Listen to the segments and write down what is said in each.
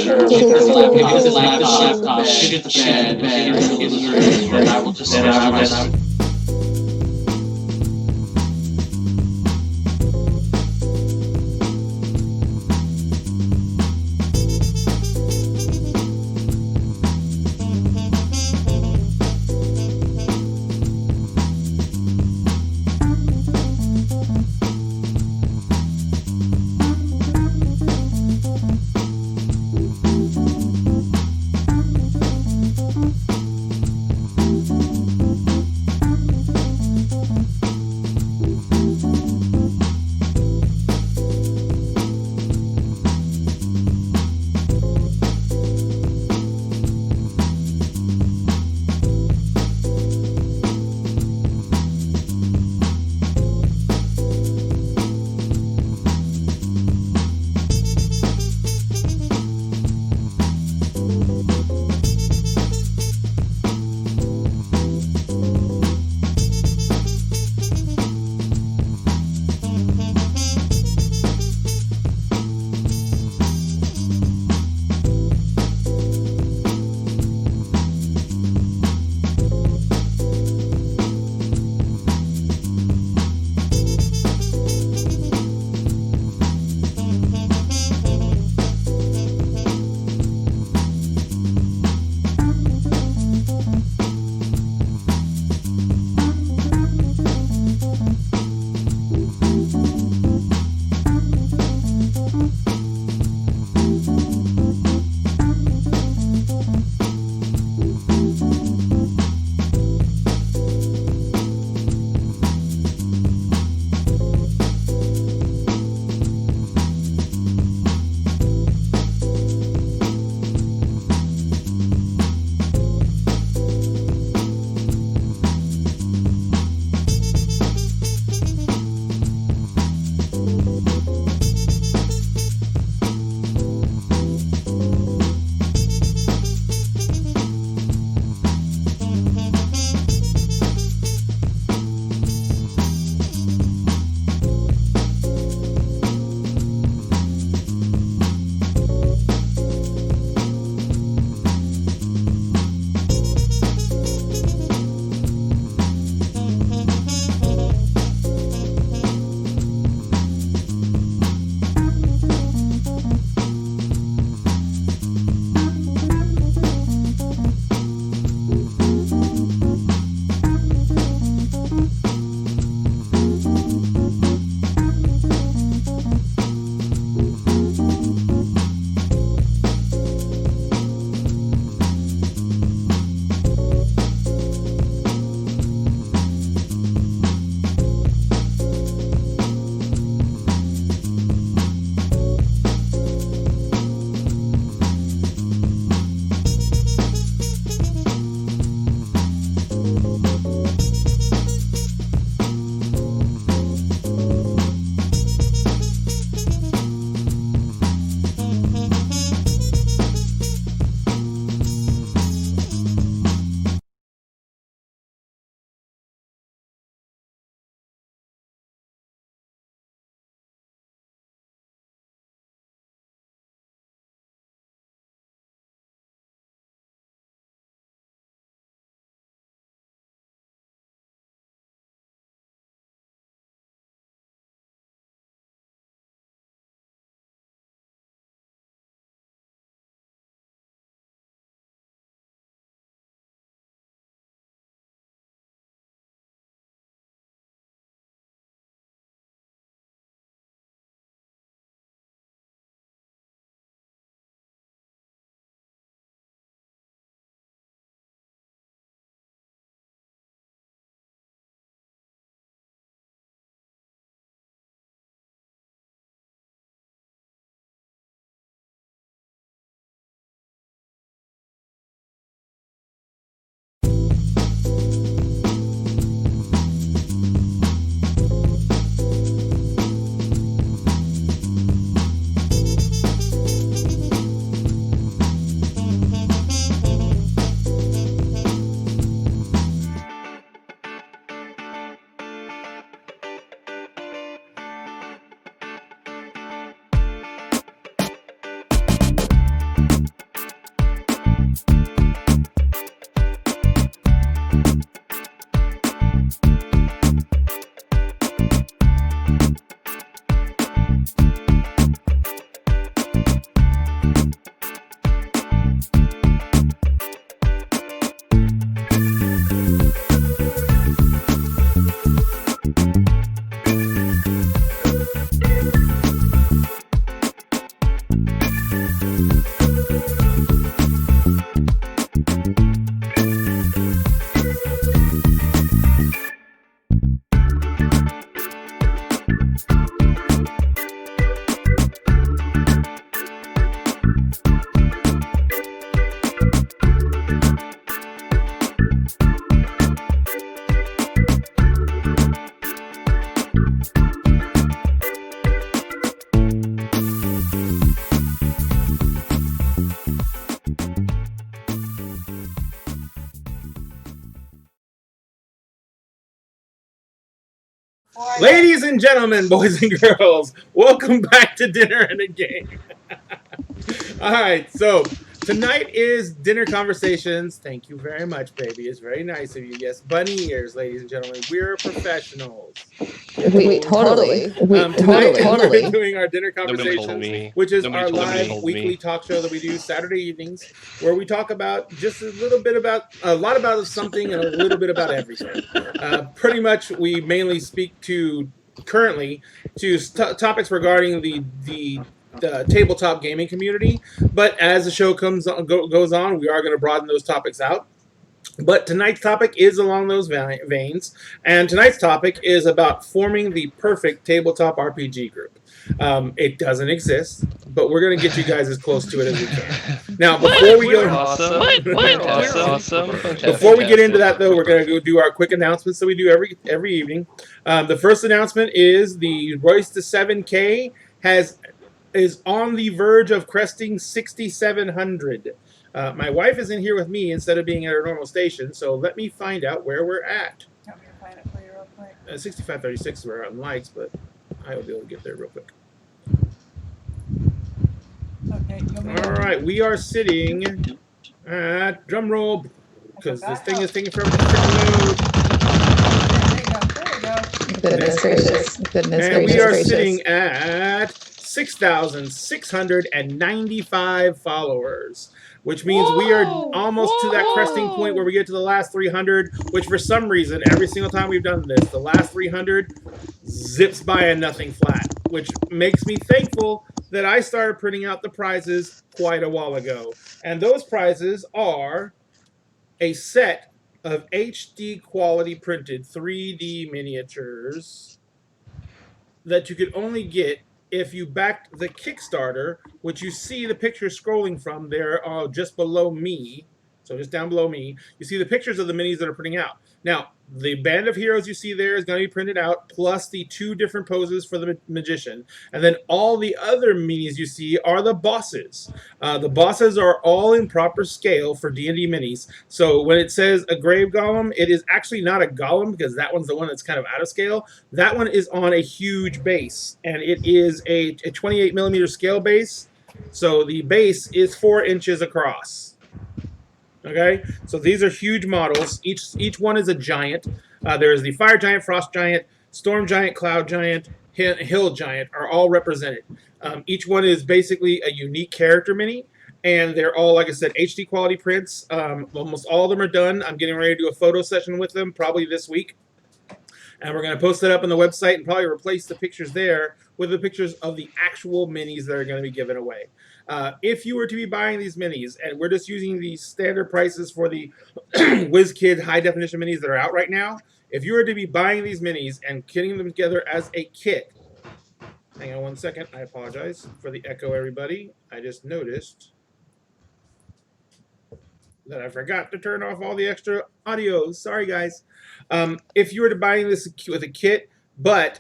Sure. Take If this this laptop, laptop, shit the bed, then I will just Ladies and gentlemen, boys and girls, welcome back to Dinner and a Game. All right, so tonight is dinner conversations. Thank you very much, baby. It's very nice of you. Yes, bunny ears, ladies and gentlemen. We're professionals. Wait, totally. Tonight Totally. we're doing our dinner Nobody told conversations, me. which is Nobody our told live me. weekly talk show that we do Saturday evenings, where we talk about just a little bit about a lot about something and a little bit about everything. Pretty much, we mainly speak to currently to topics regarding the tabletop gaming community. But as the show goes on, we are going to broaden those topics out. But tonight's topic is along those veins, and tonight's topic is about forming the perfect tabletop RPG group. It doesn't exist, but we're going to get you guys as close to it as we can. Now, before we go, Awesome. before we get into that, though, we're going to go do our quick announcements that we do every evening. The first announcement is the Royce to 7K is on the verge of cresting 6,700. My wife is in here with me instead of being at her normal station, so let me find out where we're at. Want me to find it for you real quick? 6536 is where I'm likes, but I will be able to get there real quick. Okay, you want me All right, we are sitting at drum roll because this thing is taking forever to load. There you go. Goodness gracious. And we are sitting at 6,695 followers, which means we are almost to that cresting point where we get to the last 300, which for some reason, every single time we've done this, the last 300 zips by a nothing flat, which makes me thankful that I started printing out the prizes quite a while ago. And those prizes are a set of HD quality printed 3D miniatures that you could only get if you backed the Kickstarter, which you see the pictures scrolling from there just below me. So just down below me, you see the pictures of the minis that are printing out. Now, the band of heroes you see there is going to be printed out, plus the 2 different poses for the magician. And then all the other minis you see are the bosses. The bosses are all in proper scale for D&D minis. So when it says a grave golem, it is actually not a golem because that one's the one that's kind of out of scale. That one is on a huge base, and it is a 28 millimeter scale base. So the base is 4 inches across. Okay, so these are huge models. Each one is a giant. There's the fire giant, frost giant, storm giant, cloud giant, hill giant are all represented. Each one is basically a unique character mini, and they're all, like I said, HD quality prints. Almost all of them are done. I'm getting ready to do a photo session with them probably this week. And we're going to post that up on the website and probably replace the pictures there with the pictures of the actual minis that are going to be given away. If you were to be buying these minis, and we're just using the standard prices for the WizKid high definition minis that are out right now, if you were to be buying these minis and getting them together as a kit, hang on one second, I apologize for the echo, everybody. I just noticed that I forgot to turn off all the extra audio. Sorry, guys. If you were to buying this with a kit, but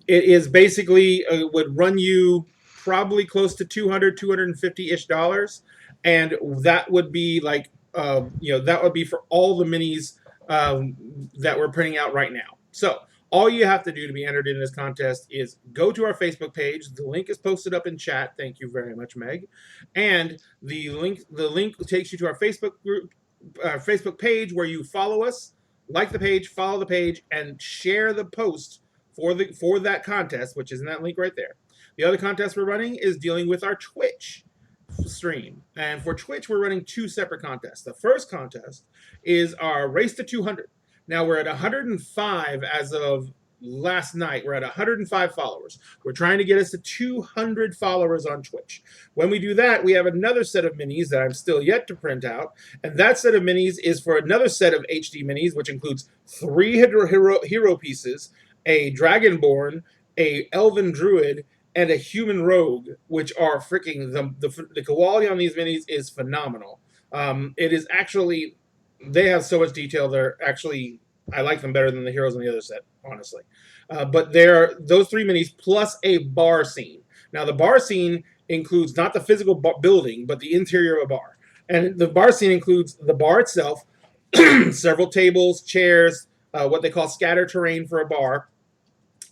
it is basically would run you probably close to $250-ish, and that would be like that would be for all the minis that we're printing out right now. So all you have to do to be entered in this contest is go to our Facebook page. The link is posted up in chat. Thank you very much, Meg. And the link takes you to our Facebook group, Facebook page, where you follow us, like the page, follow the page, and share the post for that contest, which is in that link right there. The other contest we're running is dealing with our Twitch stream. And for Twitch, we're running 2 separate contests. The first contest is our Race to 200. Now we're at 105 as of last night. We're at 105 followers. We're trying to get us to 200 followers on Twitch. When we do that, we have another set of minis that I'm still yet to print out. And that set of minis is for another set of HD minis, which includes 3 hero pieces, a Dragonborn, a Elven Druid, and a human rogue, which are freaking the quality on these minis is phenomenal. It is actually, they have so much detail. They're actually, I like them better than the heroes on the other set, honestly. But they're those 3 minis plus a bar scene. Now the bar scene includes not the physical building, but the interior of a bar. And the bar scene includes the bar itself, several tables, chairs, what they call scatter terrain for a bar,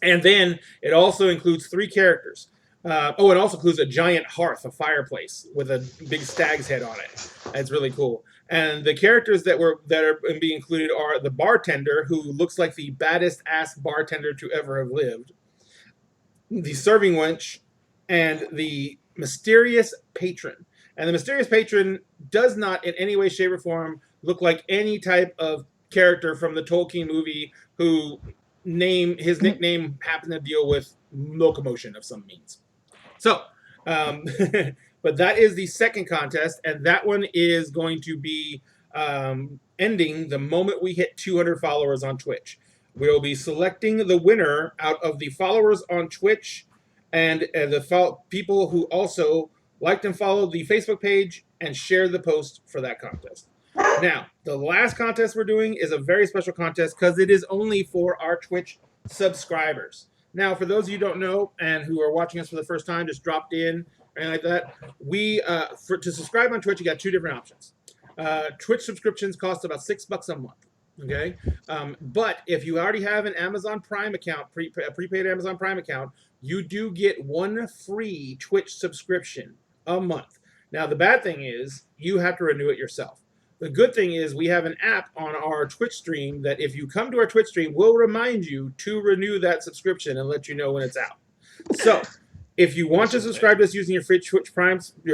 And then it also includes 3 characters. It also includes a giant hearth, a fireplace with a big stag's head on it. It's really cool. And the characters that are being included are the bartender, who looks like the baddest ass bartender to ever have lived, the serving wench, and the mysterious patron. And the mysterious patron does not in any way, shape, or form look like any type of character from the Tolkien movie who his nickname happened to deal with locomotion of some means. So, but that is the second contest, and that one is going to be ending the moment we hit 200 followers on Twitch. We'll be selecting the winner out of the followers on Twitch and the people who also liked and followed the Facebook page and shared the post for that contest. Now, the last contest we're doing is a very special contest because it is only for our Twitch subscribers. Now, for those of you who don't know and who are watching us for the first time, just dropped in, and like that, to subscribe on Twitch, you got 2 different options. Twitch subscriptions cost about $6 a month. Okay, but if you already have an Amazon Prime account, a prepaid Amazon Prime account, you do get 1 free Twitch subscription a month. Now, the bad thing is you have to renew it yourself. The good thing is we have an app on our Twitch stream that if you come to our Twitch stream, will remind you to renew that subscription and let you know when it's out. So if you want to subscribe to us using your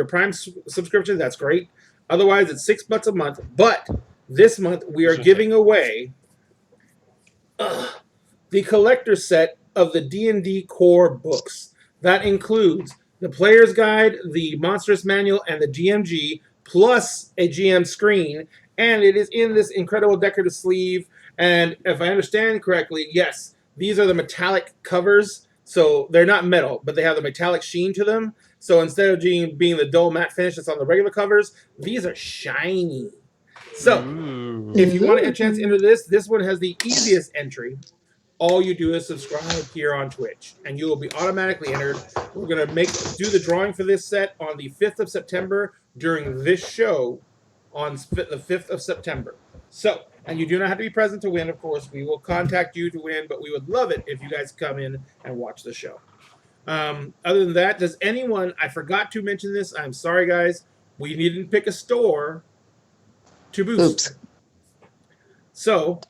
Prime subscription, that's great. Otherwise, it's $6 a month. But this month we are giving away the collector's set of the D&D core books. That includes the Player's Guide, the Monstrous Manual, and the GMG, plus a GM screen, and it is in this incredible decorative sleeve. And if I understand correctly, yes, these are the metallic covers, so they're not metal, but they have the metallic sheen to them. So instead of being the dull matte finish that's on the regular covers, these are shiny. So if you want to get a chance to enter this one has the easiest entry. All you do is subscribe here on Twitch, and you will be automatically entered. We're going to do the drawing for this set on the 5th of September during this show on the 5th of September. So, and you do not have to be present to win, of course. We will contact you to win, but we would love it if you guys come in and watch the show. Other than that, does anyone, I forgot to mention this, I'm sorry guys, we didn't pick a store to boost. Oops. So,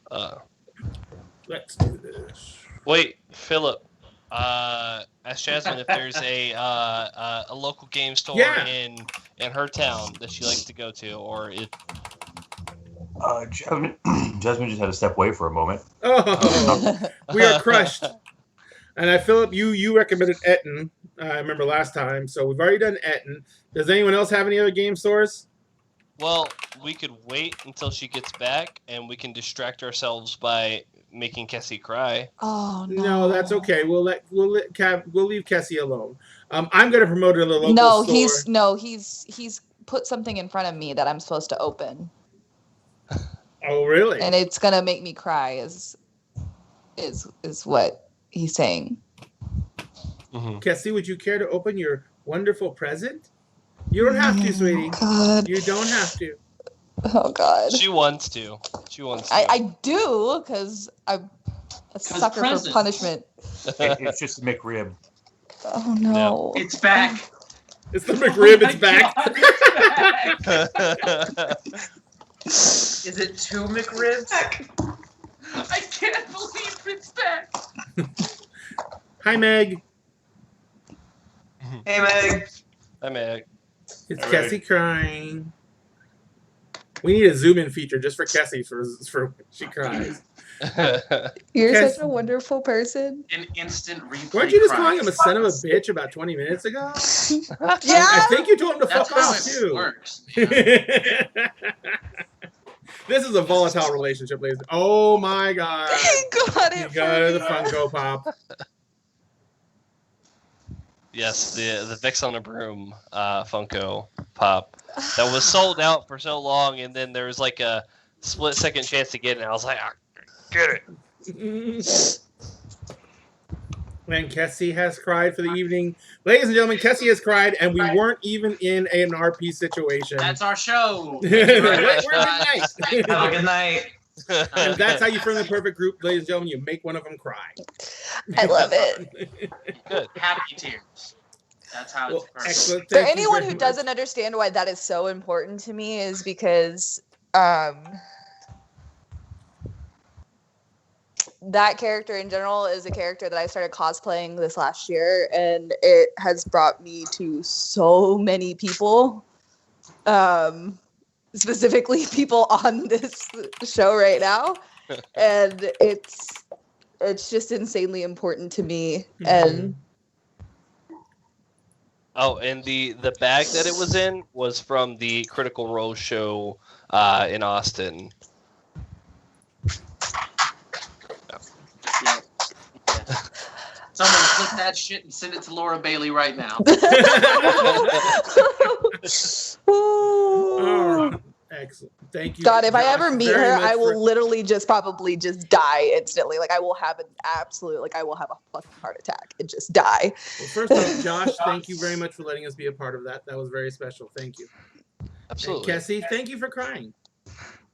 let's do this. Wait, Philip. Ask Jasmine if there's a local game store in her town that she likes to go to, or it. Jasmine just had to step away for a moment. Oh, we are crushed. And Philip, you recommended Etten. I remember last time, so we've already done Etten. Does anyone else have any other game stores? Well, we could wait until she gets back, and we can distract ourselves by making Kessie cry. Oh no! No, that's okay. We'll leave Kessie alone. I'm going to promote it in the local store. He's put something in front of me that I'm supposed to open. Oh, really? And it's gonna make me cry. Is what he's saying. Mm-hmm. Kessie, would you care to open your wonderful present? You don't have to, sweetie. God. You don't have to. Oh God. She wants to. I do, because I'm a sucker for punishment. It's just Oh McRib. no. It's back. It's the McRib. It's back. Is it 2 McRibs? I can't believe it's back. Hi, Meg. Hey, Meg. Hi, Meg. It's All Kessie crying. We need a zoom in feature just for Kessie for she cries. You're Kes- such a wonderful person. An instant replay. Weren't you just cry. calling him a son of a bitch about 20 minutes ago? Yeah. I think you told him to That's fuck how off it too. works. This is a volatile relationship, ladies. Oh my God! You got it. You got the Funko Pop. Yes, the Vix on a Broom Funko Pop that was sold out for so long, and then there was like a split-second chance to get it, and I was like, get it. And Kessie has cried for the evening. Ladies and gentlemen, Kessie has cried, and we weren't even in an RP situation. That's our show. We're good night. Have a good night. And that's how you form the perfect group, ladies and gentlemen. You make one of them cry. I love it. Good. Happy tears. That's how it's perfect. Excellent. For Thank you anyone very who much. doesn't understand why that is so important to me is because that character in general is a character that I started cosplaying this last year, and it has brought me to so many people, specifically people on this show right now, and it's just insanely important to me. And Oh, and the bag that it was in was from the Critical Role show in Austin. Yeah. Someone click that shit and send it to Laura Bailey right now. Oh, excellent. Thank you. God, if I Josh, ever meet very her, much I will for- literally just probably just die instantly. Like I will have an absolute, like I will have a fucking heart attack and just die. Well, first off, Josh, thank you very much for letting us be a part of that. That was very special. Thank you. Absolutely. And Cassie, thank you for crying.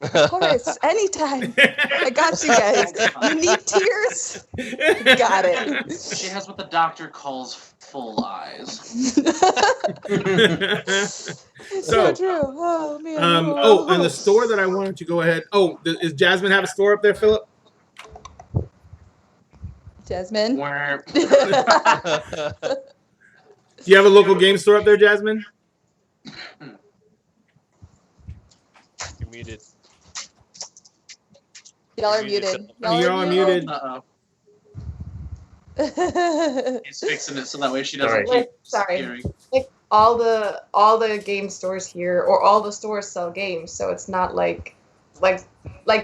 Of course, anytime. I got you guys. You need tears? Got it. She has what the doctor calls full eyes. It's so true. Oh man. And the store that I wanted to go ahead. Oh, is Jasmine have a store up there, Philip? Jasmine. Where Do you have a local game store up there, Jasmine? You're muted. Y'all are Muted. muted. You're all muted. Uh-oh. muted. He's fixing it so that way she doesn't Sorry. keep Like, sorry. scaring. Like all the game stores here, or all the stores sell games, so it's not like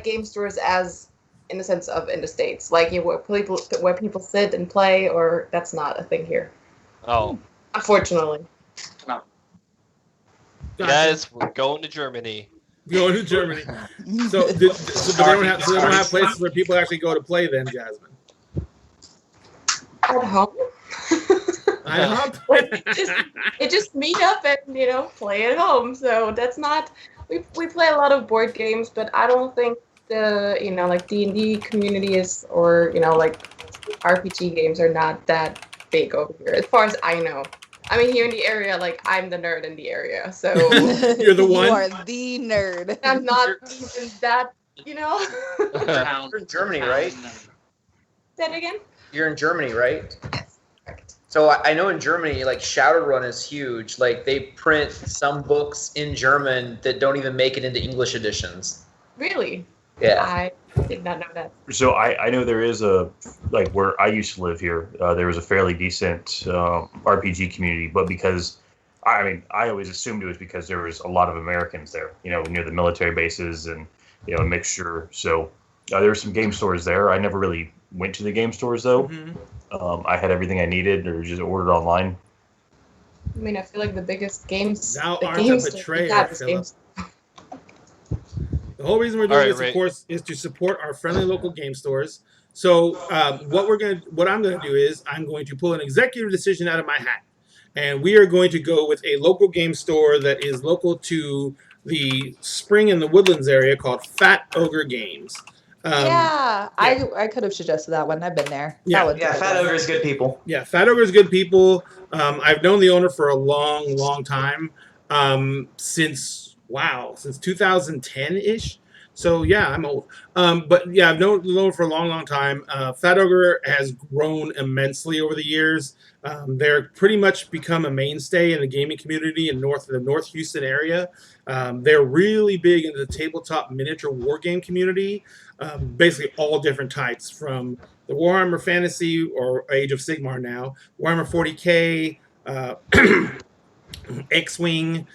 game stores as in the sense of in the States, like where people sit and play, or that's not a thing here, Oh, unfortunately. Gotcha. guys, we're going to Germany. Going to Germany. So they don't have places where people actually go to play then, Jasmine. At home. I hope. It just meet up and play at home. So that's not. We play a lot of board games, but I don't think the like D&D community is, or like RPG games are not that big over here, as far as I know. I mean, here in the area, like I'm the nerd in the area, so You're the one? You are the nerd. I'm not even that. You're in Germany, right? Say it again. You're in Germany, right? Yes, correct. So I know in Germany, like Shadowrun is huge. Like they print some books in German that don't even make it into English editions. Really? Yeah. I did not know that. So I know there is like where I used to live here, there was a fairly decent RPG community, but because I always assumed it was because there was a lot of Americans there, near the military bases and a mixture. So there were some game stores there. I never really went to the game stores though. Mhm. I had everything I needed, or just ordered online. I mean, I feel like the biggest games. Thou the art a games that we betrayer, have is Philip. games. The whole reason we're doing All right, this, Ray. of course, is to support our friendly local game stores. So what I'm gonna do is I'm going to pull an executive decision out of my hat, and we are going to go with a local game store that is local to the Spring and the Woodlands area called Fat Ogre Games. Yeah, I could have suggested that one. I've been there. Yeah. That one's Yeah, good. Fat Ogre is good people. Yeah, Fat Ogre is good people. I've known the owner for a long, long time, since 2010-ish. So yeah, I'm old. But yeah, I've known the owner for a long, long time. Fat Ogre has grown immensely over the years. They're pretty much become a mainstay in the gaming community in the North Houston area. They're really big into the tabletop miniature war game community. Basically all different types, from the Warhammer Fantasy or Age of Sigmar now, Warhammer 40K, X-Wing,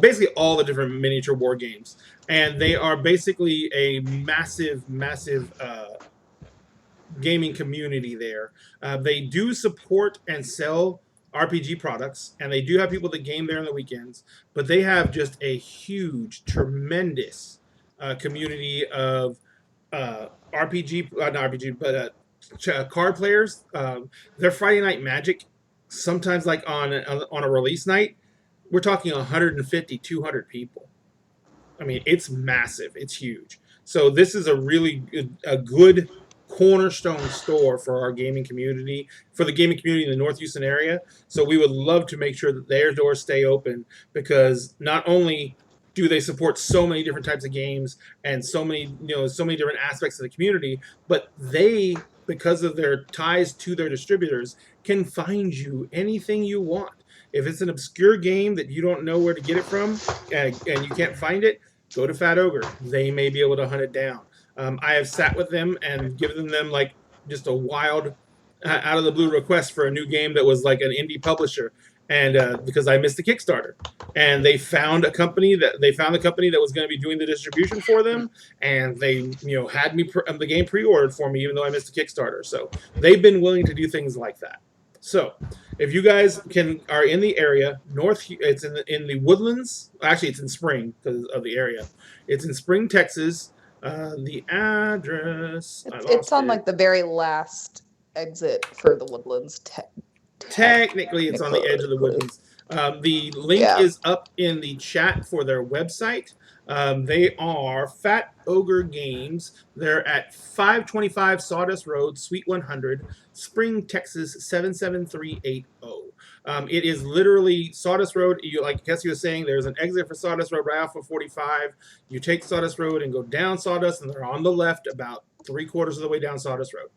basically all the different miniature war games. And they are basically a massive, massive gaming community there. They do support and sell RPG products, and they do have people that game there on the weekends, but they have just a huge, tremendous community of not RPG, but card players. Their Friday Night Magic, sometimes like on a release night, we're talking 150, 200 people. I mean, it's massive. It's huge. So this is a really a good cornerstone store for our gaming community, for the gaming community in the North Houston area. So we would love to make sure that their doors stay open, because not only do they support so many different types of games and so many, so many different aspects of the community, but they, because of their ties to their distributors, can find you anything you want. If it's an obscure game that you don't know where to get it from, and you can't find it, go to Fat Ogre. They may be able to hunt it down. I have sat with them and given them like just a wild, out of the blue request for a new game that was like an indie publisher, and because I missed the Kickstarter, and they found the company that was going to be doing the distribution for them, and they had me the game pre-ordered for me even though I missed the Kickstarter. So they've been willing to do things like that. So if you guys are in the area, it's in the Woodlands. Actually, it's in Spring because of the area. It's in Spring, Texas. The address. It's on like the very last exit for the Woodlands. Technically, it's on the edge of the Woodlands. The link is up in the chat for their website. They are Fat Ogre Games. They're at 525 Sawdust Road, Suite 100, Spring, Texas 77380. It is literally Sawdust Road. Like Cassie was saying, there's an exit for Sawdust Road right off of 45. You take Sawdust Road and go down Sawdust, and they're on the left about 3/4 of the way down Sawdust Road.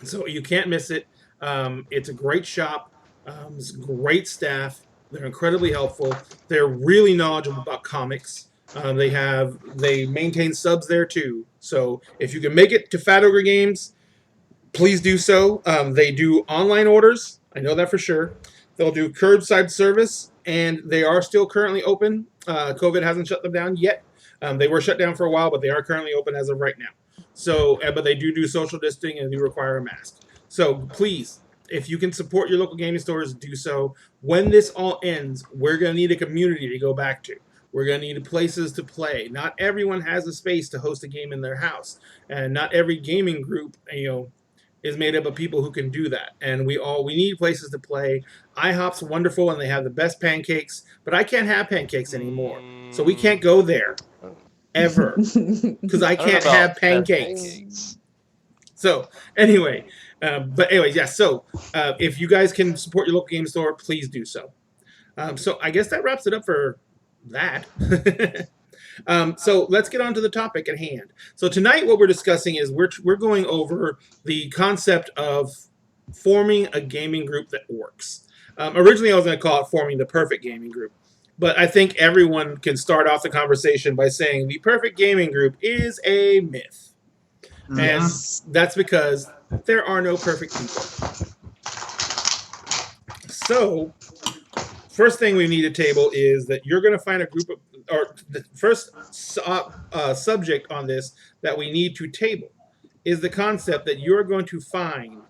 So you can't miss it. It's a great shop. It's great staff. They're incredibly helpful. They're really knowledgeable about comics. They maintain subs there too. So if you can make it to Fat Ogre Games, please do so. They do online orders. I know that for sure. They'll do curbside service, and they are still currently open. COVID hasn't shut them down yet. They were shut down for a while, but they are currently open as of right now. So, but they do social distancing and do require a mask. So please, if you can support your local gaming stores, do so. When this all ends, we're going to need a community to go back to. We're going to need places to play. Not everyone has the space to host a game in their house, and not every gaming group, is made up of people who can do that. And we need places to play. IHOP's wonderful, and they have the best pancakes, but I can't have pancakes anymore, so we can't go there ever because I can't have pancakes. So anyway. So if you guys can support your local game store, please do so. So I guess that wraps it up for that. So let's get on to the topic at hand. So tonight what we're discussing is we're going over the concept of forming a gaming group that works. Originally I was going to call it forming the perfect gaming group, but I think everyone can start off the conversation by saying the perfect gaming group is a myth. And that's because there are no perfect people. So, first thing we need to table is that you're going to find a group of, or the first subject on this that we need to table is the concept that you're going to find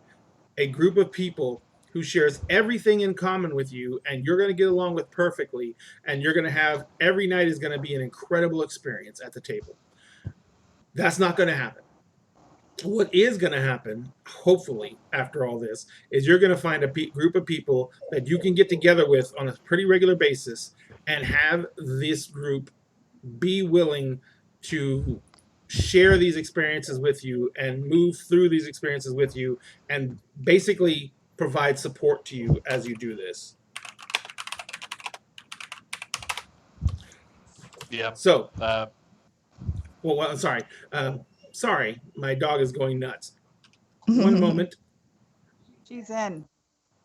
a group of people who shares everything in common with you, and you're going to get along with perfectly, and you're going to have, every night is going to be an incredible experience at the table. That's not going to happen. What is going to happen, hopefully, after all this, is you're going to find a group of people that you can get together with on a pretty regular basis and have this group be willing to share these experiences with you and move through these experiences with you and basically provide support to you as you do this. Yeah. So, sorry. Sorry, my dog is going nuts. One moment. She's in.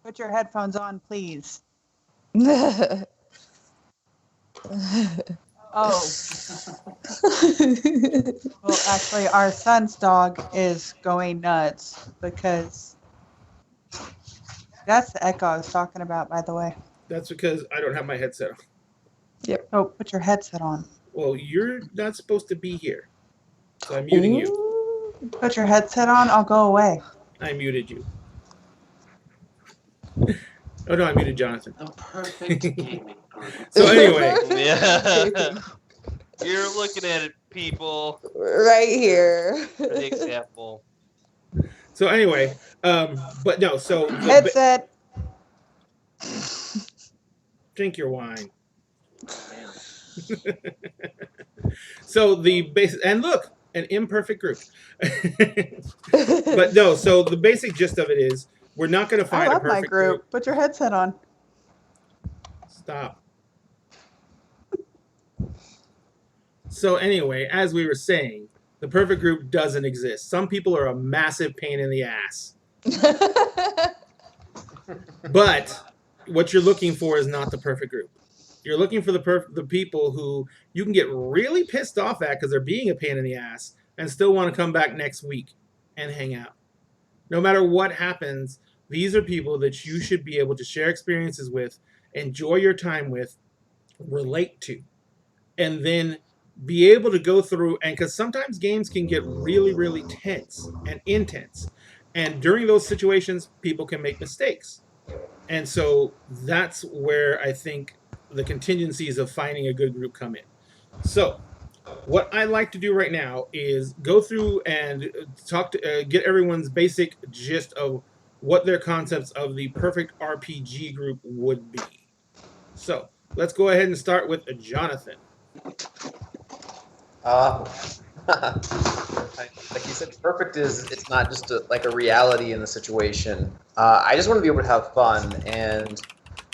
Put your headphones on, please. Oh. Well, actually, our son's dog is going nuts because that's the echo I was talking about, by the way. That's because I don't have my headset on. Yep. Oh, put your headset on. Well, you're not supposed to be here. So I'm muting you. Put your headset on, I'll go away. I muted you. Oh no, I muted Jonathan. The perfect gaming group. So anyway. Yeah. You're looking at it, people. Right here. For the example. So anyway, but no, so Headset. drink your wine. So the base, and look, an imperfect group. But no, so the basic gist of it is we're not going to I find a love my perfect group. group. Put your headset on. Stop. So anyway, as we were saying, the perfect group doesn't exist. Some people are a massive pain in the ass. But what you're looking for is not the perfect group. You're looking for the people who you can get really pissed off at because they're being a pain in the ass and still want to come back next week and hang out. No matter what happens, these are people that you should be able to share experiences with, enjoy your time with, relate to, and then be able to go through. And because sometimes games can get really, really tense and intense. And during those situations, people can make mistakes. And so that's where I think the contingencies of finding a good group come in. So what I like to do right now is go through and talk to get everyone's basic gist of what their concepts of the perfect RPG group would be. So let's go ahead and start with Jonathan. Like you said, perfect is it's not just like a reality in the situation. I just want to be able to have fun, and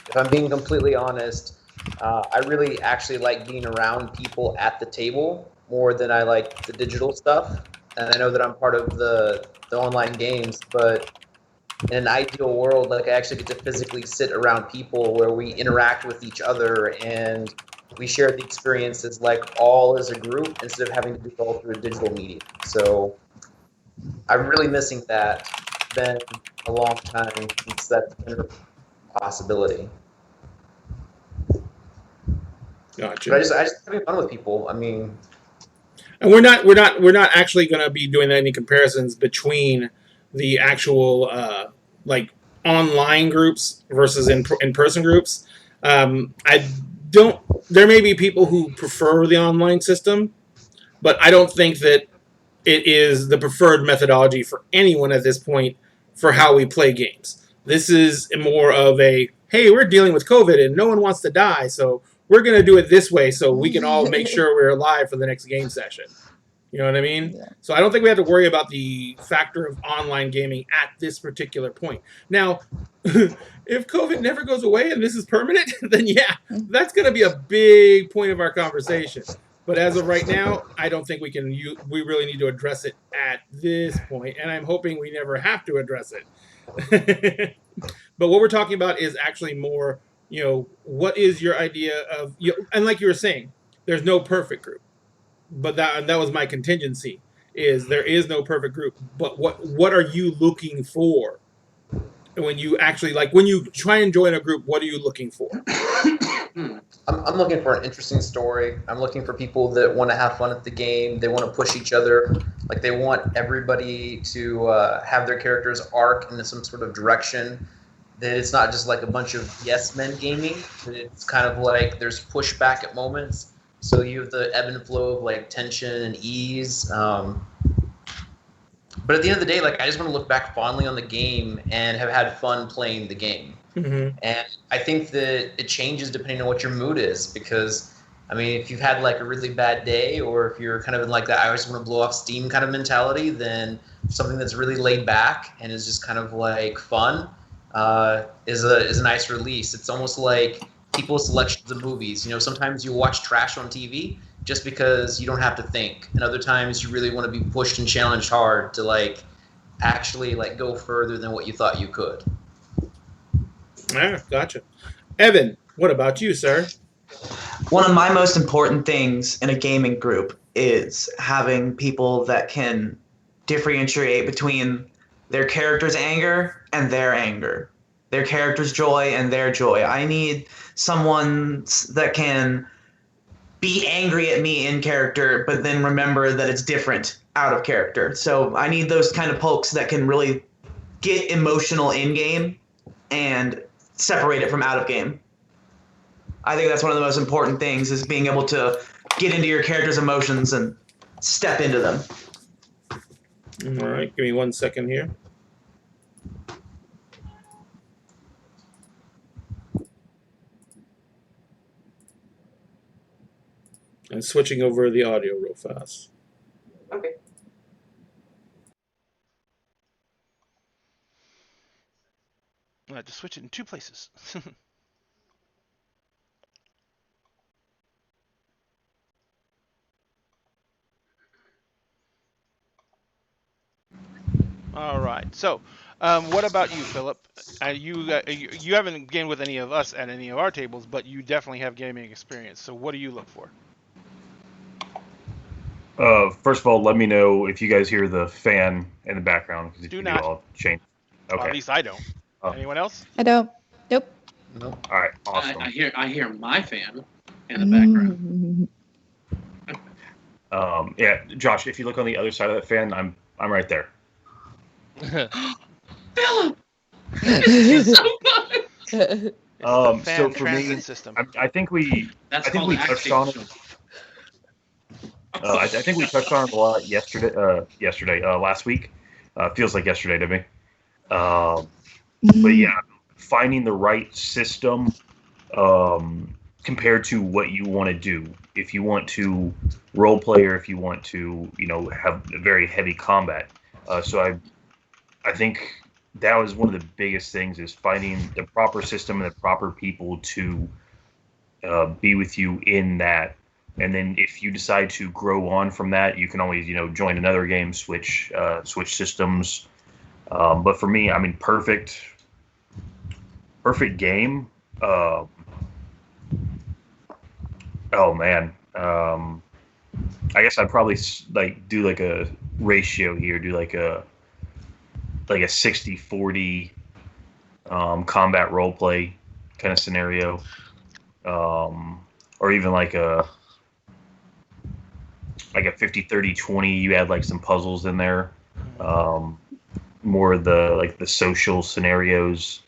if I'm being completely honest, I really actually like being around people at the table more than I like the digital stuff. And I know that I'm part of the online games, but in an ideal world, like I actually get to physically sit around people where we interact with each other and we share the experiences like all as a group instead of having to do it all through a digital medium. So I'm really missing that. It's been a long time since that's been a possibility. Gotcha. But I just having fun with people. I mean, and we're not actually going to be doing any comparisons between the actual like online groups versus in person groups. I don't. There may be people who prefer the online system, but I don't think that it is the preferred methodology for anyone at this point for how we play games. This is more of a, hey, we're dealing with COVID and no one wants to die, so we're going to do it this way so we can all make sure we're alive for the next game session. You know what I mean? Yeah. So I don't think we have to worry about the factor of online gaming at this particular point. Now, if COVID never goes away and this is permanent, then yeah, that's going to be a big point of our conversation. But as of right now, I don't think we can. We really need to address it at this point, and I'm hoping we never have to address it. But what we're talking about is actually more, what is your idea of, and like you were saying, there's no perfect group, but that was my contingency. Is there is no perfect group, but what are you looking for when you actually when you try and join a group? What are you looking for? I'm looking for an interesting story. I'm looking for people that want to have fun at the game. They want to push each other. Like they want everybody to have their character's arc into some sort of direction. That it's not just like a bunch of yes men gaming. That it's kind of like there's pushback at moments. So you have the ebb and flow of like tension and ease. But at the end of the day, like I just want to look back fondly on the game and have had fun playing the game. Mm-hmm. And I think that it changes depending on what your mood is, because I mean, if you've had like a really bad day, or if you're kind of in like that I always want to blow off steam kind of mentality, then something that's really laid back and is just kind of like fun is a nice release. It's almost like people's selections of movies. Sometimes you watch trash on TV just because you don't have to think, and other times you really want to be pushed and challenged hard to like actually like go further than what you thought you could. Gotcha. Evan, what about you, sir? One of my most important things in a gaming group is having people that can differentiate between their character's anger and their anger, their character's joy and their joy. I need someone that can be angry at me in character, but then remember that it's different out of character. So I need those kind of pokes that can really get emotional in game and separate it from out of game. I think that's one of the most important things, is being able to get into your character's emotions and step into them. All right, give me 1 second here. And switching over the audio real fast. Okay. I have to switch it in 2 places. All right. So, what about you, Philip? You haven't gamed with any of us at any of our tables, but you definitely have gaming experience. So, what do you look for? First of all, let me know if you guys hear the fan in the background. Because if Do you not. do, I'll change. Okay. Well, at least I don't. Anyone else? I don't. Nope. No. All right. Awesome. I hear my fan in the background. Yeah, Josh, if you look on the other side of that fan, I'm right there. Philip, this is so fun. It's So the fan for me, transit system. I think we That's I think called we the touched on it. activation. I think we touched on it a lot yesterday. Last week. Feels like yesterday to me. But yeah, finding the right system compared to what you want to do. If you want to role play, or if you want to, have very heavy combat. So I think that was one of the biggest things, is finding the proper system and the proper people to be with you in that. And then if you decide to grow on from that, you can always, join another game, switch systems. But for me, I mean, perfect game. Oh man. I guess I'd probably do like a ratio here, do like a 60-40 combat role play kind of scenario, or even like a 50-30-20. You add like some puzzles in there, more of the social scenarios.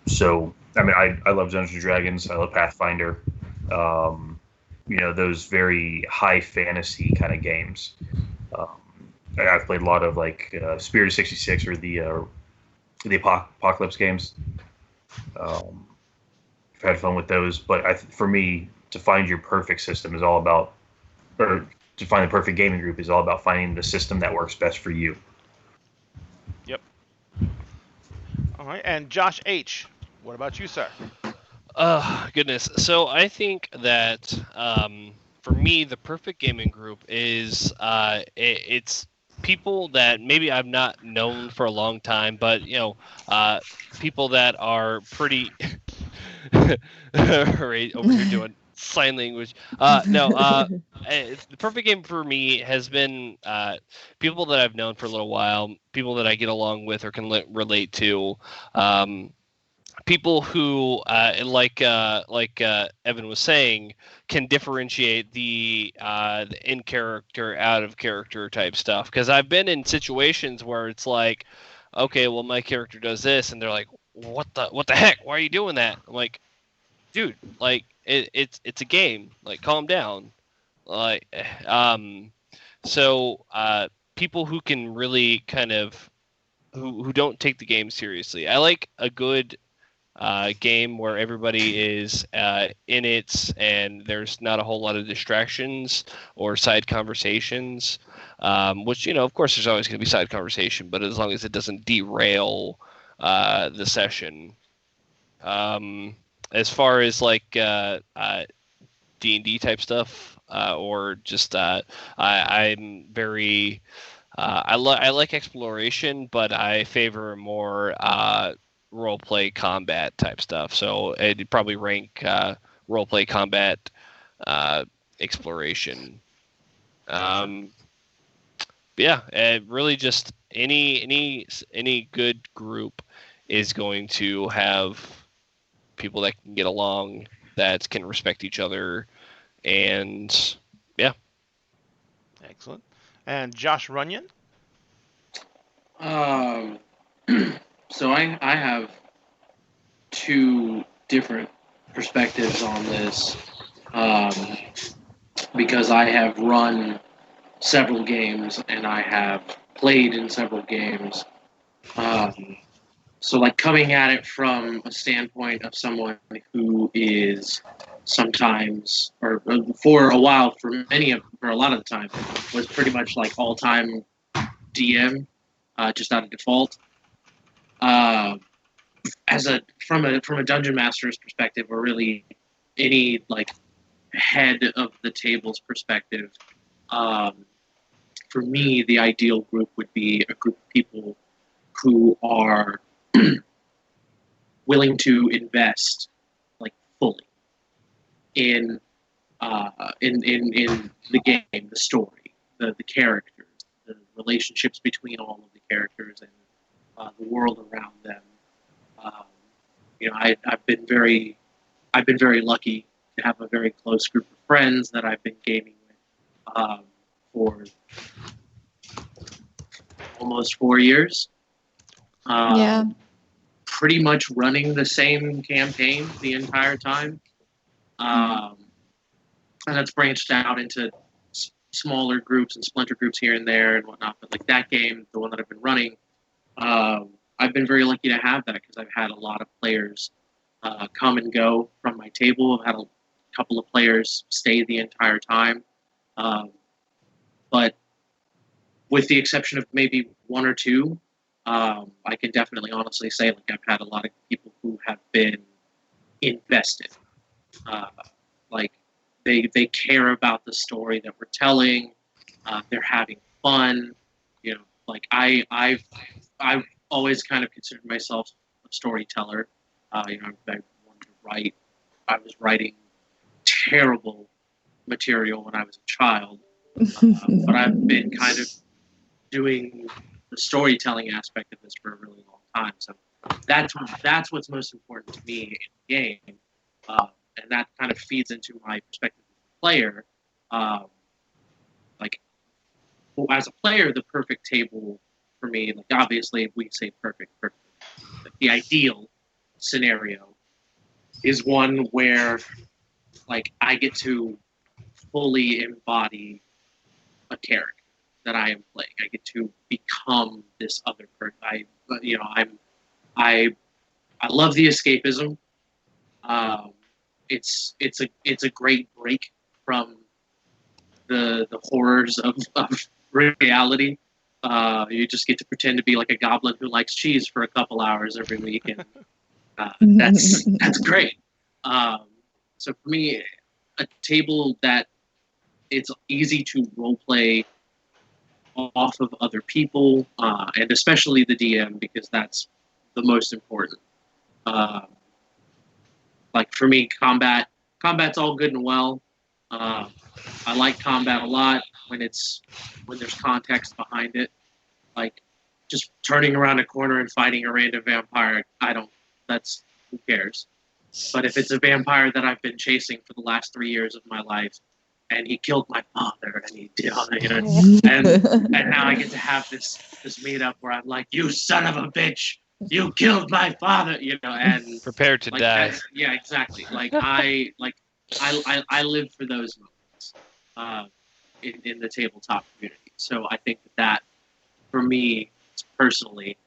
So I mean, I love Dungeons and Dragons. I love Pathfinder. Those very high fantasy kind of games. I've played a lot of Spirit of 66 or the Apocalypse games. I've had fun with those, but for me, to find your perfect system is all about, or to find the perfect gaming group is all about finding the system that works best for you. Yep. All right. And Josh H., what about you, sir? Goodness. So I think that for me, the perfect gaming group is it's people that maybe I've not known for a long time, but people that are pretty right over here doing sign language. The perfect game for me has been people that I've known for a little while, people that I get along with or can relate to. People who, like Evan was saying, can differentiate the in character, out of character type stuff. Because I've been in situations where it's like, okay, well, my character does this, and they're like, what the heck? Why are you doing that? I'm like, dude, like it's a game. Like, calm down. Like, so people who can really kind of who don't take the game seriously. I like a good game where everybody is in it and there's not a whole lot of distractions or side conversations, which, of course there's always going to be side conversation, but as long as it doesn't derail the session. As far as like D&D type stuff, or just I'm very I like exploration, but I favor more role play combat type stuff. So it'd probably rank role play combat exploration. Really just any good group is going to have people that can get along, that can respect each other, and yeah. Excellent. And Josh Runyon? So I have two different perspectives on this, because I have run several games and I have played in several games. So like coming at it from a standpoint of someone who is sometimes, or for a while, for a lot of the time, was pretty much like all-time DM, just out of default. Uh, from a dungeon master's perspective, or really any like head of the table's perspective, um, for me, the ideal group would be a group of people who are willing to invest like fully in in the game, the story, the characters, the relationships between all of the characters, and the world around them. Um, I've been very lucky to have a very close group of friends that I've been gaming with for almost 4 years. Yeah. Pretty much running the same campaign the entire time. And that's branched out into smaller groups and splinter groups here and there and whatnot. But like that game, the one that I've been running, I've been very lucky to have that because I've had a lot of players come and go from my table. I've had a couple of players stay the entire time. But with the exception of maybe one or two, I can definitely honestly say like I've had a lot of people who have been invested. Like they care about the story that we're telling. They're having fun. You know, like I've always kind of considered myself a storyteller. I wanted to write. I was writing terrible material when I was a child, but I've been kind of doing the storytelling aspect of this for a really long time. So that's what's most important to me in the game, and that kind of feeds into my perspective as a player. Like as a player, the perfect table for me, like obviously we say perfect, like the ideal scenario is one where like I get to fully embody a character that I am playing. I get to become this other person. I love the escapism. It's a great break from the horrors of reality. You just get to pretend to be like a goblin who likes cheese for a couple hours every week, and that's great. So for me, a table that it's easy to role play off of other people, and especially the DM, because that's the most important. Like for me, combat's all good and well. I like combat a lot when there's context behind it. Like just turning around a corner and fighting a random vampire, who cares? But if it's a vampire that I've been chasing for the last 3 years of my life, and he killed my father, and he did, and now I get to have this meetup where I'm like, you son of a bitch, you killed my father, and Prepare to like die. yeah, exactly. I live for those moments in the tabletop community. So I think that for me personally,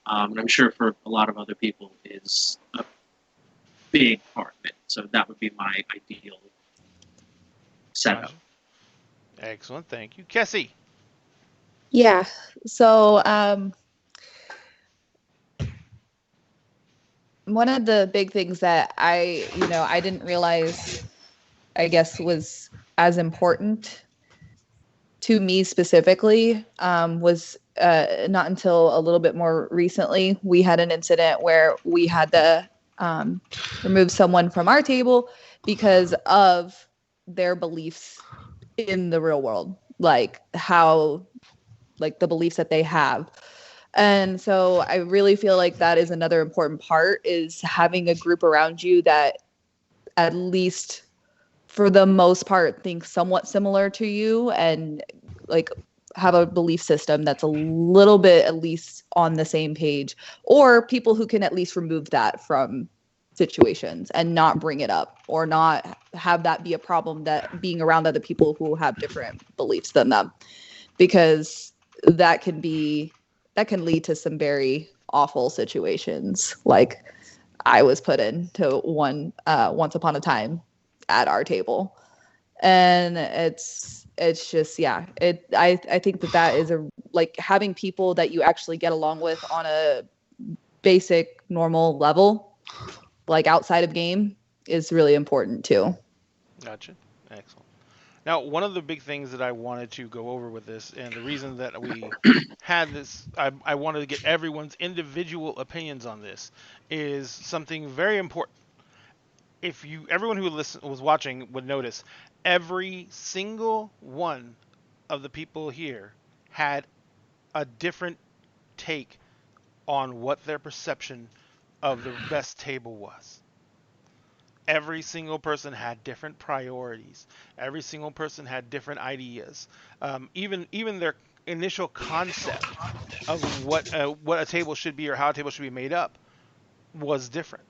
and I'm sure for a lot of other people, is a big part of it. So that would be my ideal setup. Excellent, thank you, Kessie. Yeah. So one of the big things that I didn't realize, I guess, was as important to me specifically was not until a little bit more recently. We had an incident where we had to remove someone from our table because of their beliefs in the real world, like the beliefs that they have. And so I really feel like that is another important part, is having a group around you that at least for the most part thinks somewhat similar to you, and like have a belief system that's a little bit at least on the same page, or people who can at least remove that from situations and not bring it up, or not have that be a problem, that being around other people who have different beliefs than them, because that can lead to some very awful situations, like I was put into one once upon a time at our table. And it's just, yeah, I think that is a, like, having people that you actually get along with on a basic normal level, like outside of game, is really important too. Gotcha. Excellent. Now, one of the big things that I wanted to go over with this, and the reason that we had this, I wanted to get everyone's individual opinions on this, is something very important. If you, everyone who was watching would notice, every single one of the people here had a different take on what their perception of the best table was. Every single person had different priorities. Every single person had different ideas. Even their initial concept of what a table should be or how a table should be made up was different.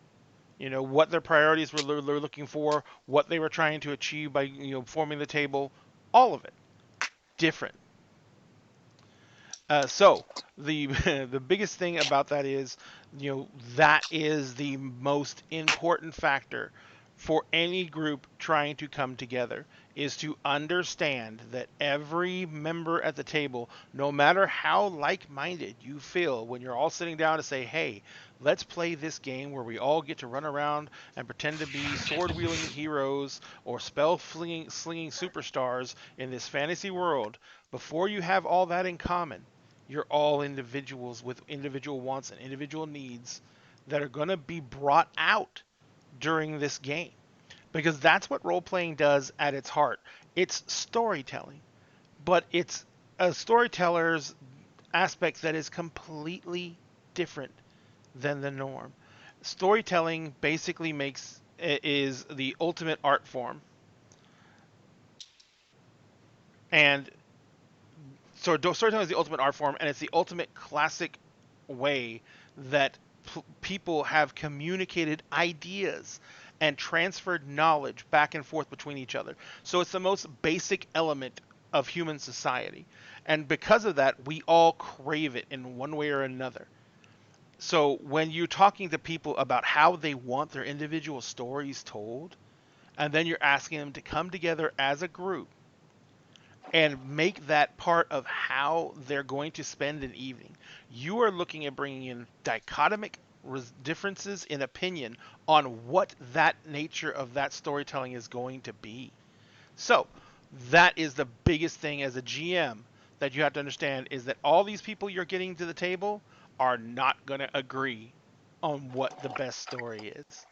You know what their priorities were looking for, what they were trying to achieve by forming the table, all of it different. So the the biggest thing about that is, that is the most important factor for any group trying to come together, is to understand that every member at the table, no matter how like-minded you feel when you're all sitting down to say, hey, let's play this game where we all get to run around and pretend to be sword-wielding heroes or spell-slinging superstars in this fantasy world, before you have all that in common, you're all individuals with individual wants and individual needs that are going to be brought out during this game. Because that's what role playing does at its heart. It's storytelling, but it's a storyteller's aspect that is completely different than the norm. Storytelling basically is the ultimate art form. And so storytelling is the ultimate art form, and it's the ultimate classic way that people have communicated ideas and transferred knowledge back and forth between each other. So it's the most basic element of human society. And because of that, we all crave it in one way or another. So when you're talking to people about how they want their individual stories told, and then you're asking them to come together as a group and make that part of how they're going to spend an evening, you are looking at bringing in dichotomic differences in opinion on what that nature of that storytelling is going to be. So that is the biggest thing as a GM that you have to understand, is that all these people you're getting to the table are not going to agree on what the best story is.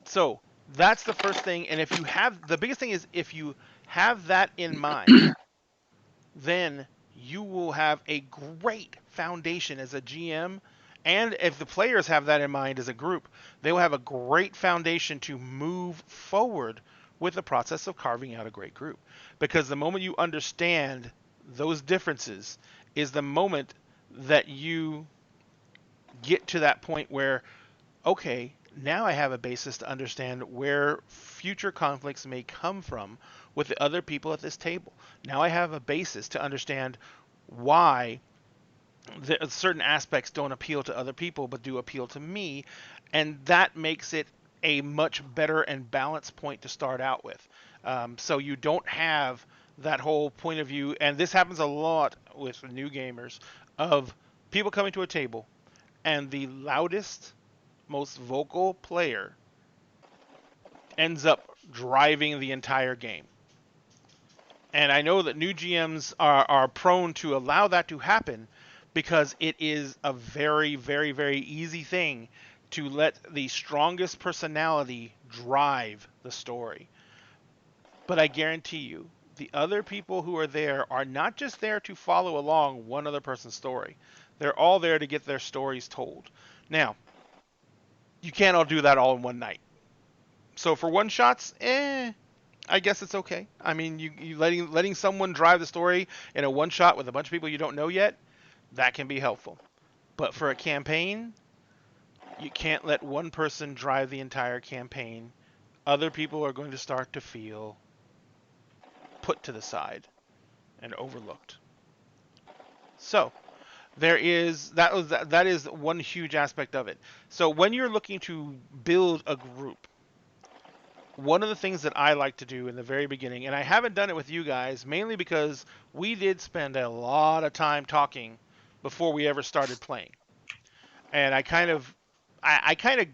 So that's the first thing. And if you have, the biggest thing is, if you have that in mind, then you will have a great foundation as a GM. And if the players have that in mind as a group, they will have a great foundation to move forward with the process of carving out a great group. Because the moment you understand those differences is the moment that you get to that point where, okay, now I have a basis to understand where future conflicts may come from with the other people at this table. Now I have a basis to understand why certain aspects don't appeal to other people but do appeal to me, and that makes it a much better and balanced point to start out with. So you don't have that whole point of view, and this happens a lot with new gamers, of people coming to a table and the loudest, most vocal player ends up driving the entire game. And I know that new GMs are prone to allow that to happen, because it is a very, very, very easy thing to let the strongest personality drive the story. But I guarantee you, the other people who are there are not just there to follow along one other person's story. They're all there to get their stories told. Now, you can't all do that all in one night. So for one shots, I guess it's okay. I mean, you letting someone drive the story in a one shot with a bunch of people you don't know yet, that can be helpful. But for a campaign, you can't let one person drive the entire campaign. Other people are going to start to feel put to the side and overlooked. So there is that is one huge aspect of it. So when you're looking to build a group, one of the things that I like to do in the very beginning, and I haven't done it with you guys, mainly because we did spend a lot of time talking before we ever started playing, and I kind of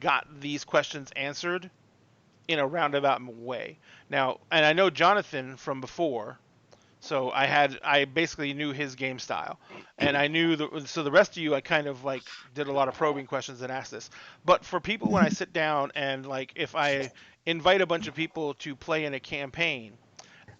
got these questions answered in a roundabout way. Now, and I know Jonathan from before, so I basically knew his game style, and I knew so the rest of you I kind of like did a lot of probing questions and asked this. But for people, when I sit down and like if I invite a bunch of people to play in a campaign,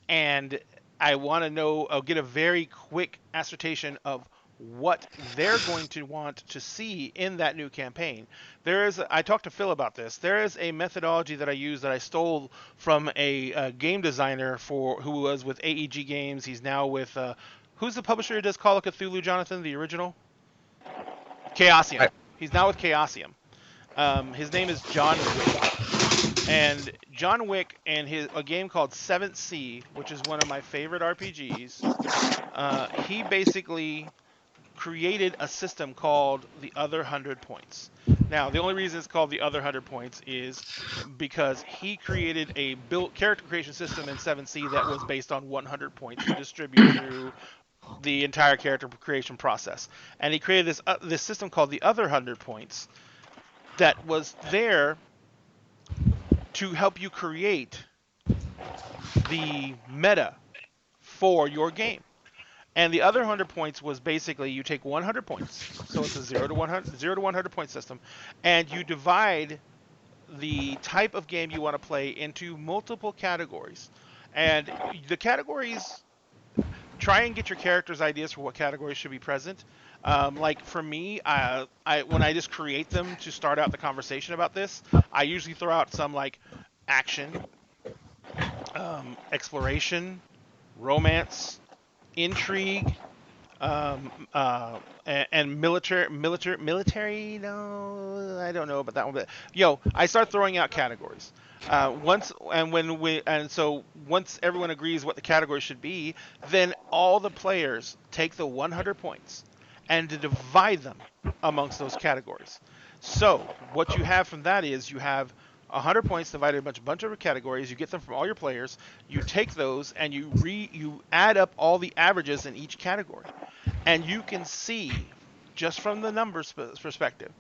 and I want to know, I'll get a very quick assertion of what they're going to want to see in that new campaign. I talked to Phil about this. There is a methodology that I use that I stole from a game designer who was with AEG Games. He's now with, who's the publisher who does Call of Cthulhu, Jonathan, the original? Chaosium. He's now with Chaosium. His name is John Wick. And John Wick and a game called 7th Sea, which is one of my favorite RPGs, he basically created a system called the Other 100 Points. Now, the only reason it's called the Other 100 Points is because he created a character creation system in 7th Sea that was based on 100 points to distribute through the entire character creation process. And he created this system called the Other 100 Points that was there to help you create the meta for your game. And the other 100 points was basically you take 100 points, so it's a 0 to 100 point system, and you divide the type of game you want to play into multiple categories. And the categories, try and get your characters' ideas for what categories should be present. Like for me, when I just create them to start out the conversation about this, I usually throw out some like action, exploration, romance, intrigue, and military. No, I don't know about that one. But I start throwing out categories. Once everyone agrees what the category should be, then all the players take the 100 points and to divide them amongst those categories. So what you have from that is you have 100 points divided into a bunch of categories. You get them from all your players. You take those and you add up all the averages in each category, and you can see just from the numbers perspective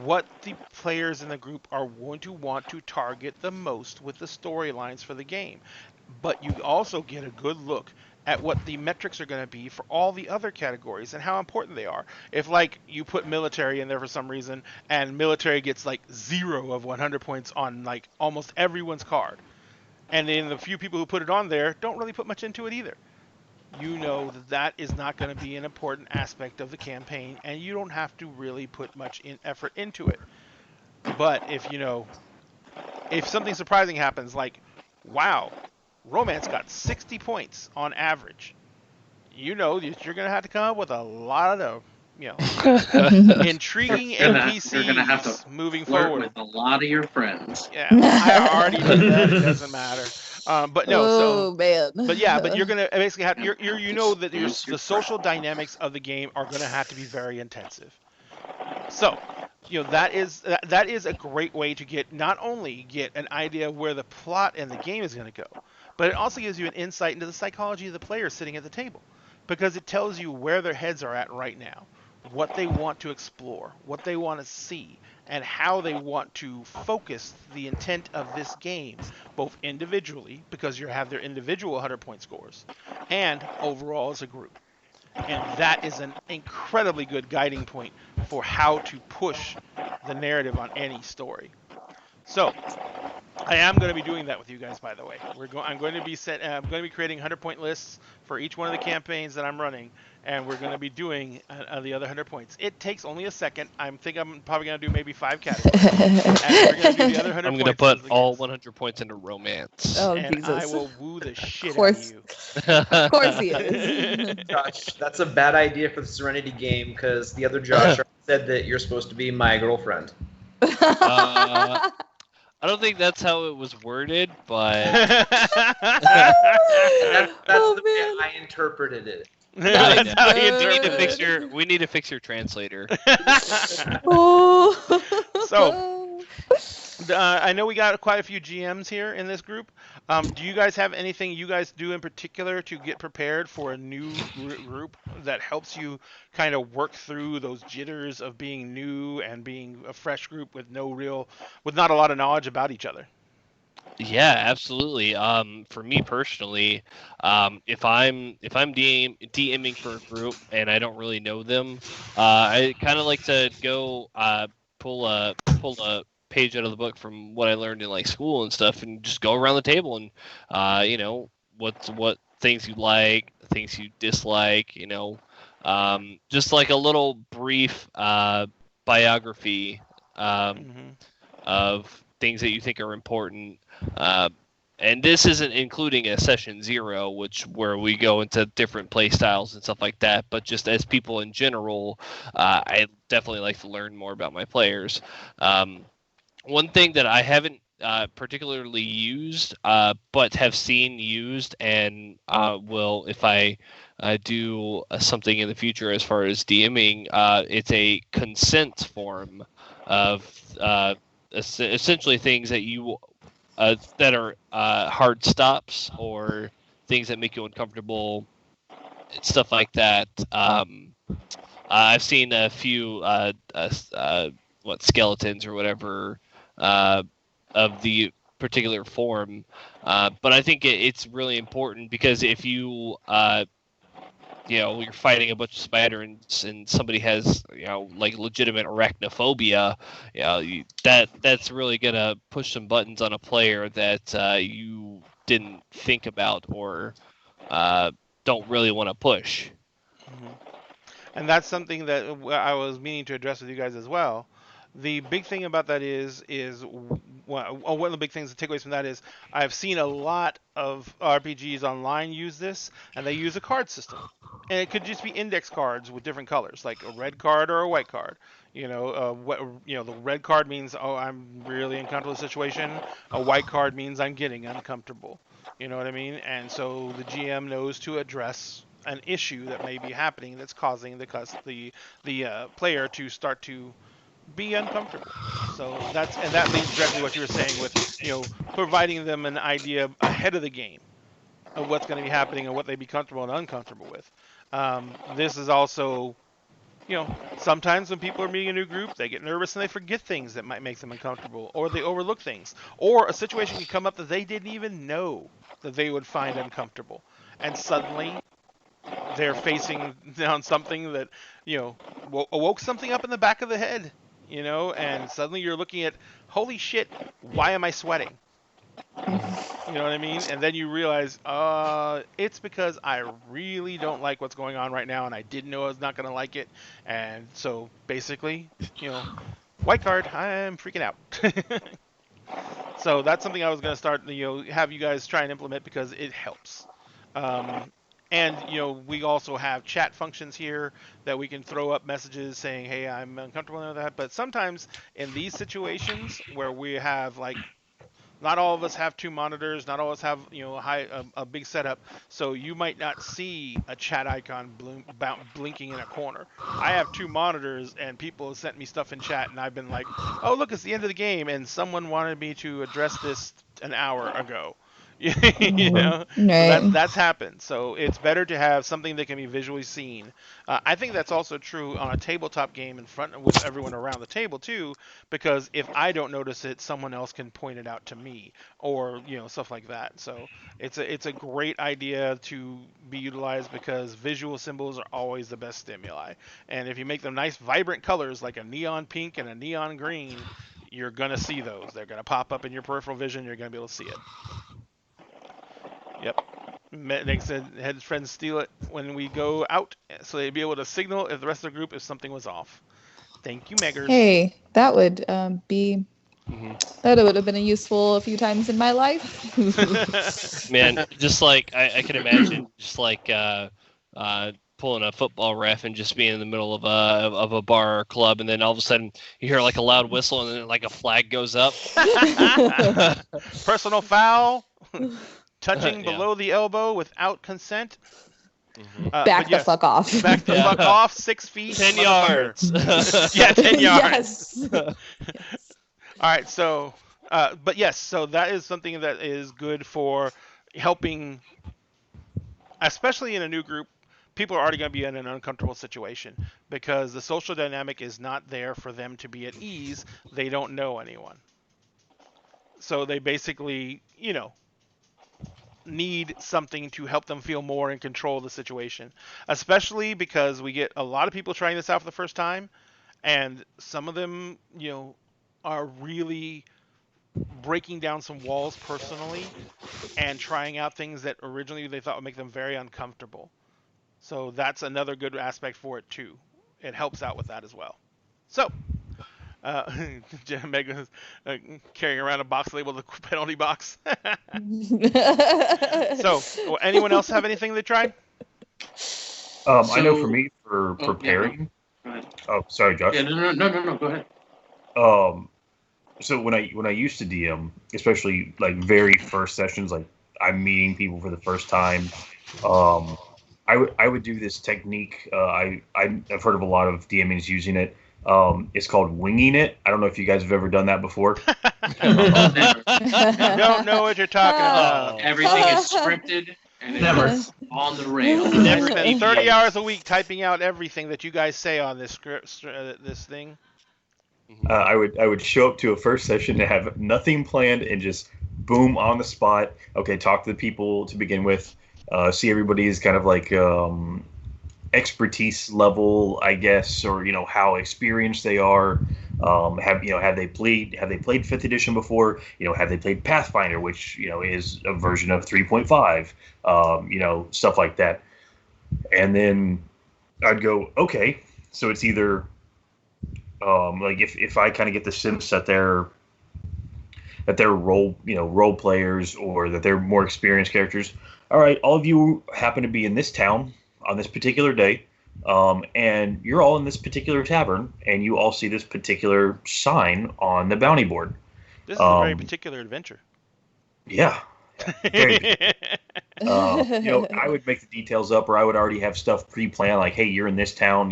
what the players in the group are going to want to target the most with the storylines for the game. But you also get a good look at what the metrics are going to be for all the other categories and how important they are. If like you put military in there for some reason and military gets like 0 of 100 points on like almost everyone's card, and then the few people who put it on there don't really put much into it either, you know that is not going to be an important aspect of the campaign, and you don't have to really put much effort into it. But if something surprising happens, like, wow, romance got 60 points on average, you're going to have to come up with a lot of intriguing NPCs you're gonna have to moving flirt forward with a lot of your friends. Yeah, I already did that. It doesn't matter. But no, Oh man. but you're gonna basically have that the social dynamics of the game are gonna have to be very intensive. So, that is a great way to not only get an idea of where the plot and the game is gonna go, but it also gives you an insight into the psychology of the player sitting at the table, because it tells you where their heads are at right now, what they want to explore, what they want to see, and how they want to focus the intent of this game, both individually, because you have their individual 100-point scores, and overall as a group. And that is an incredibly good guiding point for how to push the narrative on any story. So, I am going to be doing that with you guys, by the way. I'm going to be creating 100-point lists for each one of the campaigns that I'm running, and we're going to be doing the other 100 points. It takes only a second. I'm probably going to do maybe 5 categories. And we're going to do the other 100 I'm going to put all 100 points into romance. Oh, and Jesus. I will woo the shit out of you. Of course he is. Josh, that's a bad idea for the Serenity game, because the other Josh said that you're supposed to be my girlfriend. I don't think that's how it was worded, but that's the way I interpreted it. That's how you we need to fix your translator. Oh. So, I know we got quite a few GMs here in this group. Do you guys have anything you guys do in particular to get prepared for a new group that helps you kind of work through those jitters of being new and being a fresh group with not a lot of knowledge about each other? Yeah, absolutely. For me personally, if I'm DMing for a group and I don't really know them, I kind of like to go pull a page out of the book from what I learned in like school and stuff, and just go around the table and what things you like, things you dislike, just like a little brief biography. Hmm. Of things that you think are important. Uh, and this isn't including a session 0, where we go into different play styles and stuff like that. But just as people in general, I definitely like to learn more about my players. One thing that I haven't particularly used, but have seen used, and will, if I do something in the future as far as DMing, it's a consent form of essentially things that that are hard stops or things that make you uncomfortable, stuff like that. I've seen a few skeletons or whatever uh, of the particular form, but I think it's really important because if you're fighting a bunch of spiders and somebody has like legitimate arachnophobia, that's really gonna push some buttons on a player that you didn't think about or don't really want to push. Hmm. And that's something that I was meaning to address with you guys as well. The big thing about that one of the big things to take away from that is I've seen a lot of RPGs online use this, and they use a card system, and it could just be index cards with different colors, like a red card or a white card. The red card means, oh, I'm really uncomfortable with the situation. A white card means I'm getting uncomfortable. You know what I mean? And so the GM knows to address an issue that may be happening that's causing the player to start to be uncomfortable. So that leads directly to what you were saying with providing them an idea ahead of the game of what's going to be happening and what they'd be comfortable and uncomfortable with. This is also, sometimes when people are meeting a new group, they get nervous and they forget things that might make them uncomfortable, or they overlook things, or a situation can come up that they didn't even know that they would find uncomfortable, and suddenly they're facing down something that awoke something up in the back of the head, and suddenly you're looking at, holy shit, why am I sweating? You know what I mean? And then you realize, it's because I really don't like what's going on right now, and I didn't know I was not going to like it. And so basically, white card, I'm freaking out. So that's something I was going to start, have you guys try and implement because it helps. And we also have chat functions here that we can throw up messages saying, hey, I'm uncomfortable with that. But sometimes in these situations where we have not all of us have 2 monitors, not all of us have a big setup, so you might not see a chat icon blinking in a corner. I have 2 monitors, and people have sent me stuff in chat, and I've been like, oh, look, it's the end of the game, and someone wanted me to address this an hour ago. So Right. that's happened. So it's better to have something that can be visually seen. I think that's also true on a tabletop game in front with everyone around the table too, because if I don't notice it, someone else can point it out to me, or stuff like that. So it's a great idea to be utilized because visual symbols are always the best stimuli. And if you make them nice, vibrant colors like a neon pink and a neon green, you're gonna see those. They're gonna pop up in your peripheral vision. You're gonna be able to see it. Yep. Nick said had friends steal it when we go out, so they'd be able to signal if the rest of the group if something was off. Thank you, Meggers. Hey, that would be Mm-hmm. that would have been useful a few times in my life. Man, just like I can imagine, just like pulling a football ref and just being in the middle of a bar or club, and then all of a sudden you hear like a loud whistle, and then like a flag goes up. Personal foul. Touching Yeah. below the elbow without consent. Mm-hmm. Back the fuck off. Back the fuck off. 6 feet. 10 yards. Yeah, 10 yards. Yes. All right, so But yes, so that is something that is good for helping, especially in a new group. People are already going to be in an uncomfortable situation because the social dynamic is not there for them to be at ease. They don't know anyone. So they basically, need something to help them feel more in control of the situation. Especially because we get a lot of people trying this out for the first time, and some of them, are really breaking down some walls personally and trying out things that originally they thought would make them very uncomfortable. So that's another good aspect for it too. It helps out with that as well. So, uh, Meg was carrying around a box labeled the penalty box. So, anyone else have anything they tried? I know for So, me, for oh yeah, no, preparing. go ahead. Oh, sorry, Yeah, Josh. no, go ahead. Um, so when I used to DM, especially like very first sessions, like I'm meeting people for the first time, um, I would do this technique. I've heard of a lot of DMers using it. It's called winging it. I don't know if you guys have ever done that before. Never. Don't know what you're talking about. Everything is scripted and it Never. is on the rails. I Never spend 30 deviates. hours a week typing out everything that you guys say on this script, this thing. I would show up to a first session and have nothing planned and just boom on the spot. Okay, talk to the people to begin with. See everybody's kind of like expertise level, I guess, or how experienced they are. Have they played fifth edition before? Have they played Pathfinder, which is a version of 3.5? Stuff like that. And then I'd go, okay, so it's either like if I kind of get the sense that they're role players or that they're more experienced characters. All right, all of you happen to be in this town on this particular day, and you're all in this particular tavern, and you all see this particular sign on the bounty board. This is a very particular adventure. Yeah, very. I would make the details up, or I would already have stuff pre-planned, like, hey, you're in this town,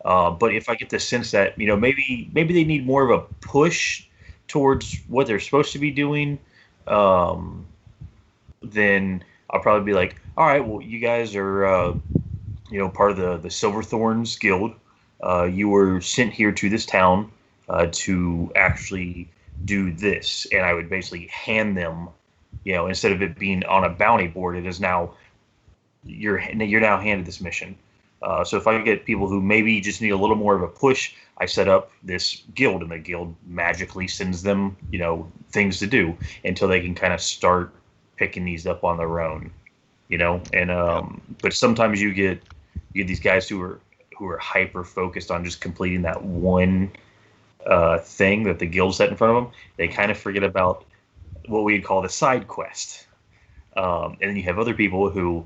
But if I get the sense that maybe they need more of a push towards what they're supposed to be doing, then I'll probably be like, all right, well, you guys are part of the Silverthorns Guild. You were sent here to this town to actually do this, and I would basically hand them, instead of it being on a bounty board, it is now you're now handed this mission. So if I get people who maybe just need a little more of a push, I set up this guild, and the guild magically sends them, things to do until they can kind of start picking these up on their own, And but sometimes you get these guys who are hyper focused on just completing that one thing that the guild set in front of them. They kind of forget about what we'd call the side quest. And then you have other people who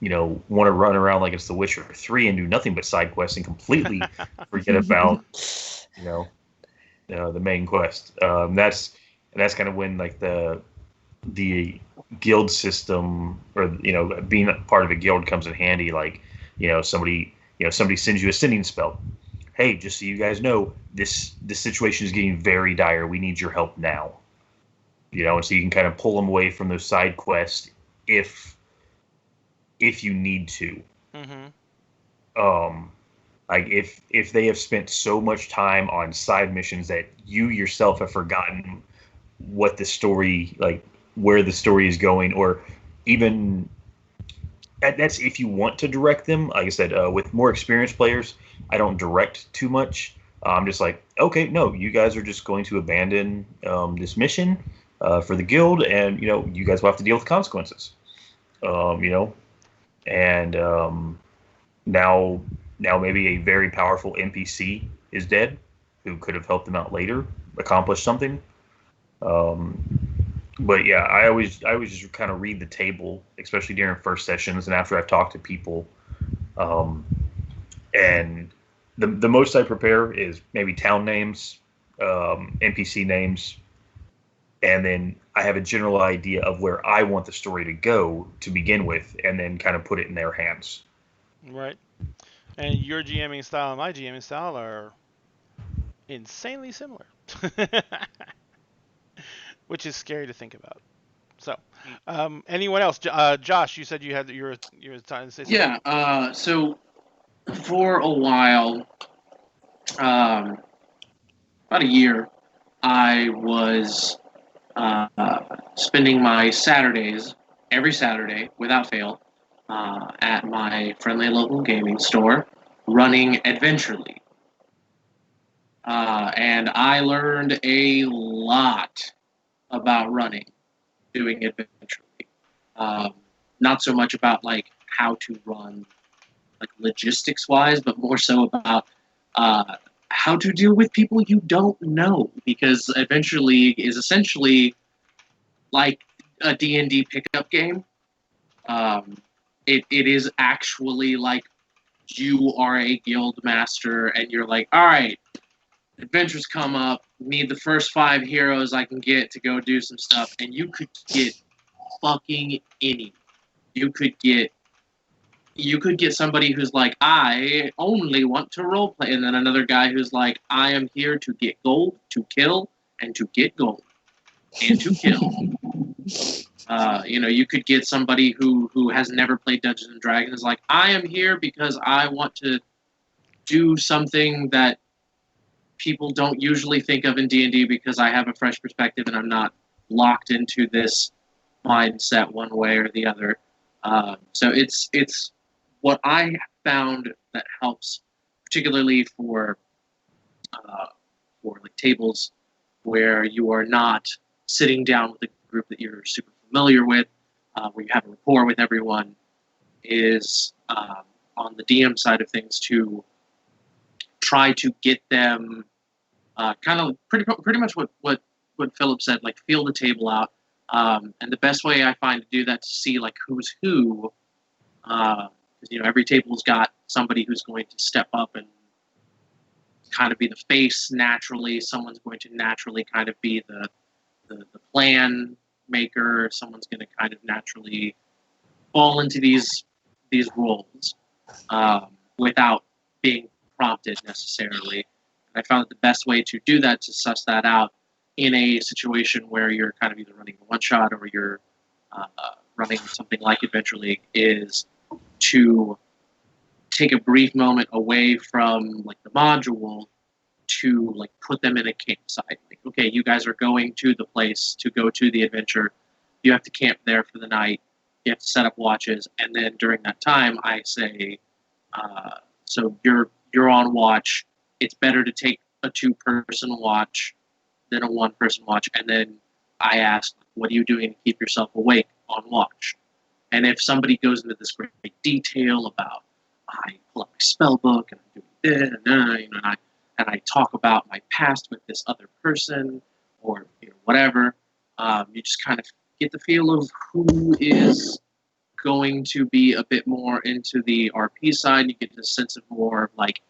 want to run around like it's The Witcher 3 and do nothing but side quests and completely forget about, the main quest. That's kind of when like the guild system or being part of a guild comes in handy. Like somebody sends you a sending spell. Hey, just so you guys know, this situation is getting very dire. We need your help now. And so you can kind of pull them away from those side quests if you need to. Mm-hmm. Like if they have spent so much time on side missions that you yourself have forgotten what the story, like where the story is going, or even that's if you want to direct them. Like I said, with more experienced players, I don't direct too much. I'm just like, okay, no, you guys are just going to abandon this mission for the guild, and you guys will have to deal with consequences. And now maybe a very powerful NPC is dead, who could have helped them out later, accomplish something. But yeah, I always just kind of read the table, especially during first sessions and after I've talked to people. And the most I prepare is maybe town names, NPC names, and then I have a general idea of where I want the story to go to begin with, and then kind of put it in their hands. Right. And your GMing style and my GMing style are insanely similar. which is scary to think about. So, anyone else? Josh, you said you had your time to say something. Yeah. So for a while, about a year, I was spending my Saturdays, every Saturday, without fail, at my friendly local gaming store, running Adventure League. And I learned a lot about running, doing Adventure League. Not so much about like how to run, like logistics wise, but more so about how to deal with people you don't know, because Adventure League is essentially like a D&D pickup game. It is actually like you are a guild master and you're like, all right, adventures come up, need the first 5 heroes I can get to go do some stuff, and you could get fucking any. You could get somebody who's like, I only want to roleplay, and then another guy who's like, I am here to get gold, to kill, and to get gold, and to kill. You could get somebody who has never played Dungeons and Dragons, like, I am here because I want to do something that people don't usually think of in D&D because I have a fresh perspective and I'm not locked into this mindset one way or the other. So it's what I found that helps, particularly for like tables where you are not sitting down with a group that you're super familiar with, where you have a rapport with everyone, is on the DM side of things to try to get them kind of pretty much what Philip said, like feel the table out. And the best way I find to do that, to see like who's who, because every table's got somebody who's going to step up and kind of be the face naturally. Someone's going to naturally kind of be the plan maker. Someone's going to kind of naturally fall into these roles without being prompted necessarily. I found that the best way to do that, to suss that out in a situation where you're kind of either running a one-shot or you're running something like Adventure League, is to take a brief moment away from like the module to like put them in a campsite. Like, okay, you guys are going to the place to go to the adventure. You have to camp there for the night. You have to set up watches, and then during that time, I say, so you're on watch. It's better to take a 2-person watch than a 1-person watch. And then I ask, what are you doing to keep yourself awake on watch? And if somebody goes into this great detail about, I pull up my spell book and I'm doing this, and I talk about my past with this other person, or whatever, you just kind of get the feel of who is going to be a bit more into the RP side. You get the sense of more like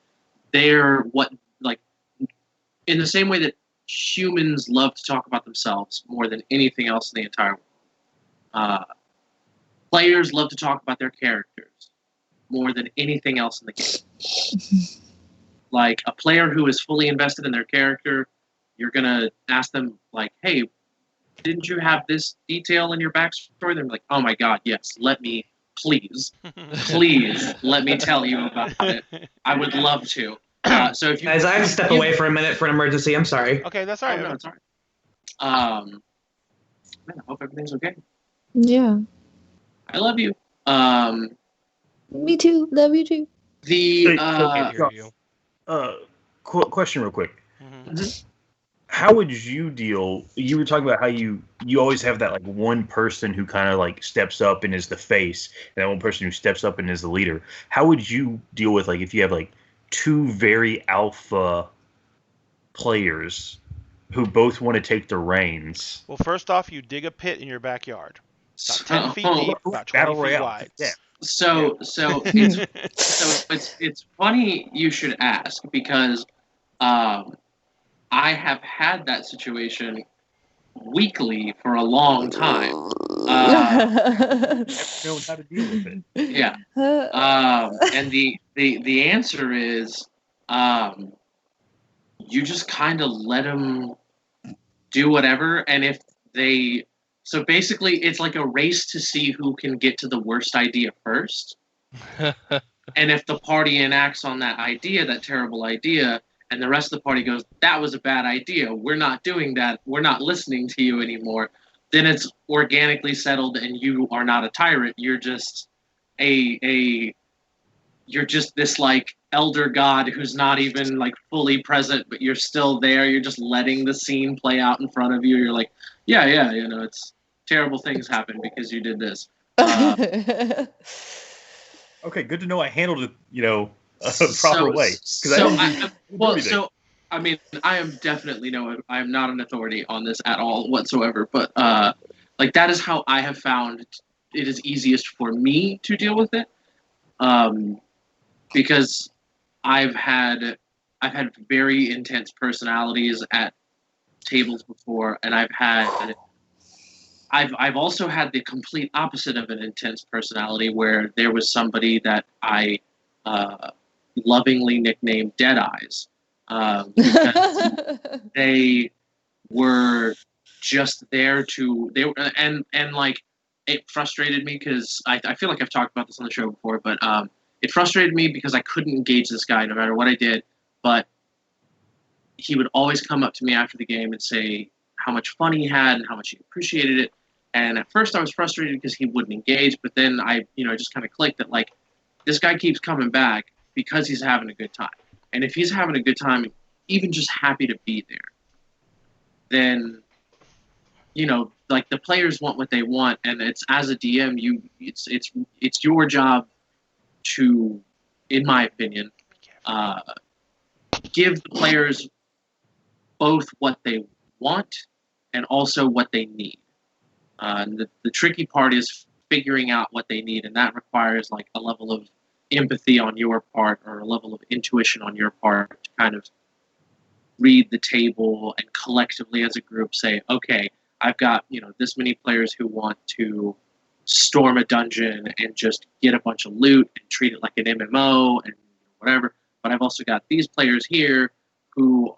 in the same way that humans love to talk about themselves more than anything else in the entire world. Players love to talk about their characters more than anything else in the game. Like a player who is fully invested in their character, you're gonna ask them like, "Hey, didn't you have this detail in your backstory?" They're like, "Oh my God, yes. Let me, please let me tell you about it. I would love to." So if you Guys, I have to step away for a minute for an emergency. I'm sorry. Okay, that's all right. No, it's all right. Man, I hope everything's okay. Yeah. I love you. Me too. Love you too. Question real quick. Mhm. How would you deal? You were talking about how you always have that like one person who kind of like steps up and is the face, and that one person who steps up and is the leader. How would you deal with like if you have like 2 very alpha players who both want to take the reins? Well, first off, you dig a pit in your backyard, about 10 feet deep, about 20 feet wide. Yeah. So it's funny you should ask, because I have had that situation weekly for a long time. Know how to deal with it. Yeah. And the answer is, you just kind of let them do whatever, and if So basically it's like a race to see who can get to the worst idea first. And if the party enacts on that idea, that terrible idea, and the rest of the party goes, that was a bad idea, we're not doing that, we're not listening to you anymore, then it's organically settled and you are not a tyrant. You're just you're just this like elder god who's not even like fully present, but you're still there. You're just letting the scene play out in front of you. You're like, yeah, it's terrible things happen because you did this. Okay, good to know I handled it, a proper way. I mean, I am definitely I am not an authority on this at all whatsoever, but like that is how I have found it is easiest for me to deal with it, because I've had very intense personalities at tables before, and I've also had the complete opposite of an intense personality where there was somebody that I lovingly nicknamed Dead Eyes, because they were just there and like it frustrated me because I feel like I've talked about this on the show before, but it frustrated me because I couldn't engage this guy no matter what I did, but he would always come up to me after the game and say how much fun he had and how much he appreciated it. And at first I was frustrated because he wouldn't engage, but then I just kind of clicked that like this guy keeps coming back because he's having a good time. And if he's having a good time, even just happy to be there, then like the players want what they want, and it's as a DM, it's your job to, in my opinion, give the players both what they want and also what they need. And the tricky part is figuring out what they need, and that requires like a level of empathy on your part or a level of intuition on your part to kind of read the table and collectively as a group say, okay, I've got this many players who want to storm a dungeon and just get a bunch of loot and treat it like an MMO and whatever, but I've also got these players here who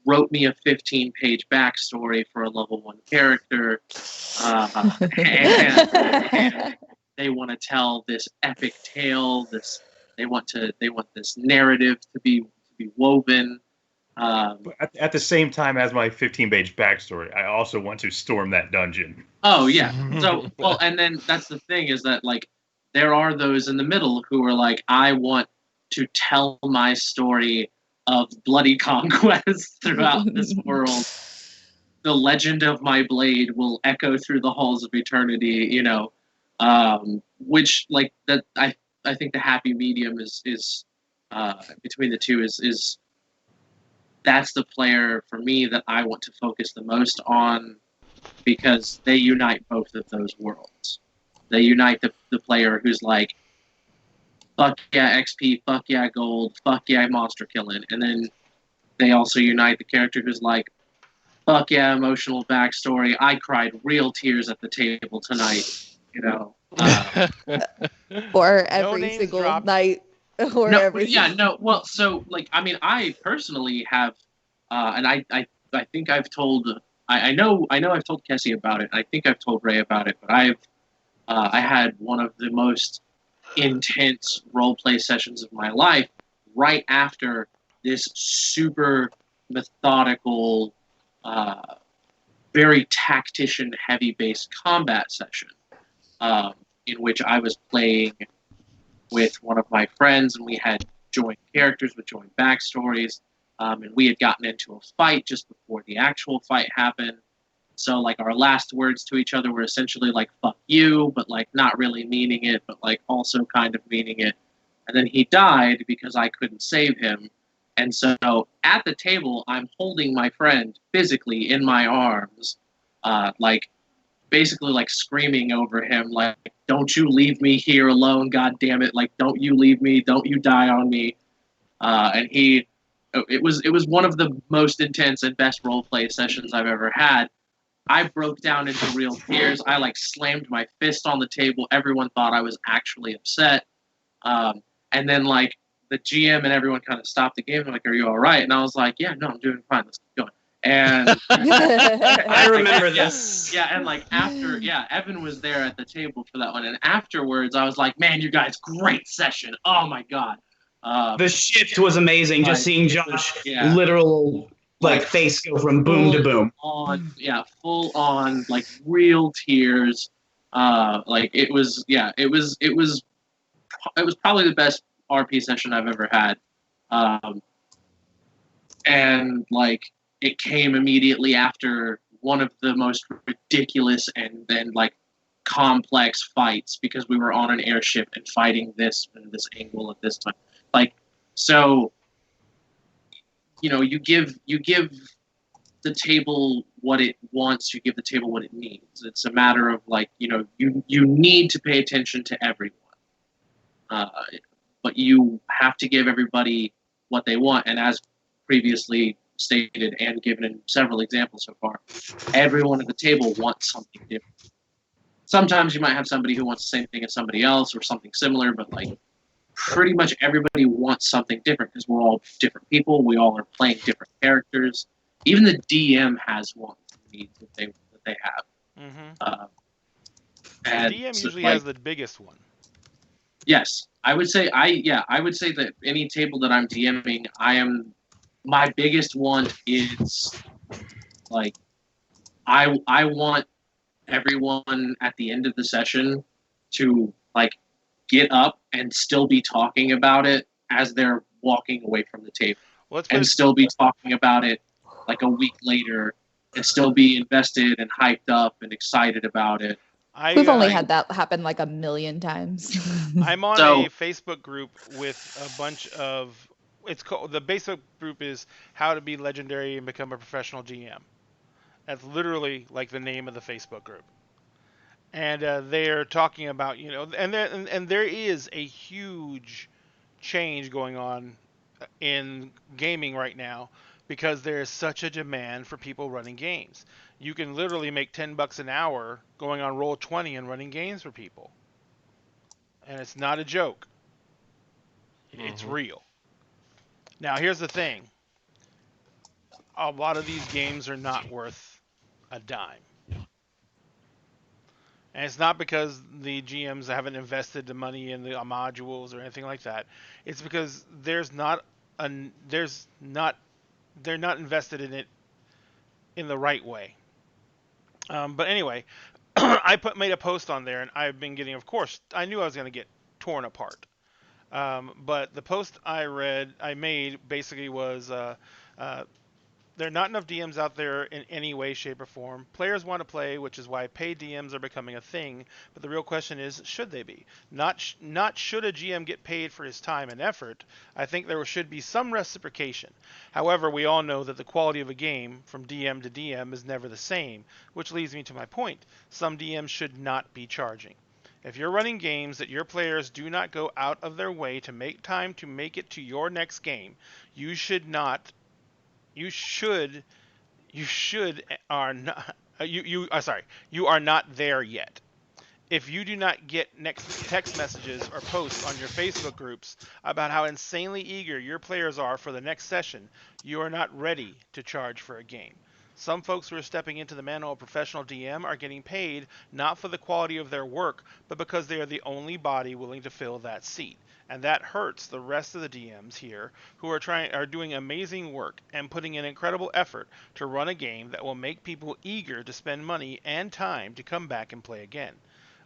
wrote me a 15-page backstory for a level 1 character, and they want to tell this epic tale. They want this narrative to be woven. At the same time as my 15-page backstory, I also want to storm that dungeon. Oh yeah. So and then that's the thing is that like there are those in the middle who are like, I want to tell my story of bloody conquest throughout this world. The legend of my blade will echo through the halls of eternity, which like that I think the happy medium is between the two is that's the player for me that I want to focus the most on, because they unite both of those worlds. They unite the player who's like, fuck yeah XP, fuck yeah gold, fuck yeah monster killing. And then they also unite the character who's like, fuck yeah emotional backstory, I cried real tears at the table tonight, or every single dropped. night. Or no, every yeah, no, well, so, like, I mean, I personally have, and I think I've told, I know I've told Kessie about it, I think I've told Ray about it, but I had one of the most intense roleplay sessions of my life right after this super methodical, very tactician-heavy based combat session, in which I was playing with one of my friends, and we had joint characters with joint backstories, and we had gotten into a fight just before the actual fight happened. So, like, our last words to each other were essentially like, fuck you, but, like, not really meaning it, but, like, also kind of meaning it. And then he died because I couldn't save him. And so, at the table, I'm holding my friend physically in my arms, like, basically, like, screaming over him, like, don't you leave me here alone, God damn it, like, don't you leave me, don't you die on me. And it was one of the most intense and best roleplay sessions I've ever had. I broke down into real tears. I, like, slammed my fist on the table. Everyone thought I was actually upset. And then, like, the GM and everyone kind of stopped the game. They're like, are you all right? And I was like, yeah, no, I'm doing fine. Let's keep going. And I remember this. yeah, and like after, yeah, Evan was there at the table for that one, and afterwards I was like, man, you guys, great session. Oh my god. The shift was amazing. Just like, seeing Josh yeah. literal Like, face go from boom to boom. Full on, like real tears. Like it was probably the best RP session I've ever had. And like it came immediately after one of the most ridiculous and then like complex fights because we were on an airship and fighting this angle at this time. Like, so you give the table what it wants, you give the table what it needs. It's a matter of like, you need to pay attention to everyone. But you have to give everybody what they want. And as previously stated and given in several examples so far, everyone at the table wants something different. Sometimes you might have somebody who wants the same thing as somebody else or something similar, but like pretty much everybody wants something different because we're all different people. We all are playing different characters. Even the DM has wants and needs that they have. Mm-hmm. And the DM usually has the biggest one. Yes, I would say that any table that I'm DMing, my biggest want is like I want everyone at the end of the session to like get up and still be talking about it as they're walking away from the table, and still be talking about it like a week later, and still be invested and hyped up and excited about it. We've only had that happen like a million times. I'm on a Facebook group with a bunch of. It's called, the basic group is How to Be Legendary and Become a Professional GM. That's literally like the name of the Facebook group. And they are talking about, and there is a huge change going on in gaming right now because there is such a demand for people running games. You can literally make $10 an hour going on Roll20 and running games for people. And it's not a joke. It's real. Now, here's the thing. A lot of these games are not worth a dime. And it's not because the GMs haven't invested the money in the modules or anything like that. It's because they're not invested in it in the right way. But anyway, I made a post on there, and I've been getting, of course, I knew I was going to get torn apart. But the post I made basically was, there are not enough DMs out there in any way, shape, or form. Players want to play, which is why paid DMs are becoming a thing. But the real question is, should they be? Not should a GM get paid for his time and effort. I think there should be some reciprocation. However, we all know that the quality of a game from DM to DM is never the same, which leads me to my point. Some DMs should not be charging. If you're running games that your players do not go out of their way to make time to make it to your next game, you are not there yet. If you do not get next text messages or posts on your Facebook groups about how insanely eager your players are for the next session, you are not ready to charge for a game. Some folks who are stepping into the mantle of professional DM are getting paid not for the quality of their work, but because they are the only body willing to fill that seat. And that hurts the rest of the DMs here who are doing amazing work and putting in incredible effort to run a game that will make people eager to spend money and time to come back and play again.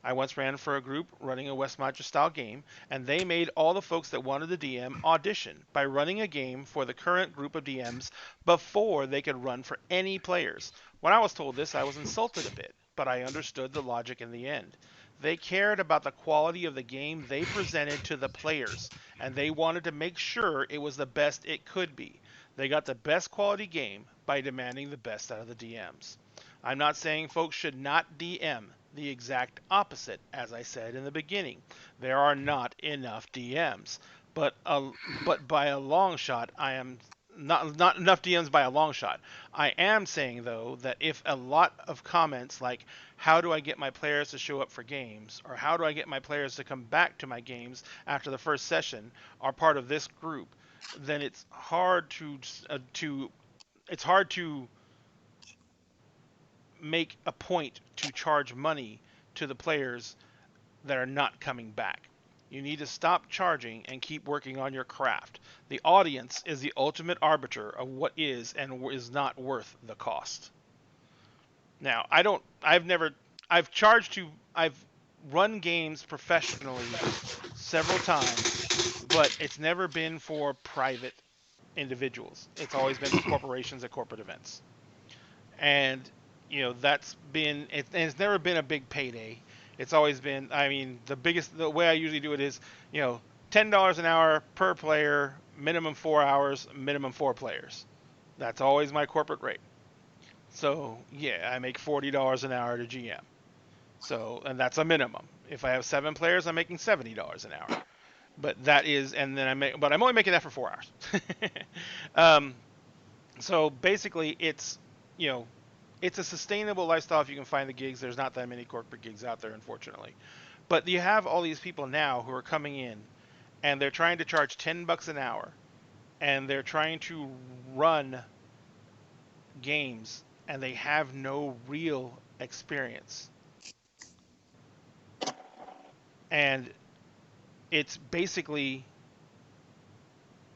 I once ran for a group running a Westminster style game, and they made all the folks that wanted the DM audition by running a game for the current group of DMs before they could run for any players. When I was told this, I was insulted a bit, but I understood the logic in the end. They cared about the quality of the game they presented to the players, and they wanted to make sure it was the best it could be. They got the best quality game by demanding the best out of the DMs. I'm not saying folks should not DM. The exact opposite, as I said in the beginning. There are not enough DMs. But by a long shot, I am not enough DMs by a long shot. I am saying, though, that if a lot of comments like, how do I get my players to show up for games, or how do I get my players to come back to my games after the first session, are part of this group, then it's hard to make a point to charge money to the players that are not coming back. You need to stop charging and keep working on your craft. The audience is the ultimate arbiter of what is and is not worth the cost. Now, I've run games professionally several times, but it's never been for private individuals. It's always been for corporations at corporate events. And it's never been a big payday. It's always been, the way I usually do it is, $10 an hour per player, minimum 4 hours, minimum 4 players. That's always my corporate rate. So yeah, I make $40 an hour to GM. So, and that's a minimum. If I have 7 players, I'm making $70 an hour. But I'm only making that for 4 hours. So basically, it's a sustainable lifestyle if you can find the gigs. There's not that many corporate gigs out there, unfortunately. But you have all these people now who are coming in, and they're trying to charge $10 an hour, and they're trying to run games, and they have no real experience. And it's basically,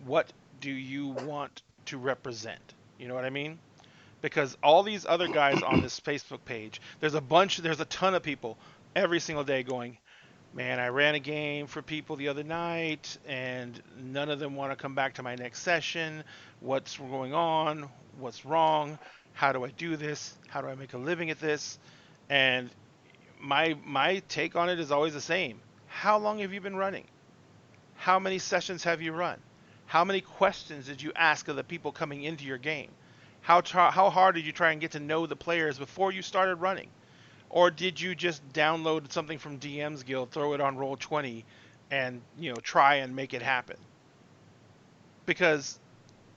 what do you want to represent? You know what I mean? Because all these other guys on this Facebook page, there's a ton of people every single day going, man, I ran a game for people the other night and none of them want to come back to my next session. What's going on? What's wrong? How do I do this? How do I make a living at this? And my take on it is always the same. How long have you been running? How many sessions have you run? How many questions did you ask of the people coming into your game? How hard did you try and get to know the players before you started running? Or did you just download something from DM's Guild, throw it on Roll20, and try and make it happen? Because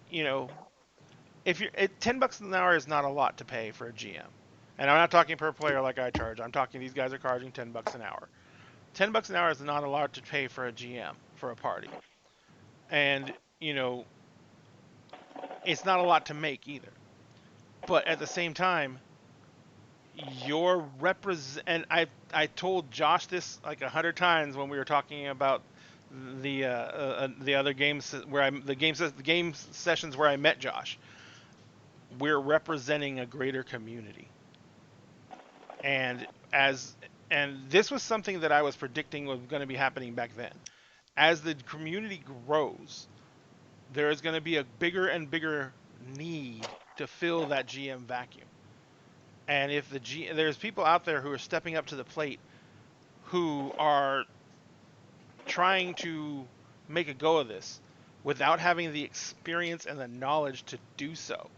if you're $10 an hour is not a lot to pay for a GM, and I'm not talking per player like I charge. I'm talking these guys are charging $10 an hour. $10 an hour is not a lot to pay for a GM for a party, and it's not a lot to make either. But at the same time, and I told Josh this like 100 times when we were talking about the other games where the game sessions where I met Josh. We're representing a greater community, and this was something that I was predicting was going to be happening back then. As the community grows, there is going to be a bigger and bigger need to fill that GM vacuum. And if there's people out there who are stepping up to the plate, who are trying to make a go of this without having the experience and the knowledge to do so,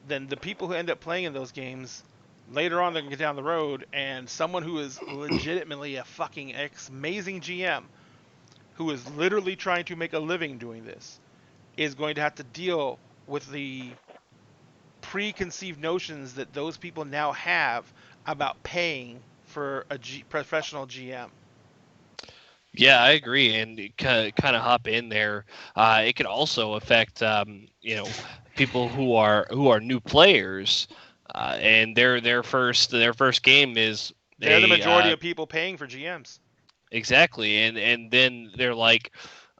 then the people who end up playing in those games later on, they can get down the road, and someone who is legitimately a fucking amazing GM, who is literally trying to make a living doing this, is going to have to deal with the preconceived notions that those people now have about paying for a professional GM. Yeah, I agree, and kind of hop in there. It could also affect, people who are new players, and their first game is they're the majority of people paying for GMs. Exactly, and then they're like,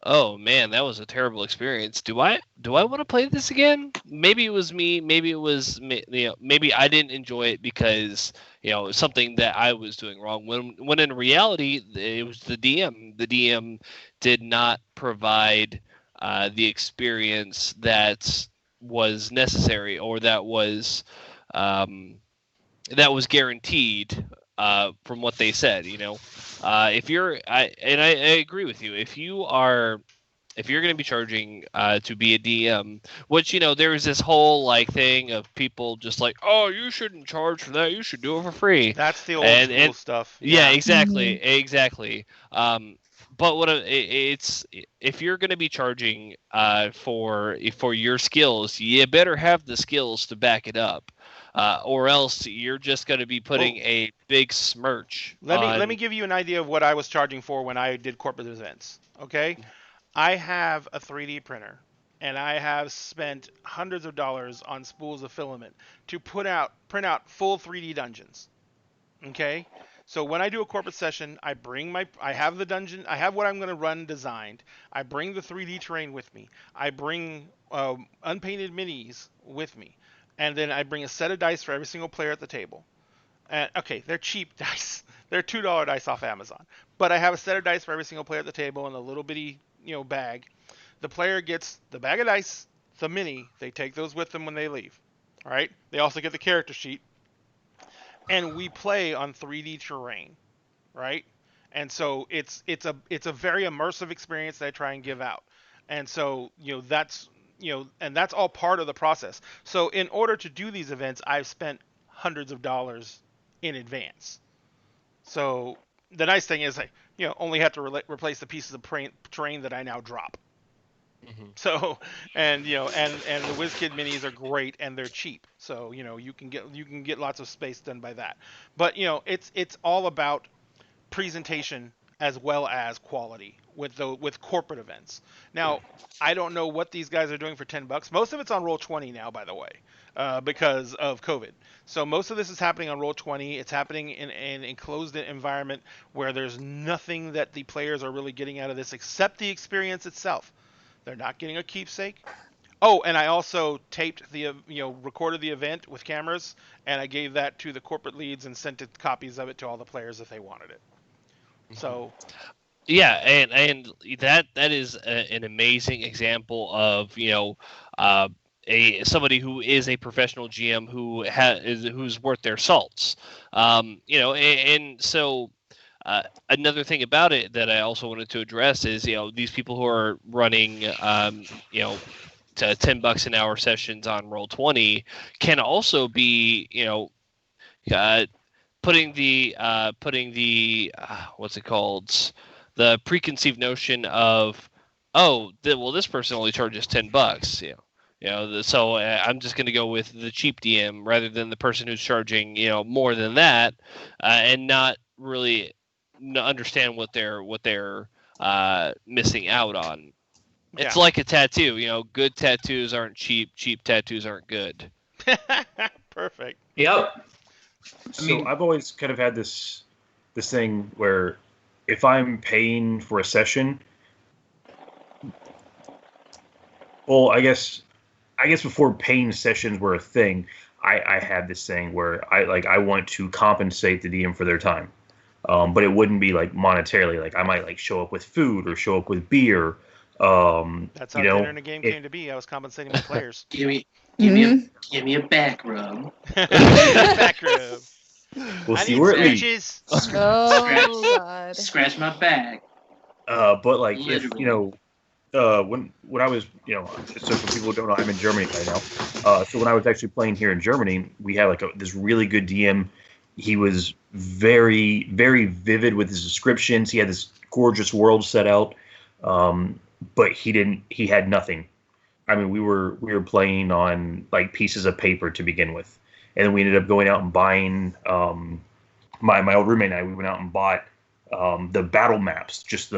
oh man, that was a terrible experience. Do I want to play this again? Maybe it was me. Maybe it was me, maybe I didn't enjoy it because something that I was doing wrong. When in reality, it was the DM. The DM did not provide the experience that was necessary, or that was guaranteed from what they said. If I agree with you. If you're going to be charging to be a DM, which there is this whole thing of people just like, oh, you shouldn't charge for that. You should do it for free. That's the old school stuff. Yeah, exactly. But it's if you're going to be charging for your skills, you better have the skills to back it up. Or else you're just going to be putting a big smirch. Let me give you an idea of what I was charging for when I did corporate events. Okay, I have a 3D printer, and I have spent hundreds of dollars on spools of filament to print out full 3D dungeons. Okay? So when I do a corporate session, I have the dungeon, I have what I'm going to run designed. I bring the 3D terrain with me. I bring unpainted minis with me. And then I bring a set of dice for every single player at the table. And okay, they're cheap dice. They're $2 dice off Amazon. But I have a set of dice for every single player at the table in a little bitty, bag. The player gets the bag of dice, the mini. They take those with them when they leave. All right? They also get the character sheet. And we play on 3D terrain, right? And so it's a very immersive experience that I try and give out. And so, that's and that's all part of the process. So in order to do these events, I've spent hundreds of dollars in advance. So the nice thing is I only have to replace the pieces of terrain that I now drop. Mm-hmm. So, and and the WizKid minis are great and they're cheap. So you can get lots of space done by that. But it's all about presentation as well as quality with corporate events. Now, I don't know what these guys are doing for $10. Most of it's on Roll20 now, by the way, because of COVID. So most of this is happening on Roll20. It's happening in an enclosed environment where there's nothing that the players are really getting out of this except the experience itself. They're not getting a keepsake. Oh, and I also taped recorded the event with cameras, and I gave that to the corporate leads and sent copies of it to all the players if they wanted it. So, yeah, and that is an amazing example of somebody who is a professional GM who's worth their salts. And so. Another thing about it that I also wanted to address is, these people who are running, to $10 an hour sessions on Roll20 can also be, putting the what's it called, the preconceived notion of, this person only charges $10. So I'm just going to go with the cheap DM rather than the person who's charging, more than that, and not really understand what they're missing out on. It's like a tattoo. Good tattoos aren't cheap. Cheap tattoos aren't good. Perfect. Yep. So I've always kind of had this thing where if I'm paying for a session, well, I guess before paying sessions were a thing, I had this thing where I want to compensate the DM for their time. But it wouldn't be like monetarily. Like I might show up with food or show up with beer. That's how dinner in a game came to be. I was compensating my players. Give me a back rub. Back rub. We'll I see need where it leads. Oh God! Scratch my back. But Literally. if when I was so for people who don't know, I'm in Germany right now. So when I was actually playing here in Germany, we had this really good DM. He was very, very vivid with his descriptions. He had this gorgeous world set out, but he had nothing. I mean, we were playing on pieces of paper to begin with, and then we ended up going out and buying. My old roommate and I, we went out and bought the battle maps, just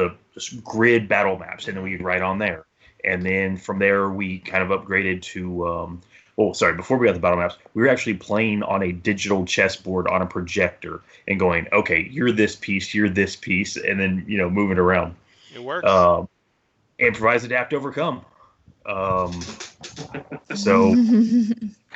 grid battle maps, and then we'd write on there. And then from there, we kind of upgraded to. Before we got the battle maps, we were actually playing on a digital chessboard on a projector and going, okay, you're this piece, and then, moving around. It works. Improvise, adapt, overcome. So,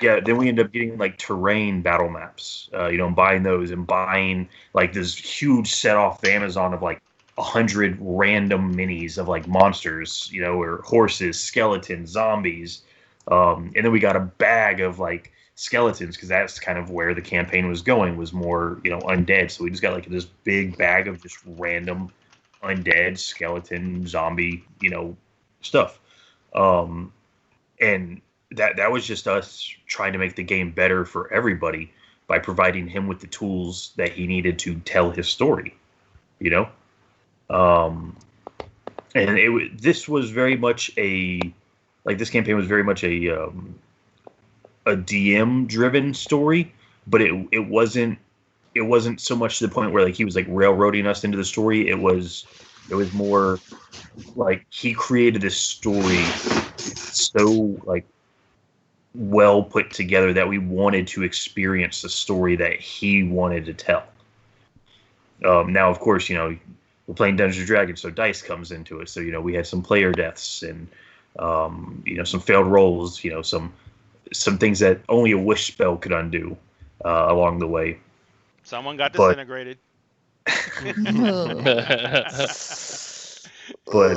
yeah, then we ended up getting terrain battle maps, buying those and buying this huge set off Amazon of 100 random minis of monsters, or horses, skeletons, zombies. And then we got a bag of skeletons because that's kind of where the campaign was going, was more undead. So we just got this big bag of just random undead skeleton zombie stuff. And that was just us trying to make the game better for everybody by providing him with the tools that he needed to tell his story. And this was very much this campaign was very much a DM driven story, but it wasn't so much to the point where he was railroading us into the story. It was more he created this story so like well put together that we wanted to experience the story that he wanted to tell. Now, of course, we're playing Dungeons and Dragons, so dice comes into it. So we had some player deaths and some failed rolls. Some things that only a wish spell could undo along the way. Someone got disintegrated. But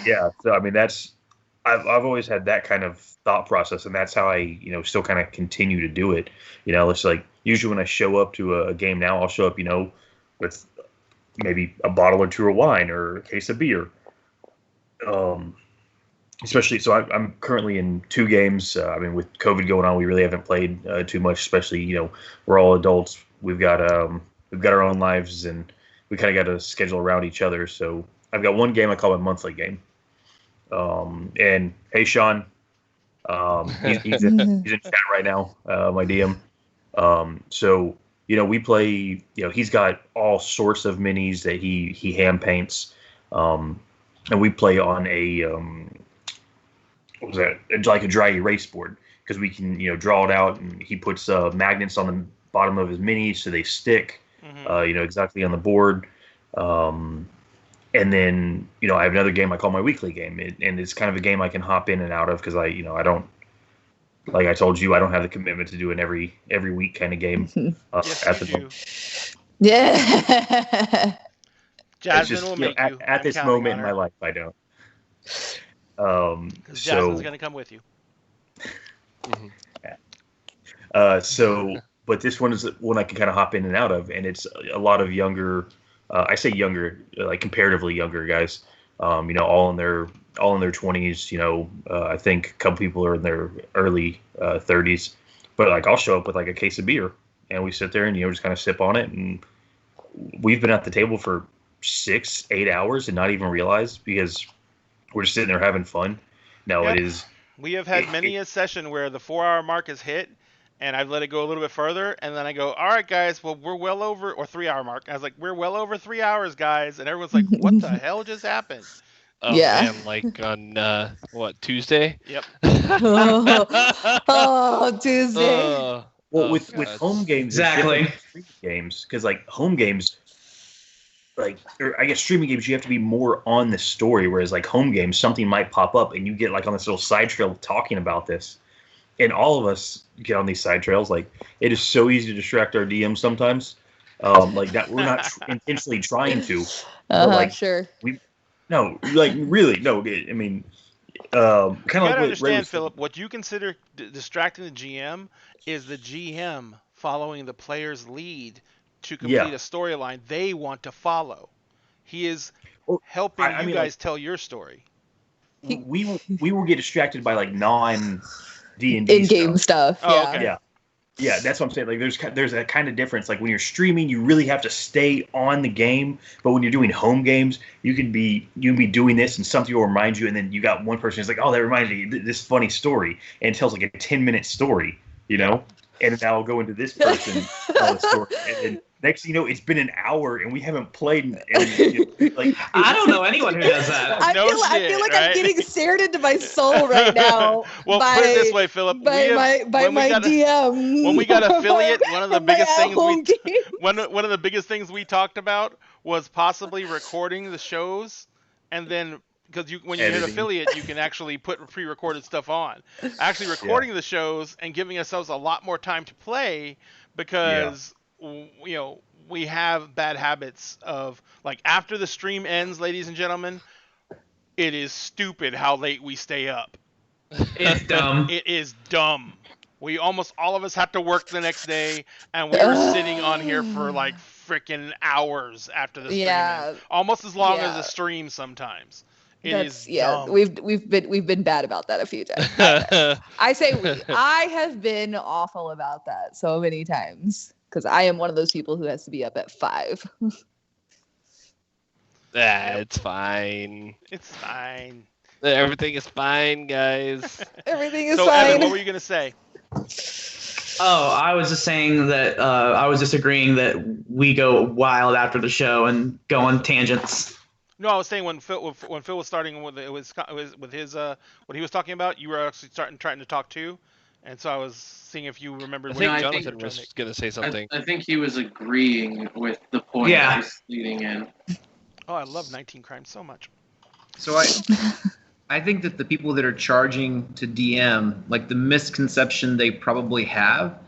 yeah, so I mean I've always had that kind of thought process, and that's how I still kind of continue to do it. It's like usually when I show up to a game now, I'll show up with maybe a bottle or two of wine or a case of beer. Especially, so I'm currently in 2 games. With COVID going on, we really haven't played too much. Especially, we're all adults. We've got our own lives, and we kind of got to schedule around each other. So I've got one game I call my monthly game. And hey, Sean, he's in chat right now, my DM. So we play. He's got all sorts of minis that he hand paints, and we play on a what was that? Like a dry erase board, because we can draw it out, and he puts magnets on the bottom of his minis so they stick, exactly on the board. And then, I have another game I call my weekly game, and it's kind of a game I can hop in and out of because I don't, like I told you, I don't have the commitment to do an every week kind of game. Yes, at you the do. Yeah. Jasmine will make you. At this moment in my life, I don't. Because Jasmine's going to come with you. But this one is one I can kind of hop in and out of, and it's a lot of younger. I say younger, like comparatively younger guys. All in their 20s. I think a couple people are in their early 30s. But like I'll show up with like a case of beer, and we sit there and just kind of sip on it, and we've been at the table for 6-8 hours and not even realize, because we're just sitting there having fun. No, Yep. it is. We have had many a session where the 4-hour mark is hit, and I've let it go a little bit further, and then I go, all right, guys, well, we're well over, or 3-hour mark. I was like, we're well over 3 hours, guys. And everyone's like, what the hell just happened? Oh, Yeah. man, like on, Tuesday? Yep. Oh, Tuesday. Well, with home games, it's Exactly. different than streaming games, because like home games, or I guess streaming games, you have to be more on the story, whereas like home games, something might pop up and you get like on this little side trail talking about this, and all of us get on these side trails. Like it is so easy to distract our DMs sometimes. Like that we're not intentionally trying to. But like Sure. no, like really no. I mean, kind You of gotta like what understand, Ray was Philip, what you consider distracting the GM is the GM following the player's lead to complete a storyline they want to follow. He is helping you guys tell your story. We will get distracted by like non D&D in-game stuff. Oh, Yeah. okay. Yeah, that's what I'm saying. Like, there's a kind of difference. Like when you're streaming, you really have to stay on the game. But when you're doing home games, you can be doing this, and something will remind you, and then you got one person who's like, "Oh, that reminds me of this funny story," and it tells like a 10-minute story, and then I'll go into this person tell the story, and then next thing you know, it's been an hour and we haven't played. And like, I don't know anyone who does that. I feel like I'm getting stared into my soul right now. Well, by, put it this way, Philip. By my DM. When we got affiliate, one of the biggest things game. one of the biggest things we talked about was possibly recording the shows, and then because when you hit affiliate, you can actually put pre-recorded stuff on. Actually recording the shows and giving ourselves a lot more time to play, because we have bad habits of, like, after the stream ends, ladies and gentlemen, it is stupid how late we stay up. It's dumb. It is dumb. We almost all of us have to work the next day, and we were sitting on here for like freaking hours after the stream ends. Almost as long as the stream sometimes. Dumb. We've been bad about that a few times. I have been awful about that so many times, because I am one of those people who has to be up at 5. It's fine. It's fine. Everything is fine, guys. Everything is so, fine. Evan, what were you gonna say? Oh, I was just saying that I was just agreeing that we go wild after the show and go on tangents. No, I was saying when Phil was starting with it was with his what he was talking about, you were actually trying to talk too, and so I was seeing if you remembered I what think I you think- Jonathan were trying to was going to say something. I think he was agreeing with the point Yeah. I was leading in. Oh, I love 19 Crimes so much. So I think that the people that are charging to DM, like the misconception they probably have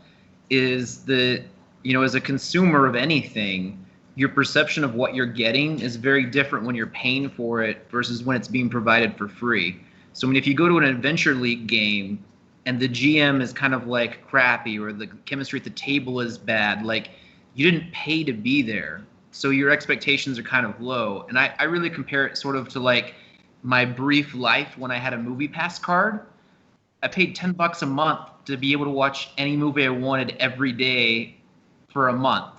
is that, as a consumer of anything, your perception of what you're getting is very different when you're paying for it versus when it's being provided for free. So, I mean, if you go to an Adventure League game and the GM is kind of like crappy or the chemistry at the table is bad, like you didn't pay to be there. So your expectations are kind of low. And I really compare it sort of to like my brief life when I had a movie pass card. I paid $10 a month to be able to watch any movie I wanted every day for a month.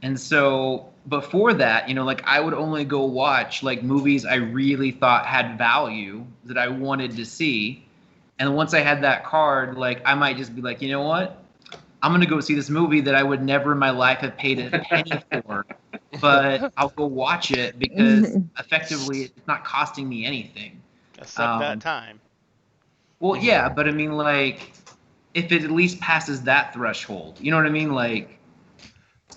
And so before that, like I would only go watch like movies I really thought had value that I wanted to see. And once I had that card, like I might just be like, you know what? I'm going to go see this movie that I would never in my life have paid a penny for, but I'll go watch it because effectively it's not costing me anything. Except that time. Well, yeah, but I mean, like, if it at least passes that threshold, you know what I mean? Like,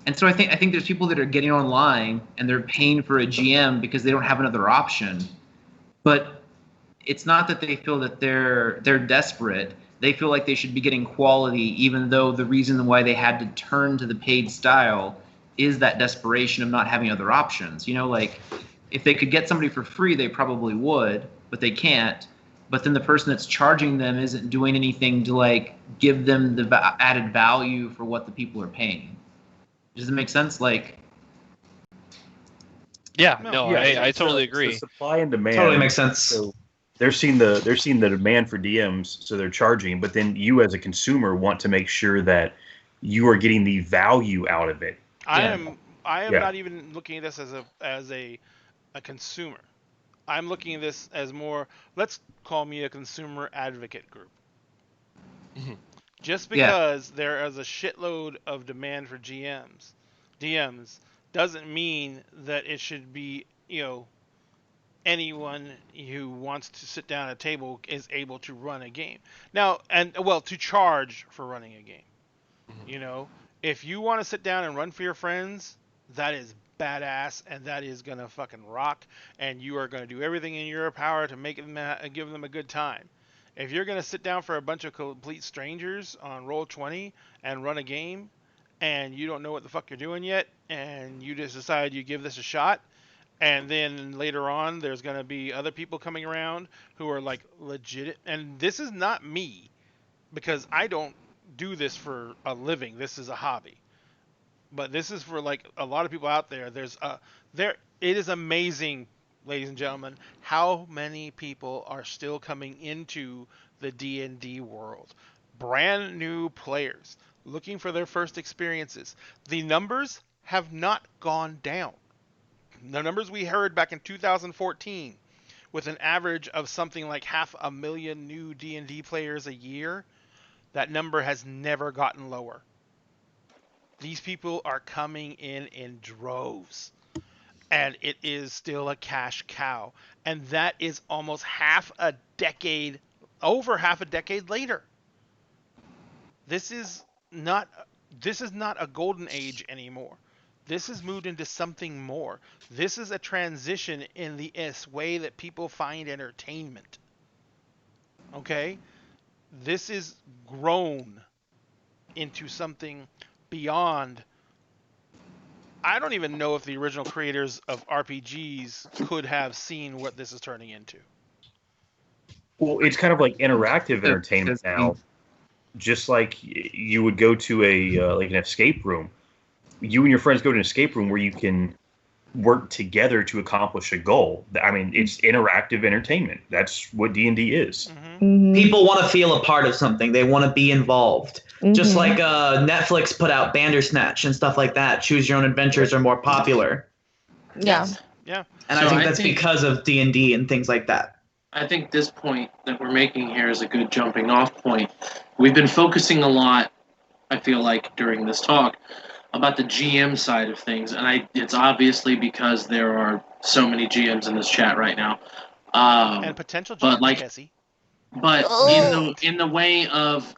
and so I think there's people that are getting online and they're paying for a GM because they don't have another option, but it's not that they feel that they're desperate. They feel like they should be getting quality, even though the reason why they had to turn to the paid style is that desperation of not having other options. Like if they could get somebody for free, they probably would, but they can't. But then the person that's charging them isn't doing anything to like give them the added value for what the people are paying. Does it make sense? Like, Yeah, Yeah, I it's totally it's the agree. supply and demand. Totally makes sense. So they're seeing the demand for DMs, so they're charging. But then you, as a consumer, want to make sure that you are getting the value out of it. I am Yeah. not even looking at this as a consumer. I'm looking at this as more, let's call me a consumer advocate group. Mhm. Just Yeah. because there is a shitload of demand for DMs doesn't mean that it should be, anyone who wants to sit down at a table is able to run a game. Now, to charge for running a game. If you want to sit down and run for your friends, that is badass and that is gonna fucking rock, and you are gonna do everything in your power to give them a good time. If you're gonna sit down for a bunch of complete strangers on Roll20 and run a game, and you don't know what the fuck you're doing yet, and you just decide you give this a shot, and then later on there's gonna be other people coming around who are like legit, and this is not me, because I don't do this for a living. This is a hobby. But this is for like a lot of people out there. It is amazing, ladies and gentlemen, how many people are still coming into the D&D world. Brand new players looking for their first experiences. The numbers have not gone down. The numbers we heard back in 2014 with an average of something like 500,000 new D&D players a year, that number has never gotten lower. These people are coming in droves, and it is still a cash cow, and that is almost over half a decade later. This is not a golden age anymore. This has moved into something more. This is a transition in the way that people find entertainment. Okay? This is grown into something beyond. I don't even know if the original creators of RPGs could have seen what this is turning into. Well, it's kind of like interactive entertainment now. Just like you would go to like an escape room. You and your friends go to an escape room where you can work together to accomplish a goal. I mean, it's interactive entertainment. That's what D&D is. People want to feel a part of something. They want to be involved. Just like Netflix put out Bandersnatch and stuff like that. Choose Your Own Adventures are more popular. Yeah. Yeah. And I think that's because of D&D and things like that. I think this point that we're making here is a good jumping off point. We've been focusing a lot, I feel like, during this talk about the GM side of things, and it's obviously because there are so many GMs in this chat right now. And potential but GMs, like, Cassie. but Oh. in the way of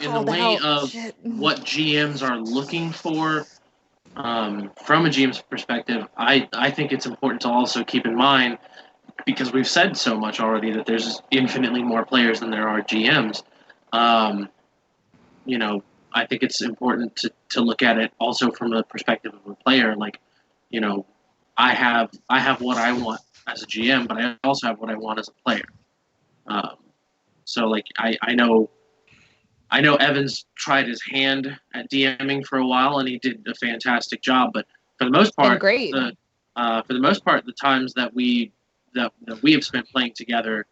Shit. what GMs are looking for, from a GM's perspective, I think it's important to also keep in mind, because we've said so much already, that there's infinitely more players than there are GMs. You know, I think it's important to look at it also from the perspective of a player. Like, you know, I have what I want as a GM, but I also have what I want as a player. So like I know Evans tried his hand at DMing for a while, and he did a fantastic job. But for the most part, And great. the times that we have spent playing together,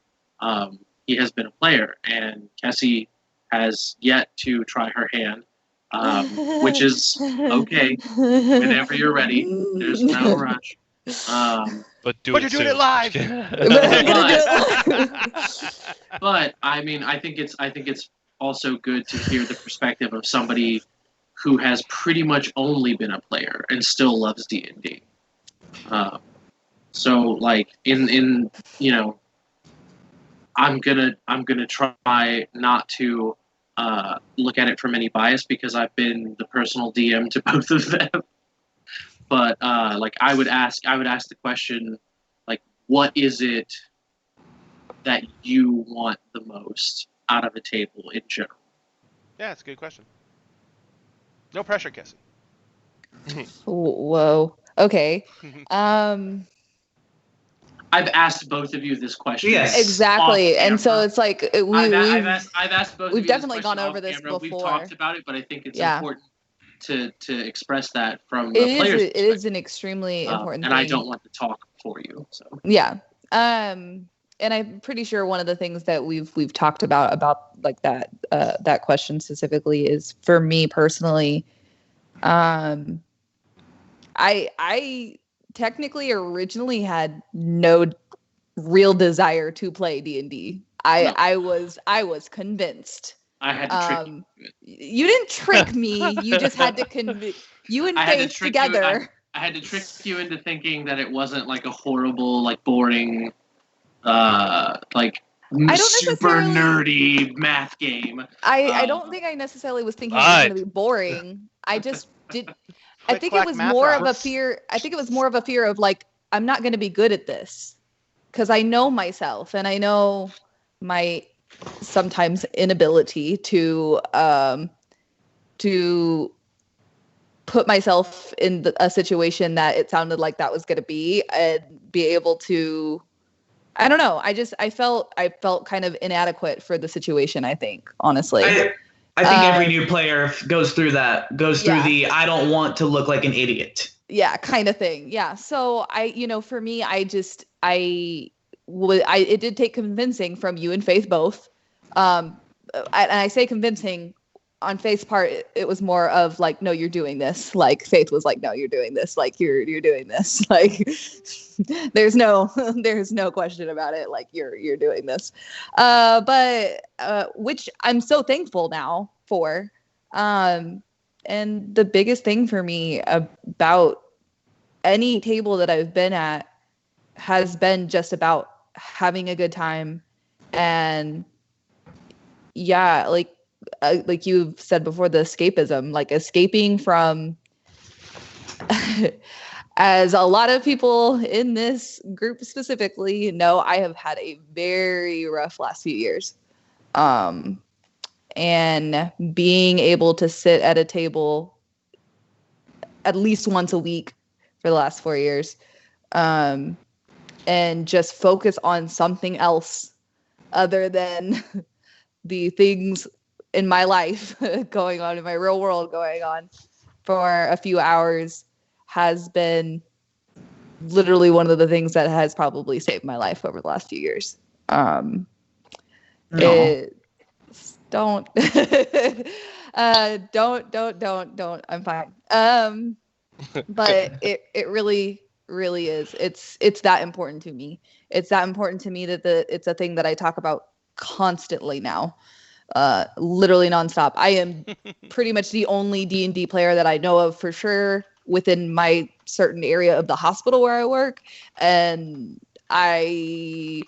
he has been a player, and Kessie has yet to try her hand, which is okay. Whenever you're ready, there's no rush. But you're doing it live. But I mean, I think it's also good to hear the perspective of somebody who has pretty much only been a player and still loves D&D. So like in you know, I'm gonna try not to look at it from any bias, because I've been the personal DM to both of them. But like I would ask the question, like, what is it that you want the most out of a table in general? Yeah, it's a good question. No pressure, Cassie. Whoa. Okay. I've asked both of you this question. Yes. Exactly. And so it's like I've asked both of you we've this definitely question gone over off this camera. before. We've talked about it, but I think it's Yeah. important to express that from It the player's is. It is an extremely important and thing. I don't want to talk for you. So Yeah. And I'm pretty sure one of the things that we've talked about like that question specifically is, for me personally, I technically originally had no real desire to play D&D. I was convinced. I had to trick you. You didn't trick me. You just had to convince you and Faith together. I had to trick you into thinking that it wasn't like a horrible, like boring, like super nerdy math game. I don't think I necessarily was thinking it was going to be boring. I just did. I think it was more of a fear. I think it was more of a fear of like, I'm not going to be good at this, because I know myself and I know my sometimes inability to put myself in a situation that it sounded like that was going to be, and be able to, I don't know. I felt kind of inadequate for the situation, I think, honestly. I think every new player goes through that, through the, I don't want to look like an idiot. Yeah, kind of thing. Yeah. So for me, it did take convincing from you and Faith both. And I say convincing on Faith's part, it was more of like, no, you're doing this. Like Faith was like, no, you're doing this. Like you're doing this. Like there's no question about it. Like you're doing this. But which I'm so thankful now for. And the biggest thing for me about any table that I've been at has been just about having a good time. And yeah, like you've said before, the escapism, like escaping from, as a lot of people in this group specifically know, I have had a very rough last few years. And being able to sit at a table at least once a week for the last 4 years, and just focus on something else other than the things in my life going on, in my real world going on, for a few hours has been literally one of the things that has probably saved my life over the last few years. Don't I'm fine. But it really is. It's that important to me. It's that important to me that it's a thing that I talk about constantly now. Literally nonstop. I am pretty much the only D&D player that I know of for sure within my certain area of the hospital where I work, and I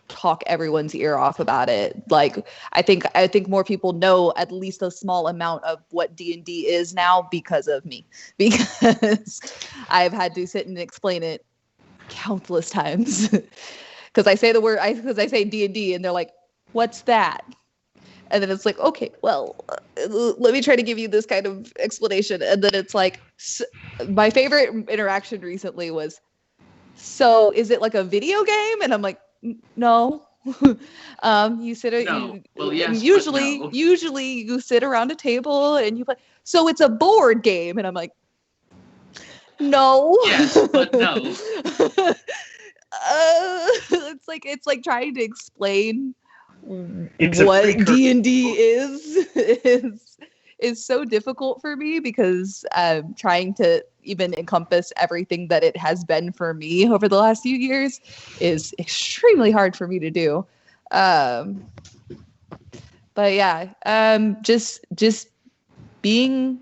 talk everyone's ear off about it. Like I think more people know at least a small amount of what D&D is now because of me, because I've had to sit and explain it countless times. Because I say because I say D&D and they're like, what's that? And then it's like, okay, well, let me try to give you this kind of explanation. And then it's like, my favorite interaction recently was, so is it like a video game? And I'm like, no. You sit No. Well, yes, usually but no. usually you sit around a table and you play. So it's a board game. And I'm like, no. Yes, but no. It's like trying to explain It's a what precursor. D&D is so difficult for me, because trying to even encompass everything that it has been for me over the last few years is extremely hard for me to do. But yeah, just being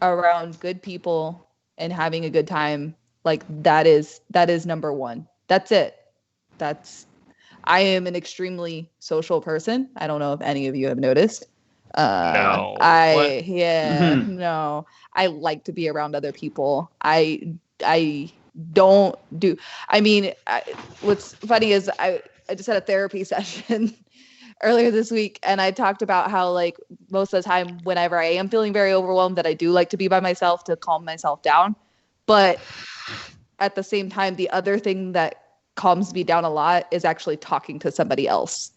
around good people and having a good time, like that is number one. That's it. I am an extremely social person. I don't know if any of you have noticed. No. No. I like to be around other people. I don't do. I mean, what's funny is I just had a therapy session earlier this week, and I talked about how, like, most of the time whenever I am feeling very overwhelmed, that I do like to be by myself to calm myself down. But at the same time, the other thing that calms me down a lot is actually talking to somebody else.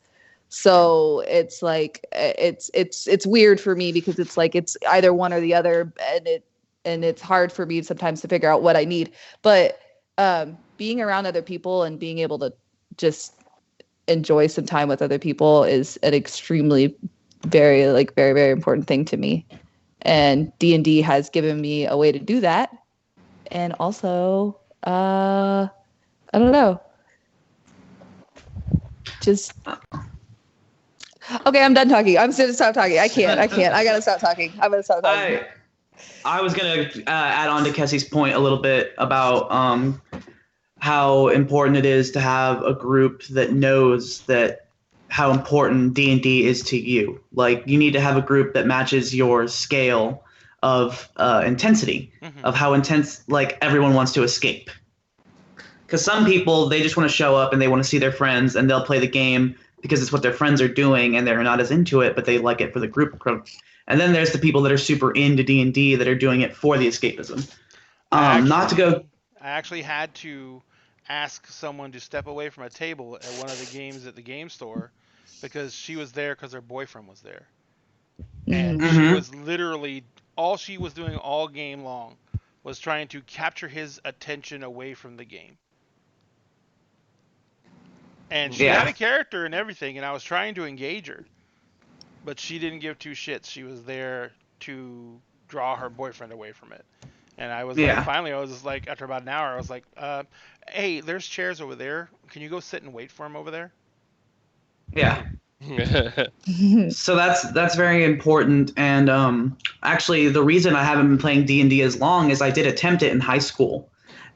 So it's like it's weird for me, because it's like it's either one or the other, and it's hard for me sometimes to figure out what I need. But being around other people and being able to just enjoy some time with other people is an extremely very very important thing to me. And D&D has given me a way to do that. And also I don't know. Just okay, I'm done talking. I'm going to stop talking. I can't. I got to stop talking. I'm going to stop talking. I was going to add on to Kessie's point a little bit about how important it is to have a group that knows that how important D&D is to you. Like, you need to have a group that matches your scale of intensity, of how intense, like, everyone wants to escape. Because some people, they just want to show up and they want to see their friends, and they'll play the game because it's what their friends are doing, and they're not as into it, but they like it for the group approach. And then there's the people that are super into D&D that are doing it for the escapism. I actually had to ask someone to step away from a table at one of the games at the game store, because she was there because her boyfriend was there. And she was literally, all she was doing all game long was trying to capture his attention away from the game. And she had a character and everything, and I was trying to engage her, but she didn't give two shits. She was there to draw her boyfriend away from it. And I was like, finally, I was just like, after about an hour, I was like, hey, there's chairs over there. Can you go sit and wait for him over there? Yeah. So that's very important. And actually, the reason I haven't been playing D&D as long is I did attempt it in high school.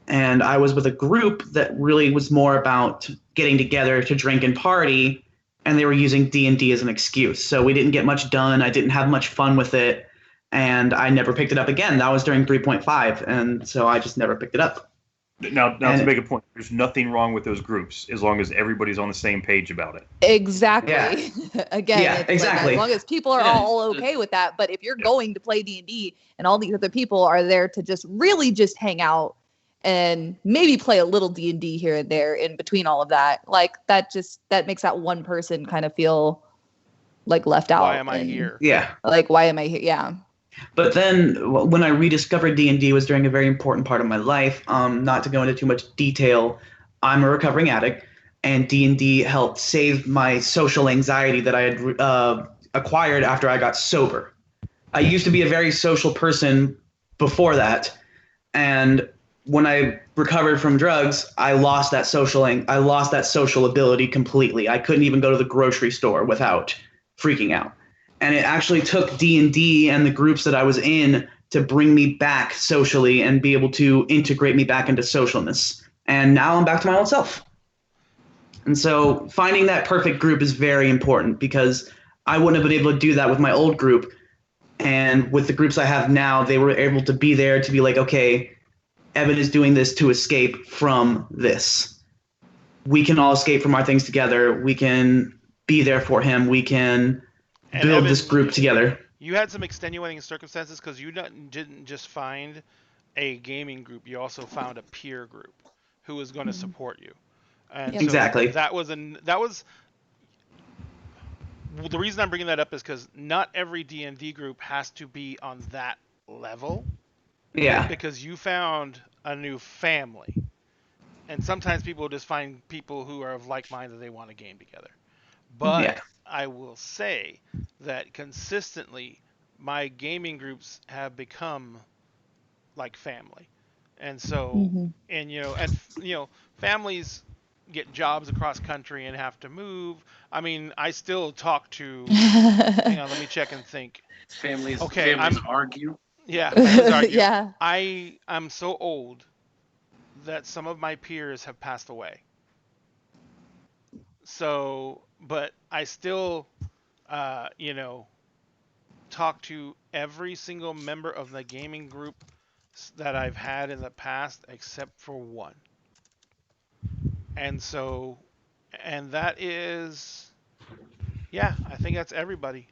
And I was with a group that really was more about getting together to drink and party, and they were using D&D as an excuse. So we didn't get much done. I didn't have much fun with it, and I never picked it up again. That was during 3.5, and so I just never picked it up. Now to make a point, there's nothing wrong with those groups as long as everybody's on the same page about it. Exactly. Yeah. Again, exactly. Like, as long as people are all okay with that. But if you're going to play D&D and all these other people are there to just really just hang out and maybe play a little D&D here and there in between all of that, like that makes that one person kind of feel like left out. Why am I here? Yeah. Like, why am I here? Yeah. But then when I rediscovered D&D was during a very important part of my life. Not to go into too much detail, I'm a recovering addict, and D&D helped save my social anxiety that I had acquired after I got sober. I used to be a very social person before that, and when I recovered from drugs, I lost that social ability completely. I couldn't even go to the grocery store without freaking out. And it actually took D&D and the groups that I was in to bring me back socially and be able to integrate me back into socialness. And now I'm back to my old self. And so finding that perfect group is very important, because I wouldn't have been able to do that with my old group. And with the groups I have now, they were able to be there to be like, okay, Evan is doing this to escape from this. We can all escape from our things together. We can be there for him. We can build Evan, this group together. You had some extenuating circumstances because you didn't just find a gaming group. You also found a peer group who was going to support you. And so Exactly. that was the reason I'm bringing that up is because not every D&D group has to be on that level. Yeah. Because you found a new family. And sometimes people just find people who are of like mind that they want to game together. But Yeah. I will say that consistently my gaming groups have become like family. And so families get jobs across country and have to move. I mean, I still talk to hang on, let me check and think. Families argue. Yeah, families argue. Yeah. I'm so old that some of my peers have passed away. So, but I still talk to every single member of the gaming group that I've had in the past except for one. And so, and that is, yeah, I think that's everybody.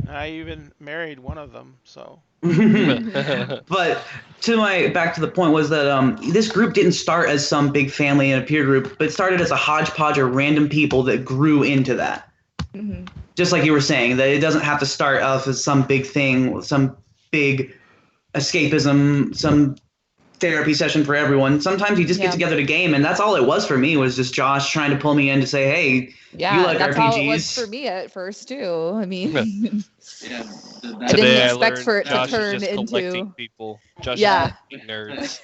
I even married one of them, so. But back to the point was that this group didn't start as some big family and a peer group, but it started as a hodgepodge of random people that grew into that. Mm-hmm. Just like you were saying, that it doesn't have to start off as some big thing, some big escapism, some therapy session for everyone. Sometimes you just get together to game, and that's all it was for me, was just Josh trying to pull me in to say, hey, you like that's RPGs. how it was for me at first too. I mean, I Today didn't expect for it Josh to turn is just collecting into people. Josh yeah. is nerds.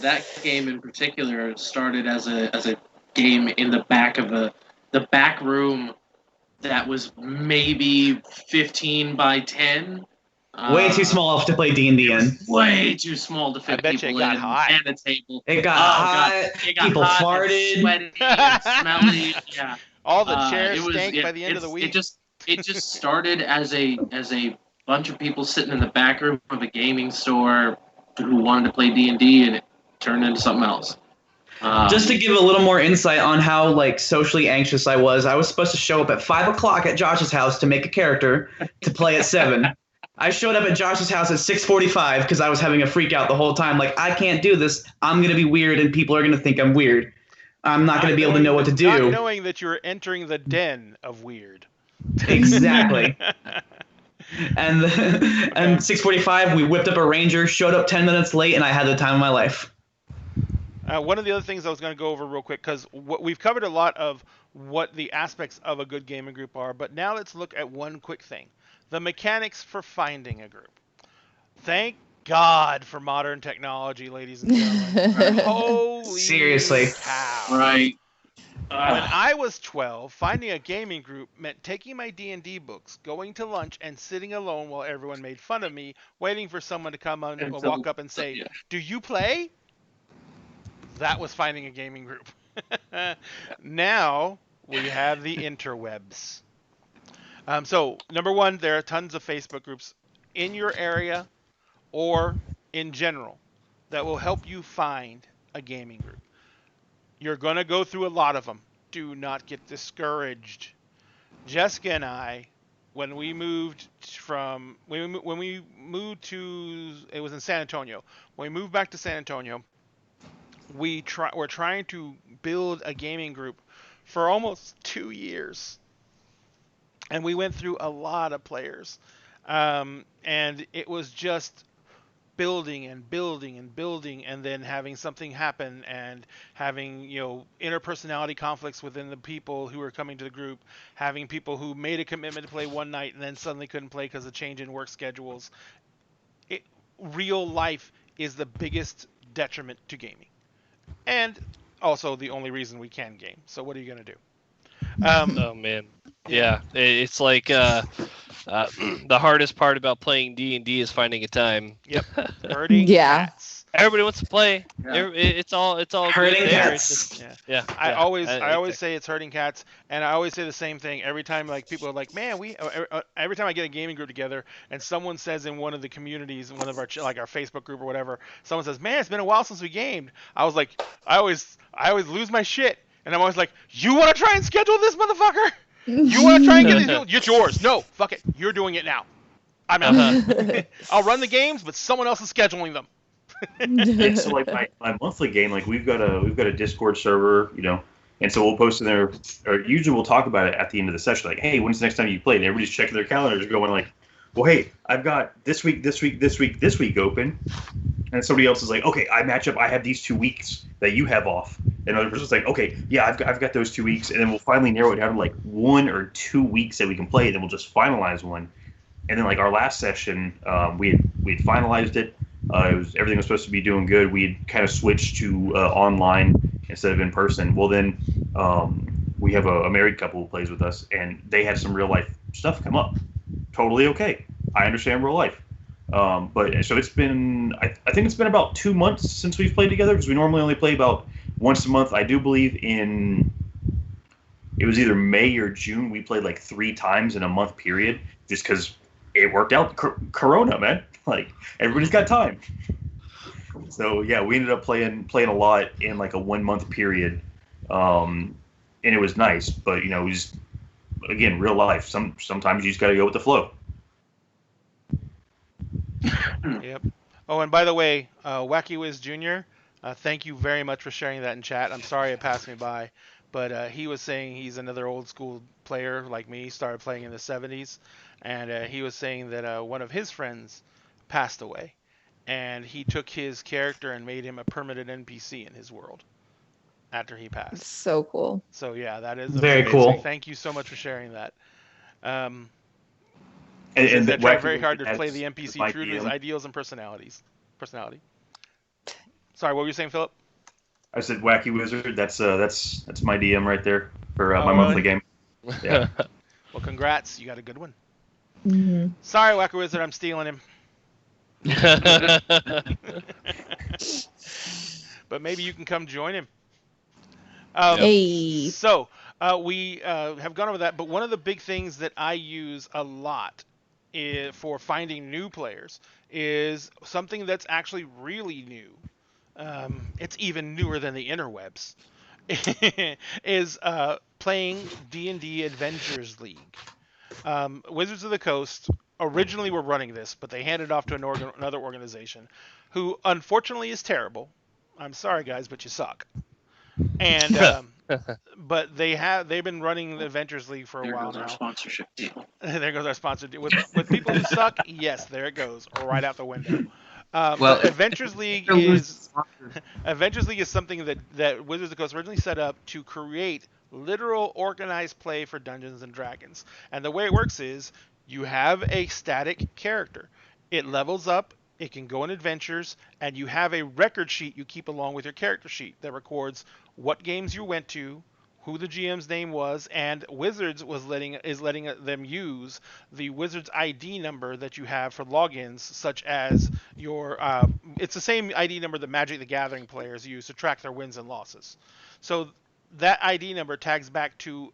that game in particular started as a game in the back of the back room that was maybe 15 by 10. Way too small to play D&D in. Way too small to fit I bet people you it got in hot. and a table. It got hot. It got people hot farted. and sweaty and smelly. Yeah. All the chairs stank by the end of the week. It just started as a bunch of people sitting in the back room of a gaming store who wanted to play D&D, and it turned into something else. Just to give a little more insight on how socially anxious I was supposed to show up at 5:00 at Josh's house to make a character to play at 7. I showed up at Josh's house at 6:45 because I was having a freak out the whole time. Like, I can't do this. I'm gonna be weird, and people are gonna think I'm weird. I'm not gonna be able to know what to do. Not knowing that you're entering the den of weird. Exactly. And 6:45, we whipped up a Ranger, showed up 10 minutes late, and I had the time of my life. One of the other things I was going to go over real quick, because we've covered a lot of what the aspects of a good gaming group are, but now let's look at one quick thing. The mechanics for finding a group. Thank God for modern technology, ladies and gentlemen. Holy seriously. cow. Right. When I was 12, finding a gaming group meant taking my D&D books, going to lunch, and sitting alone while everyone made fun of me, waiting for someone to come on and walk up and say, "Do you play?" That was finding a gaming group. Now we have the interwebs. So, number one, there are tons of Facebook groups in your area or in general that will help you find a gaming group. You're going to go through a lot of them. Do not get discouraged. Jessica and I, when we moved to, it was in San Antonio. When we moved back to San Antonio, we're trying to build a gaming group for almost 2 years. And we went through a lot of players. And it was just building and building and building, and then having something happen, and having interpersonality conflicts within the people who were coming to the group, having people who made a commitment to play one night and then suddenly couldn't play because of change in work schedules. Real life is the biggest detriment to gaming, and also the only reason we can game. So what are you gonna do? Oh man. Yeah, it's like the hardest part about playing D&D is finding a time. Yep. Herding Yeah. cats. Everybody wants to play. Yeah. It's all good Herding there. It's cats. just, Yeah. yeah. I yeah, always exactly. say it's herding cats, and I always say the same thing every time. Like people are like, "Man, we." Every time I get a gaming group together, and someone says in one of the communities, in one of our like our Facebook group or whatever, someone says, "Man, it's been a while since we gamed." I was like, I always lose my shit, and I'm always like, "You want to try and schedule this, motherfucker? You want to try and get these? It's yours. No, fuck it. You're doing it now. I'm out. I'll run the games, but someone else is scheduling them." Yeah, so like my monthly game, like we've got a Discord server, and so we'll post in there, or usually we'll talk about it at the end of the session, like, hey, when's the next time you played? And everybody's checking their calendars, going like, well, hey, I've got this week open, and somebody else is like, okay, I have these 2 weeks that you have off, and another person's like, okay, yeah, I've got those 2 weeks, and then we'll finally narrow it down to like 1 or 2 weeks that we can play, and then we'll just finalize one. And then like our last session, we had finalized it. Everything was supposed to be doing good. We had kind of switched to online instead of in person. Well, then we have a married couple who plays with us, and they had some real life stuff come up. Totally okay. I understand real life. But so it's been, I think it's been about 2 months since we've played together, because we normally only play about once a month. I do believe it was either May or June. We played like 3 times in a month period, just because it worked out. Corona, man. Like, everybody's got time. So yeah, we ended up playing a lot in like a 1 month period, and it was nice. But it was, again, real life. Sometimes you just got to go with the flow. Yep. Oh, and by the way, Wacky Wiz Jr., thank you very much for sharing that in chat. I'm sorry it passed me by, but he was saying he's another old school player like me, started playing in the 70s, and he was saying that one of his friends passed away, and he took his character and made him a permanent NPC in his world after he passed. So cool. So yeah, that is Very amazing. cool. Thank you so much for sharing that. And They try Wacky very hard to Wizard play has the NPC my true to his DM. ideals and personality. Sorry, what were you saying, Philip? I said Wacky Wizard. That's my DM right there for Oh, my monthly really? game. Yeah. Well, congrats, you got a good one. Mm-hmm. Sorry, Wacky Wizard, I'm stealing him. But maybe you can come join him. Hey. So we have gone over that, but one of the big things that I use a lot for finding new players is something that's actually really new. It's even newer than the interwebs. Is playing D&D Adventures League. Wizards of the Coast originally were running this, but they handed it off to another organization, who unfortunately is terrible. I'm sorry, guys, but you suck. And but they've been running the Adventures League for a There while goes our now. sponsorship deal. There goes our sponsor deal. With people who suck. Yes, there it goes, right out the window. Well, But Adventures League They're losing is sponsors. Adventures League is something that Wizards of the Coast originally set up to create literal organized play for Dungeons and Dragons. And the way it works is you have a static character. It levels up, it can go on adventures, and you have a record sheet you keep along with your character sheet that records what games you went to, who the GM's name was, and Wizards is letting them use the Wizards ID number that you have for logins, such as your it's the same ID number that Magic the Gathering players use to track their wins and losses. So that ID number tags back to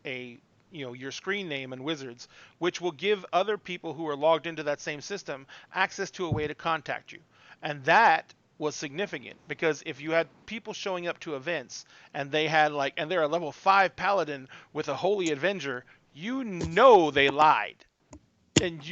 your screen name in Wizards, which will give other people who are logged into that same system access to a way to contact you. And that was significant, because if you had people showing up to events and they're a level 5 paladin with a holy avenger, they lied. And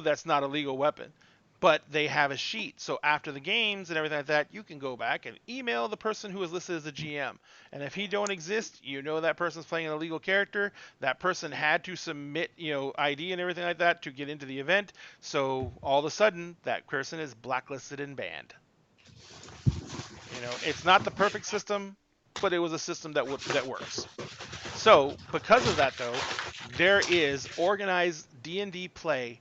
that's not a legal weapon. But they have a sheet. So after the games and everything like that, you can go back and email the person who is listed as a GM. And if he don't exist, that person's playing an illegal character. That person had to submit, ID and everything like that to get into the event. So all of a sudden, that person is blacklisted and banned. It's not the perfect system, but it was a system that works. So because of that, though, there is organized D&D play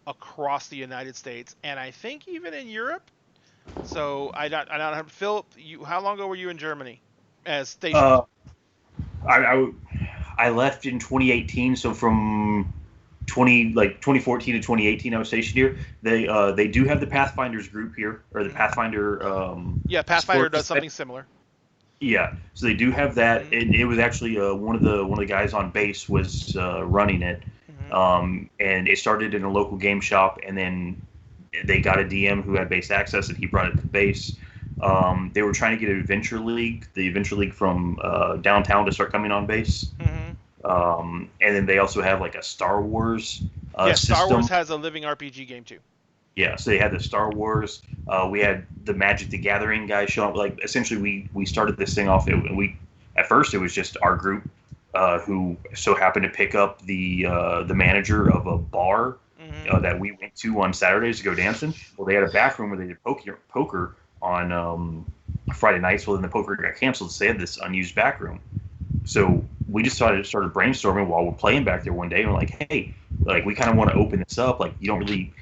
across the United States, and I think even in Europe. So I don't have Philip. How long ago were you in Germany as stationed? I left in 2018, so from 2014 to 2018, I was stationed here. They do have the Pathfinders group here, or the Pathfinder. Yeah, Pathfinder support does something site. similar. Yeah, so they do have that, and it was actually one of the guys on base was running it, and it started in a local game shop, and then they got a DM who had base access, and he brought it to base. They were trying to get the Adventure League from downtown to start coming on base, and then they also have like a Star Wars system. Star Wars has a living RPG game too. Yeah, so they had the Star Wars. We had the Magic the Gathering guys show up. Like essentially, we started this thing off. At first it was just our group who so happened to pick up the manager of a bar that we went to on Saturdays to go dancing. Well, they had a back room where they did poker on Friday nights. Well, then the poker got canceled, so they had this unused back room. So we just started brainstorming while we're playing back there one day, and we're like, hey, like we kind of want to open this up. Like you don't really.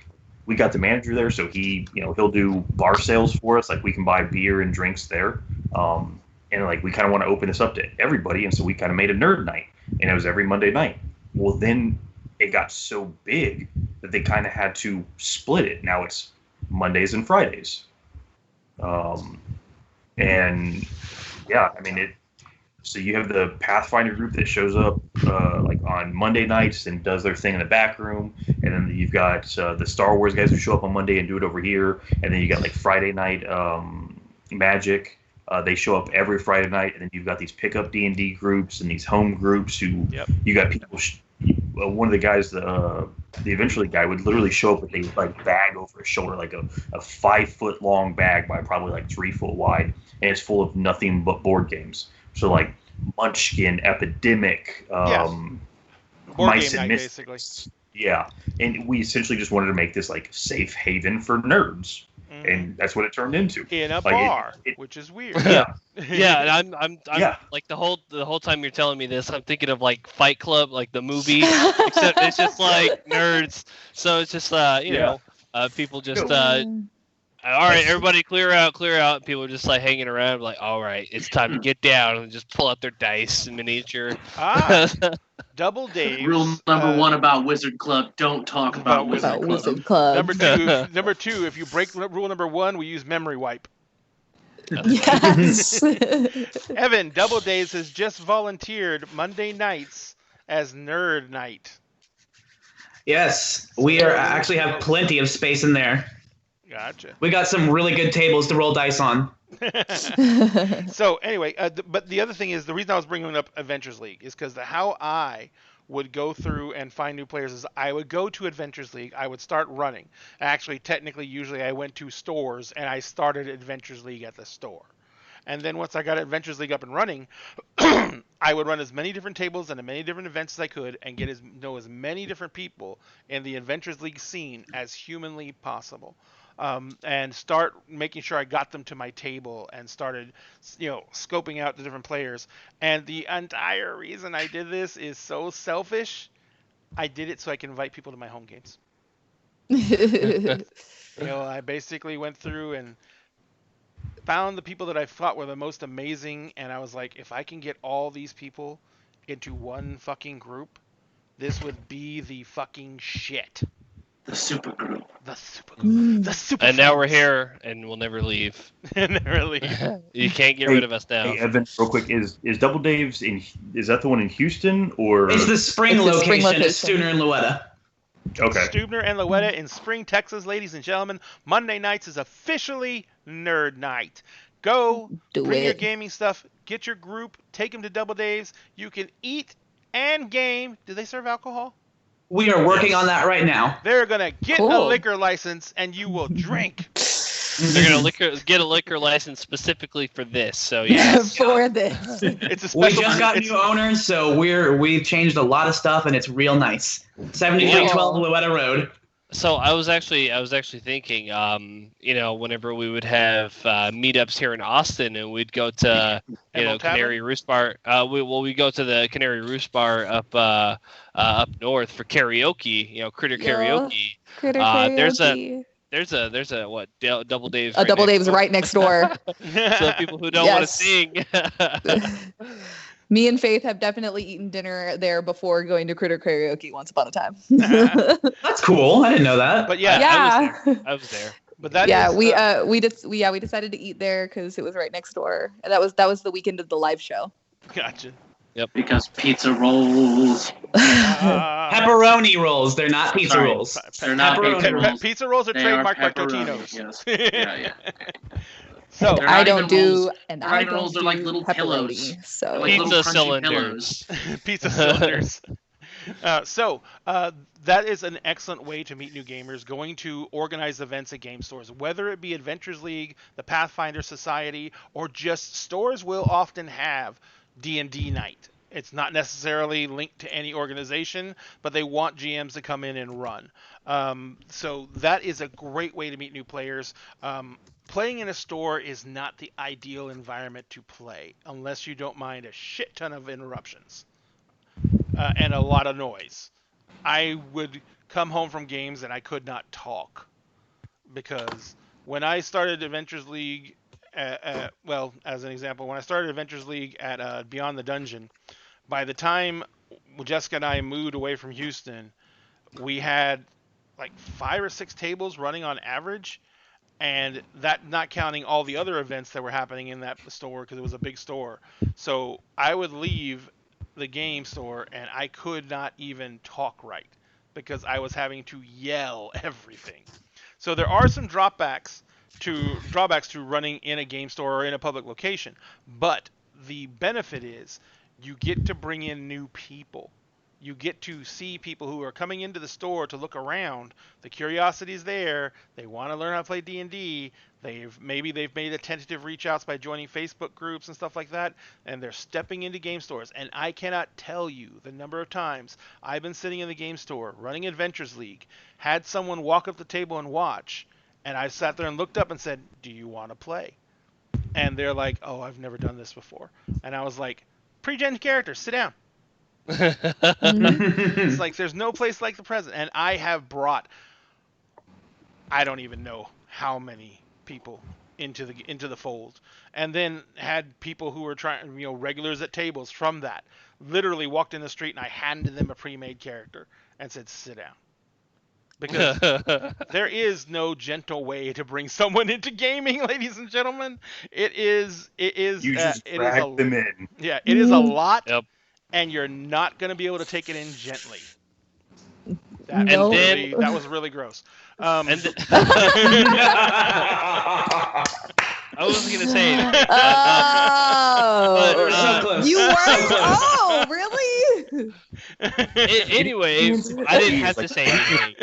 We got the manager there, so he'll do bar sales for us. Like we can buy beer and drinks there, and like we kind of want to open this up to everybody. And so we kind of made a nerd night, and it was every Monday night. Well, then it got so big that they kind of had to split it. Now it's Mondays and Fridays, and yeah, I mean it. So you have the Pathfinder group that shows up like on Monday nights and does their thing in the back room, and then you've got the Star Wars guys who show up on Monday and do it over here, and then you got like Friday night Magic. They show up every Friday night, and then you've got these pickup D&D groups and these home groups who you got people. One of the guys, the eventually guy would literally show up with a like bag over his shoulder, like a 5 foot long bag by probably like 3 foot wide, and it's full of nothing but board games. So like Munchkin, Epidemic, Board Mice game and night, Mystics. basically. Yeah, and we essentially just wanted to make this like safe haven for nerds, and that's what it turned into. In a Like, bar, which is weird. Yeah. Yeah, and I'm Yeah. like the whole time you're telling me this, I'm thinking of like Fight Club, like the movie, except it's just like nerds. So it's just people just all right, everybody clear out. People are just like hanging around, like, all right, it's time to get down, and just pull out their dice and miniature. Double Dave's. Rule number one about Wizard Club: don't talk about Wizard Club. Number two, if you break rule number 1, we use memory wipe. Yes. Evan, Double Days has just volunteered Monday nights as Nerd Night. Yes, we actually have plenty of space in there. Gotcha. We got some really good tables to roll dice on. So anyway, but the other thing is, the reason I was bringing up Adventures League is because how I would go through and find new players is I would go to Adventures League, I would start running. Actually, technically, usually I went to stores and I started Adventures League at the store. And then once I got Adventures League up and running, I would run as many different tables and as many different events as I could and know as many different people in the Adventures League scene as humanly possible. And start making sure I got them to my table and started, scoping out the different players. And the entire reason I did this is so selfish. I did it so I can invite people to my home games. I basically went through and found the people that I thought were the most amazing, and I was like, if I can get all these people into one fucking group, this would be the fucking shit. The super group. The super group. The super And now we're friends. here, and we'll never leave. Never leave. You can't get rid of us now. Hey, Evan, real quick, is Double Dave's is that the one in Houston or? It's the spring location at Stubner and Louetta. Okay. Stubner and Louetta in Spring, Texas, ladies and gentlemen. Monday nights is officially Nerd Night. Go, bring your gaming stuff, get your group, take them to Double Dave's. You can eat and game. Do they serve alcohol? We are working on that right now. They're going to get a liquor license, and you will drink. They're gonna get a liquor license specifically for this. So yes. For this. It's a We special. just got new owners, so we've changed a lot of stuff, and it's real nice. 7312 Louetta Road. So I was actually thinking, whenever we would have meetups here in Austin, and we'd go to Canary Roost Bar. We go to the Canary Roost Bar up north for karaoke. Critter Karaoke. Critter Karaoke. There's a what Double Dave's. Double Dave's right next door. So people who don't want to sing. Me and Faith have definitely eaten dinner there before going to Critter Karaoke once upon a time. That's cool. I didn't know that. But yeah, I was there. But that yeah, is, we decided to eat there because it was right next door. And that was the weekend of the live show. Gotcha. Yep. Because pizza rolls. Pepperoni rolls. They're not pizza Sorry. rolls. They're not Pepperoni pizza rolls. rolls. Pizza rolls are They trademarked by pepperoni, Totino's. Yes. Yeah. So They're I not don't even do, rolls. and They're I not even don't rolls. do They're like little pillows. pepperoni. So They're like little Pizza crunchy cylinders. pillows. Pizza cylinders. That is an excellent way to meet new gamers, going to organized events at game stores, whether it be Adventures League, the Pathfinder Society, or just stores will often have D&D night. It's not necessarily linked to any organization, but they want GMs to come in and run. So that is a great way to meet new players. Playing in a store is not the ideal environment to play unless you don't mind a shit ton of interruptions and a lot of noise. I would come home from games and I could not talk because when I started Adventures League, well, as an example, when I started Adventures League at Beyond the Dungeon, by the time Jessica and I moved away from Houston, we had like 5 or 6 tables running on average, and that not counting all the other events that were happening in that store because it was a big store. So I would leave the game store and I could not even talk right because I was having to yell everything. So there are some drawbacks to running in a game store or in a public location, but the benefit is you get to bring in new people. You get to see people who are coming into the store to look around. The curiosity's there. They want to learn how to play D&D. Maybe they've made a tentative reach outs by joining Facebook groups and stuff like that, and they're stepping into game stores. And I cannot tell you the number of times I've been sitting in the game store running Adventures League, had someone walk up the table and watch, and I sat there and looked up and said, "Do you want to play?" And they're like, "Oh, I've never done this before." And I was like, "Pre-gen characters, sit down." It's like there's no place like the present, and I have brought I don't even know how many people into the fold, and then had people who were trying, regulars at tables from that, literally walked in the street and I handed them a pre-made character and said, "Sit down," because there is no gentle way to bring someone into gaming, ladies and gentlemen. It is You just drag them in. Yeah, it is a lot. Yep. And you're not going to be able to take it in gently. No. That was really gross. I wasn't gonna say anything. You weren't? Oh, really? Anyway, I didn't have to say anything.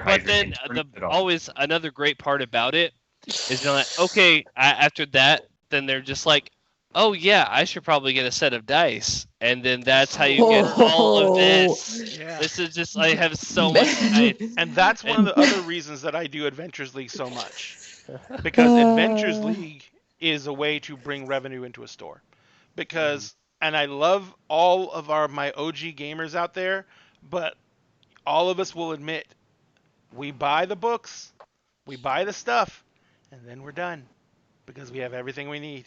But then always another great part about it is they're like, okay, after that, then they're just like, oh yeah, I should probably get a set of dice, and then that's how you get all of this. Yeah. This is just, I have so much dice. And that's one of the other reasons that I do Adventures League so much, because Adventures League is a way to bring revenue into a store. Because, and I love all of my OG gamers out there, but all of us will admit, we buy the books, we buy the stuff, and then we're done because we have everything we need.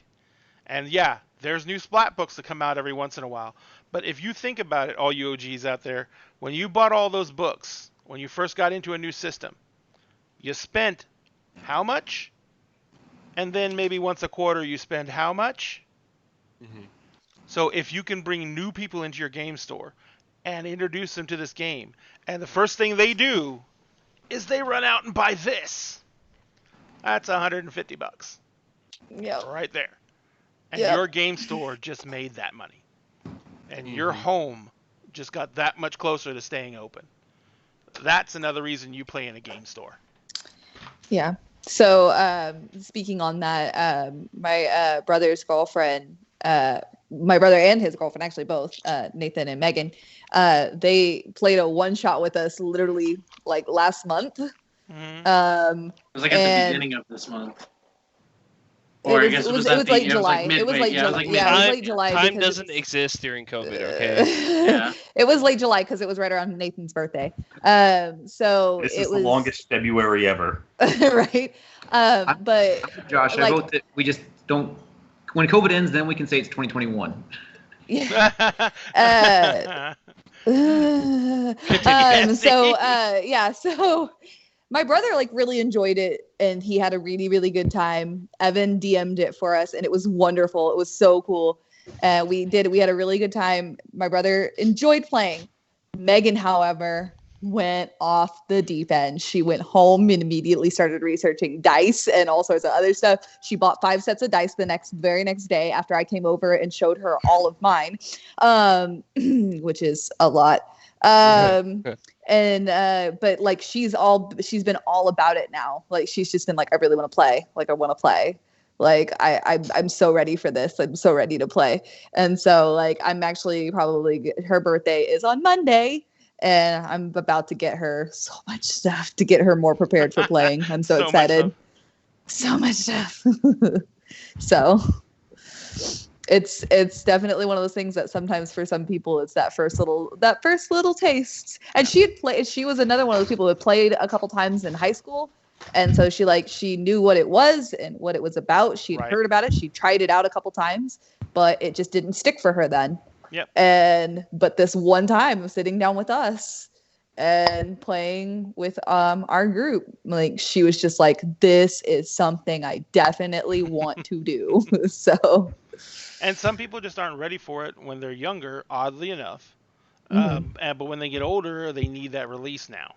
And yeah, there's new Splat books that come out every once in a while. But if you think about it, all you OGs out there, when you bought all those books, when you first got into a new system, you spent how much? And then maybe once a quarter you spend how much? Mm-hmm. So if you can bring new people into your game store and introduce them to this game, and the first thing they do is they run out and buy this, that's $150. Yep. Right there. And Yep. your game store just made that money. And your home just got that much closer to staying open. That's another reason you play in a game store. Yeah. So speaking on that, my brother's girlfriend, my brother and his girlfriend, actually both, Nathan and Megan, they played a one-shot with us literally like last month. Mm-hmm. It was like at the beginning of this month. Or it was late July. It was late July. Yeah, it was late July. Time doesn't exist during COVID, okay? Yeah. It was late July because it was right around Nathan's birthday. So This it is was the longest February ever. right. But Josh, like, I vote that we just don't When COVID ends, then we can say it's 2021. Yeah. Continue, So Cassie. yeah, so my brother like really enjoyed it and he had a really really good time. Evan DM'd it for us and it was wonderful. It was so cool. We had a really good time. My brother enjoyed playing. Megan, however, went off the deep end. She went home and immediately started researching dice and all sorts of other stuff. She bought 5 sets of dice the very next day after I came over and showed her all of mine, which is a lot. And but like she's been all about it now. Like she's just been like, I really want to play. Like I want to play. Like I'm so ready for this. I'm so ready to play. And so like I'm actually probably her birthday is on Monday and I'm about to get her so much stuff to get her more prepared for playing. I'm so excited. So much stuff. So it's definitely one of those things that sometimes for some people it's that first little taste. And she was another one of those people who had played a couple times in high school. And so she knew what it was and what it was about. She'd heard about it. She tried it out a couple times, but it just didn't stick for her then. Yep. But this one time sitting down with us and playing with our group, like she was just like, this is something I definitely want to do. So And some people just aren't ready for it when they're younger, oddly enough. Mhm. But when they get older, they need that release now.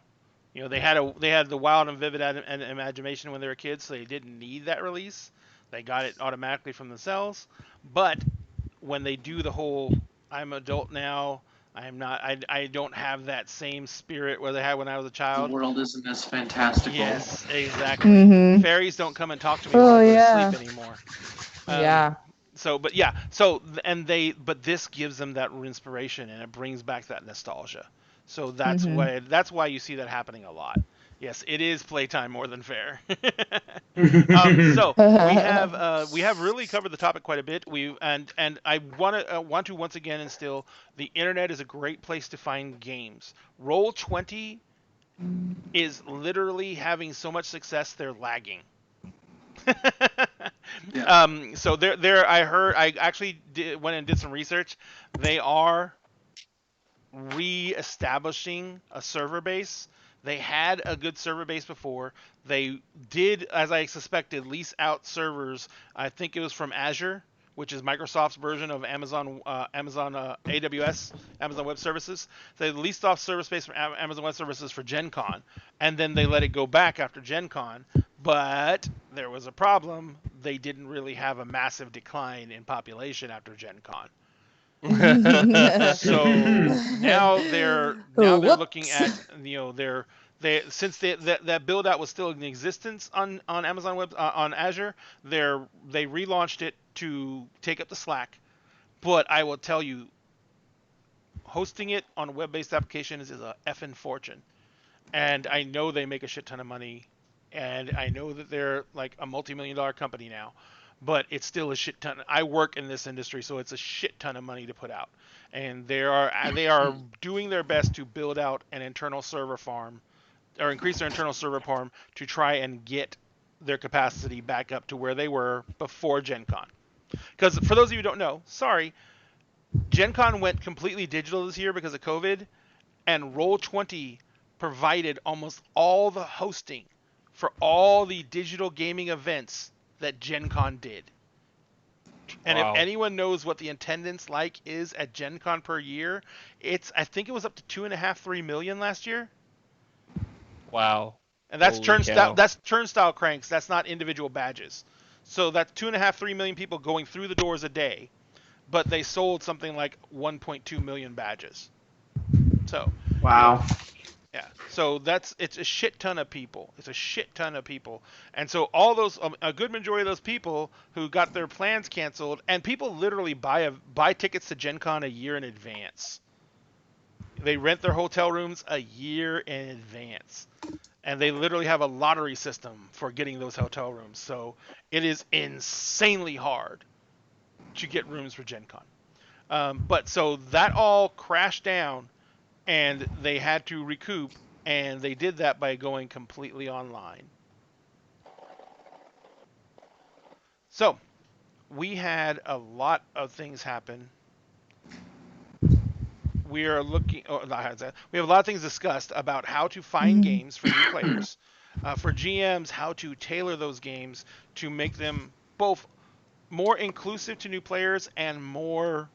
You know, they had the wild and vivid imagination when they were kids, so they didn't need that release. They got it automatically from themselves. But when they do the whole, I'm adult now, I'm not, I don't have that same spirit where they had when I was a The child. world isn't as fantastical. Yes, exactly. Mhm. Fairies don't come and talk to me Oh, when I go yeah. to sleep anymore. Yeah. So, but but this gives them that inspiration and it brings back that nostalgia. So Mhm. that's why you see that happening a lot. Yes, it is playtime more than fair. So we have really covered the topic quite a bit. And I want to once again instill the internet is a great place to find games. Roll 20 is literally having so much success they're lagging. So I actually went and did some research. They are re-establishing a server base. They had a good server base before. They did, as I suspected, lease out servers. I think it was from Azure, which is Microsoft's version of Amazon AWS, Amazon Web Services. They leased off server space from Amazon Web Services for Gen Con, and then they let it go back after Gen Con. But there was a problem. They didn't really have a massive decline in population after Gen Con. So now they're looking Whoops. at since that build out was still in existence on Amazon Web on Azure, they relaunched it to take up the slack. But I will tell you, hosting it on web-based applications is a effing fortune, and I know they make a shit ton of money, and I know that they're like a multi-million-dollar company now, but it's still a shit ton. I work in this industry, so it's a shit ton of money to put out, and they are doing their best to build out an internal server farm or increase their internal server farm to try and get their capacity back up to where they were before Gen Con. Because for those of you who don't know, sorry, Gen Con went completely digital this year because of COVID, and Roll20 provided almost all the hosting for all the digital gaming events that Gen Con did. And if anyone knows what the attendance like is at Gen Con per year, I think it was up to 2.5, 3 million last year. Wow. And that's Holy cow. turnstile cranks. That's not individual badges. So that's 2.5, 3 million people going through the doors a day. But they sold something like 1.2 million badges. So Wow. yeah. So it's a shit ton of people. It's a shit ton of people. And so all those a good majority of those people who got their plans canceled, and people literally buy tickets to Gen Con a year in advance. They rent their hotel rooms a year in advance. And they literally have a lottery system for getting those hotel rooms. So it is insanely hard to get rooms for Gen Con. But so that all crashed down and they had to recoup, and they did that by going completely online. So we had a lot of things happen. We are looking. Oh, not had that. We have a lot of things discussed about how to find games for new players, for GMs, how to tailor those games to make them both more inclusive to new players and more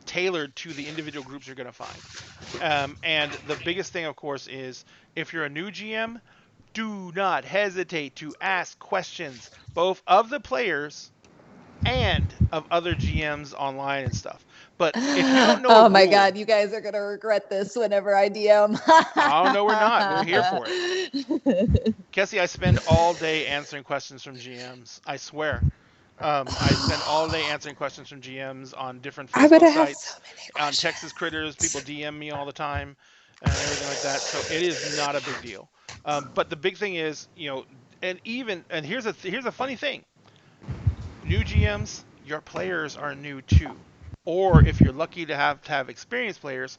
tailored to the individual groups you're going to find. And the biggest thing, of course, is if you're a new GM, do not hesitate to ask questions both of the players and of other GMs online and stuff. But if you don't know Oh a my rule, god, you guys are gonna regret this whenever I DM. oh no, we're not. We're here for it. Kessie, I spend all day answering questions from GMs. I swear. I spend all day answering questions from GMs on different I would Facebook have sites, so many on questions. Texas Critters. People DM me all the time and everything like that. So it is not a big deal. But the big thing is, and here's a funny thing. New GMs, your players are new too. Or if you're lucky to have experienced players,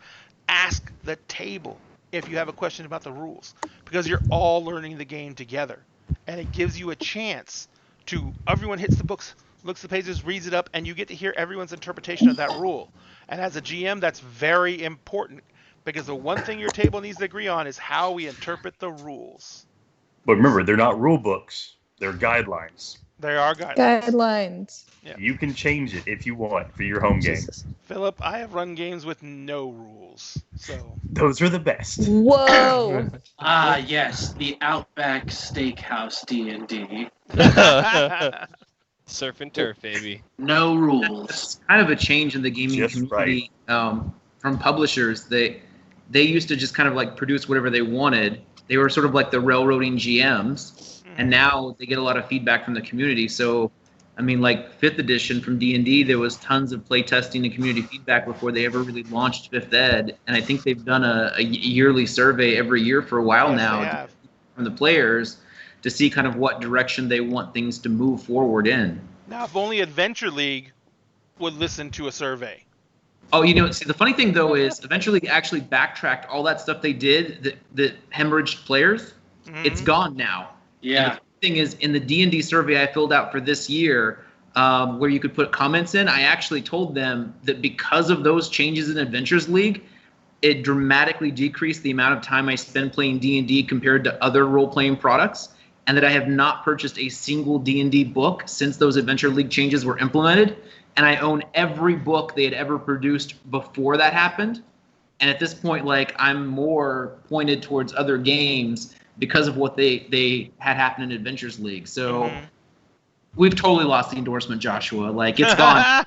ask the table if you have a question about the rules, because you're all learning the game together, and it gives you a chance to everyone hits the books, looks at the pages, reads it up, and you get to hear everyone's interpretation of that rule. And as a GM, that's very important, because the one thing your table needs to agree on is how we interpret the rules. But remember, they're not rule books; they're guidelines. There are guidelines. Guidelines. Yeah. You can change it if you want for your home game. Jesus. Philip, I have run games with no rules, so Those are the best. Whoa. Ah, yes, the Outback Steakhouse D&D. Surf and turf, baby. No rules. It's kind of a change in the gaming Just community from publishers. They used to just kind of like produce whatever they wanted. They were sort of like the railroading GMs, and now they get a lot of feedback from the community. So, I mean, like 5th edition from D&D, there was tons of play testing and community feedback before they ever really launched 5th Ed. And I think they've done a yearly survey every year for a while Yes, now they have. from the players to see kind of what direction they want things to move forward in. Now, if only Adventure League would listen to a survey. Oh, see, the funny thing, though, is eventually actually backtracked all that stuff they did that hemorrhaged players. Mhm. It's gone now. Yeah. And the thing is, in the D&D survey I filled out for this year, where you could put comments in, I actually told them that because of those changes in Adventures League, it dramatically decreased the amount of time I spend playing D&D compared to other role-playing products, and that I have not purchased a single D&D book since those Adventure League changes were implemented. And I own every book they had ever produced before that happened. And at this point, like, I'm more pointed towards other games because of what they had happen in Adventures League. So we've totally lost the endorsement, Joshua. Like, it's gone.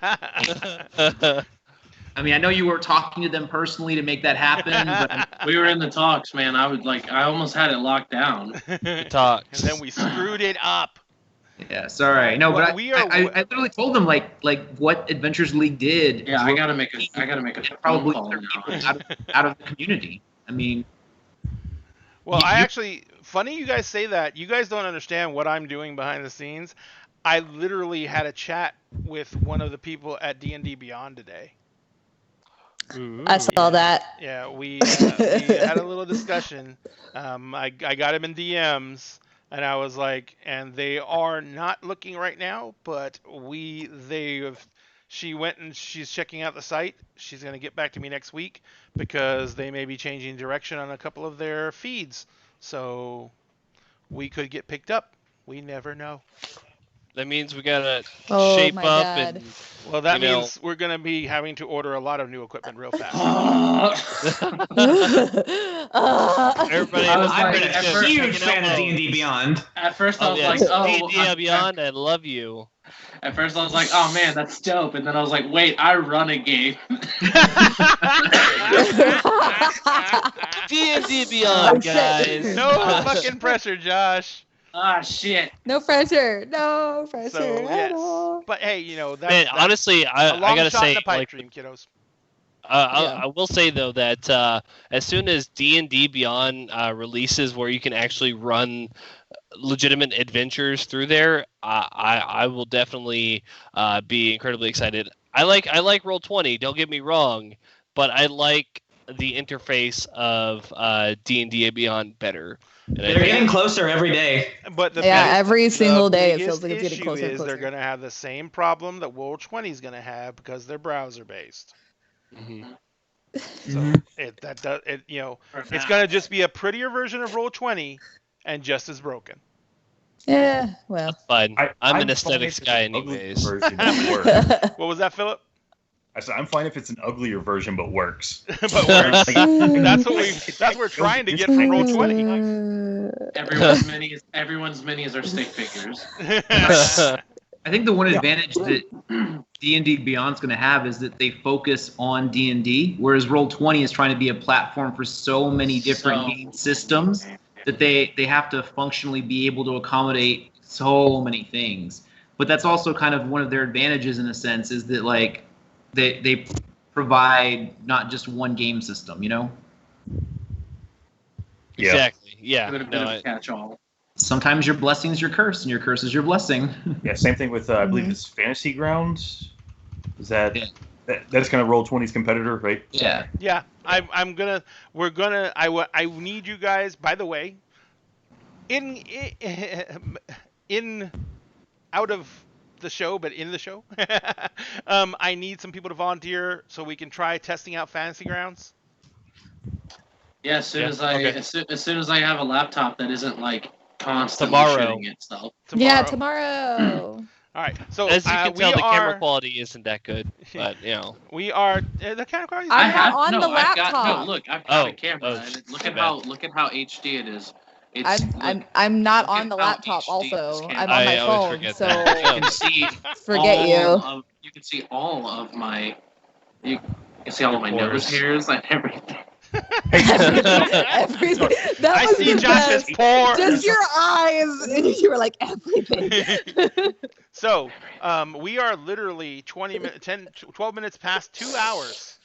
I mean, I know you were talking to them personally to make that happen, but We were in the talks, man. I almost had it locked down. Talk. And then we screwed it up. yeah, sorry. No, Well, but we are- I literally told them like what Adventures League did. Yeah, I gotta make a and phone probably call other now. people out of the community. I mean, Well, You- I you- actually, funny you guys say that. You guys don't understand what I'm doing behind the scenes. I literally had a chat with one of the people at D&D Beyond today. I saw that. Yeah, we had a little discussion. I got him in DMs, and I was like, and they are not looking right now, but she went and she's checking out the site. She's going to get back to me next week because they may be changing direction on a couple of their feeds. So we could get picked up. We never know. That means we gotta Oh shape my up God. and Well, that You know- means we're going to be having to order a lot of new equipment real fast. everybody. I was I'm like, a at first- huge fan of D&D Beyond. At first I Oh, was yeah. like, oh, D&D Beyond, I love you. At first I was like, oh man, that's dope. And then I was like, wait, I run a game. D&D Beyond, Oh, shit. guys. No fucking pressure, Josh. Ah, shit. No pressure. No pressure So, at yes. all. But hey, Man, that's honestly, a I long gotta shot say, in a pipe like, dream, kiddos. I will say though that as soon as D&D Beyond releases, where you can actually run legitimate adventures through there, I will definitely be incredibly excited. I like Roll20. Don't get me wrong, but I like the interface of D&D Beyond better. And They're getting closer every day. But every single day it feels biggest like it's getting issue closer and is they're closer. going to have the same problem that World 20 is going to have because they're browser based. So it's going to just be a prettier version of Roll 20 and just as broken. Yeah, well, That's fine. I'm an fine aesthetics if it's guy an ugly anyways. version that works. What was that, Philip? I said I'm fine if it's an uglier version, but works. But works. That's what we're trying to get from Roll 20. Everyone's minis are stick figures. I think the one advantage that D&D Beyond's going to have is that they focus on D&D, whereas Roll20 is trying to be a platform for so many different game systems that they have to functionally be able to accommodate so many things. But that's also kind of one of their advantages in a sense, is that like they provide not just one game system, you know? Exactly. Yeah. A bit of a catch-all. Sometimes your blessing is your curse, and your curse is your blessing. Yeah, same thing with I believe it's Fantasy Grounds. Is that's kind of Roll20's competitor, right? Yeah. Yeah. I need you guys, by the way, in out of the show, but in the show, I need some people to volunteer so we can try testing out Fantasy Grounds. Yeah, as soon as I have a laptop that isn't like constantly Tomorrow. shitting itself. Yeah, tomorrow. All right. So as you can tell, the camera quality isn't that good, but you know. We are the camera quality. I'm not on the laptop. I've got a camera. And look at how HD it is. I'm not on the laptop. Also, I'm on my phone. So you can see. Forget you. You can see all of my. You can see all of my nose hairs and everything. Everything. That I was see the Josh's best. pores. Just your eyes, and you were like everything. So, we are literally 12 minutes past 2 hours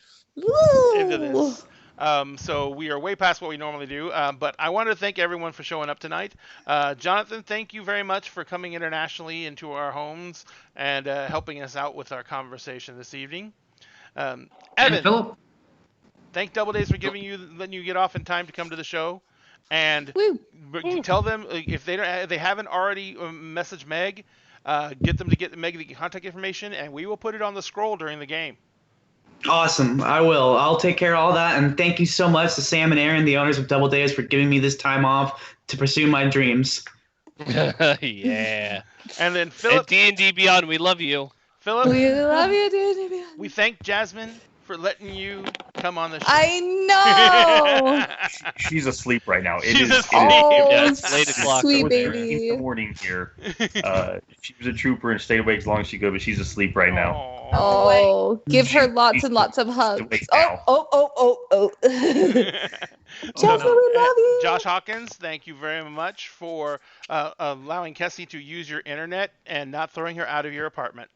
into this. So we are way past what we normally do. But I want to thank everyone for showing up tonight. Jonathan, thank you very much for coming internationally into our homes and helping us out with our conversation this evening. Evan. And Philip. Thank Double Days for letting you get off in time to come to the show, and tell them if they haven't already messaged Meg, get them to get Meg the contact information, and we will put it on the scroll during the game. Awesome, I will. I'll take care of all that, and thank you so much to Sam and Aaron, the owners of Double Days, for giving me this time off to pursue my dreams. Yeah. And then Philip. D&D Beyond, we love you. Philip. We love you, D&D Beyond. We thank Jasmine for letting you come on the show. I know. She's asleep right now. She's asleep. It's late o'clock. Sweet baby. In the morning here. She was a trooper and stayed awake as long as she could, but she's asleep right now. Oh, give her lots and lots of hugs. Oh. Jasmine, we love you. Josh Hawkins, thank you very much for allowing Kessie to use your internet and not throwing her out of your apartment.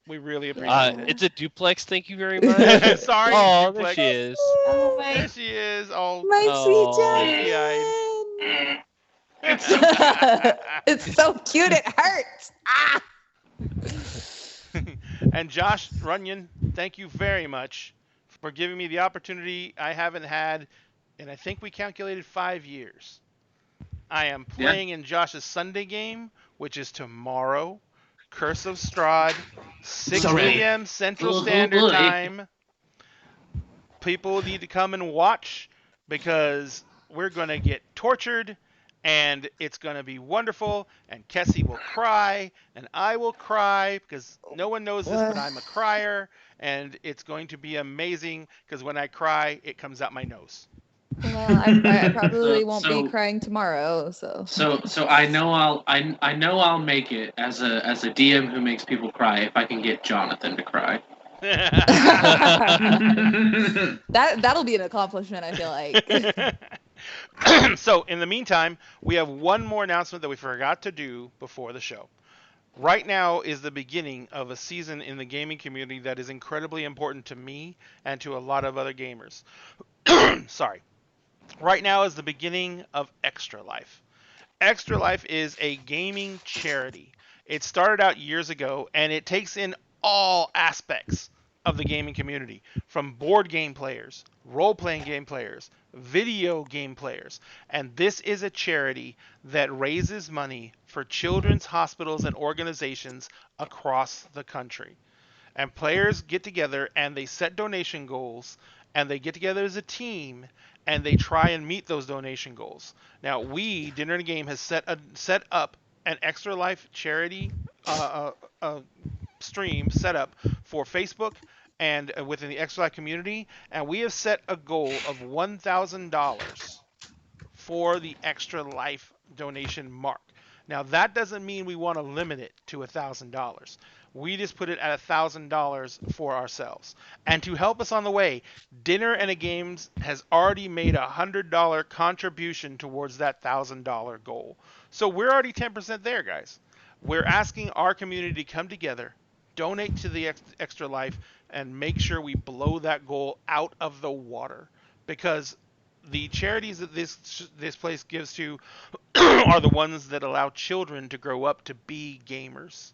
We really appreciate it. It's a duplex. Thank you very much. Sorry. Oh, duplex. there she is. Oh, There she is. Oh, my sweet Jasmine. It's so cute. It hurts. And Josh Runyon, thank you very much for giving me the opportunity I haven't had, and I think we calculated 5 years. I am playing in Josh's Sunday game, which is tomorrow. Curse of Strahd, 6 p.m. Central Standard Time. People need to come and watch because we're going to get tortured and it's going to be wonderful. And Kessie will cry and I will cry because no one knows this, but I'm a crier. And it's going to be amazing because when I cry, it comes out my nose. Well, I probably won't be crying tomorrow. So I know I'll make it as a DM who makes people cry if I can get Jonathan to cry. That'll be an accomplishment, I feel like. So in the meantime, we have one more announcement that we forgot to do before the show. Right now is the beginning of a season in the gaming community that is incredibly important to me and to a lot of other gamers. Sorry. Right now is the beginning of Extra Life. Extra Life is a gaming charity. It started out years ago, and it takes in all aspects of the gaming community, from board game players, role playing game players, video game players. And this is a charity that raises money for children's hospitals and organizations across the country. And players get together and they set donation goals, and they get together as a team and they try and meet those donation goals. Now, Dinner and a Game has set up an Extra Life charity stream set up for Facebook and within the Extra Life community, and we have set a goal of $1,000 for the Extra Life donation mark. Now, that doesn't mean we want to limit it to $1,000. We just put it at $1,000 for ourselves. And to help us on the way, Dinner and a Games has already made a $100 contribution towards that $1,000 goal. So we're already 10% there, guys. We're asking our community to come together, donate to the Extra Life, and make sure we blow that goal out of the water. Because the charities that this place gives to are the ones that allow children to grow up to be gamers.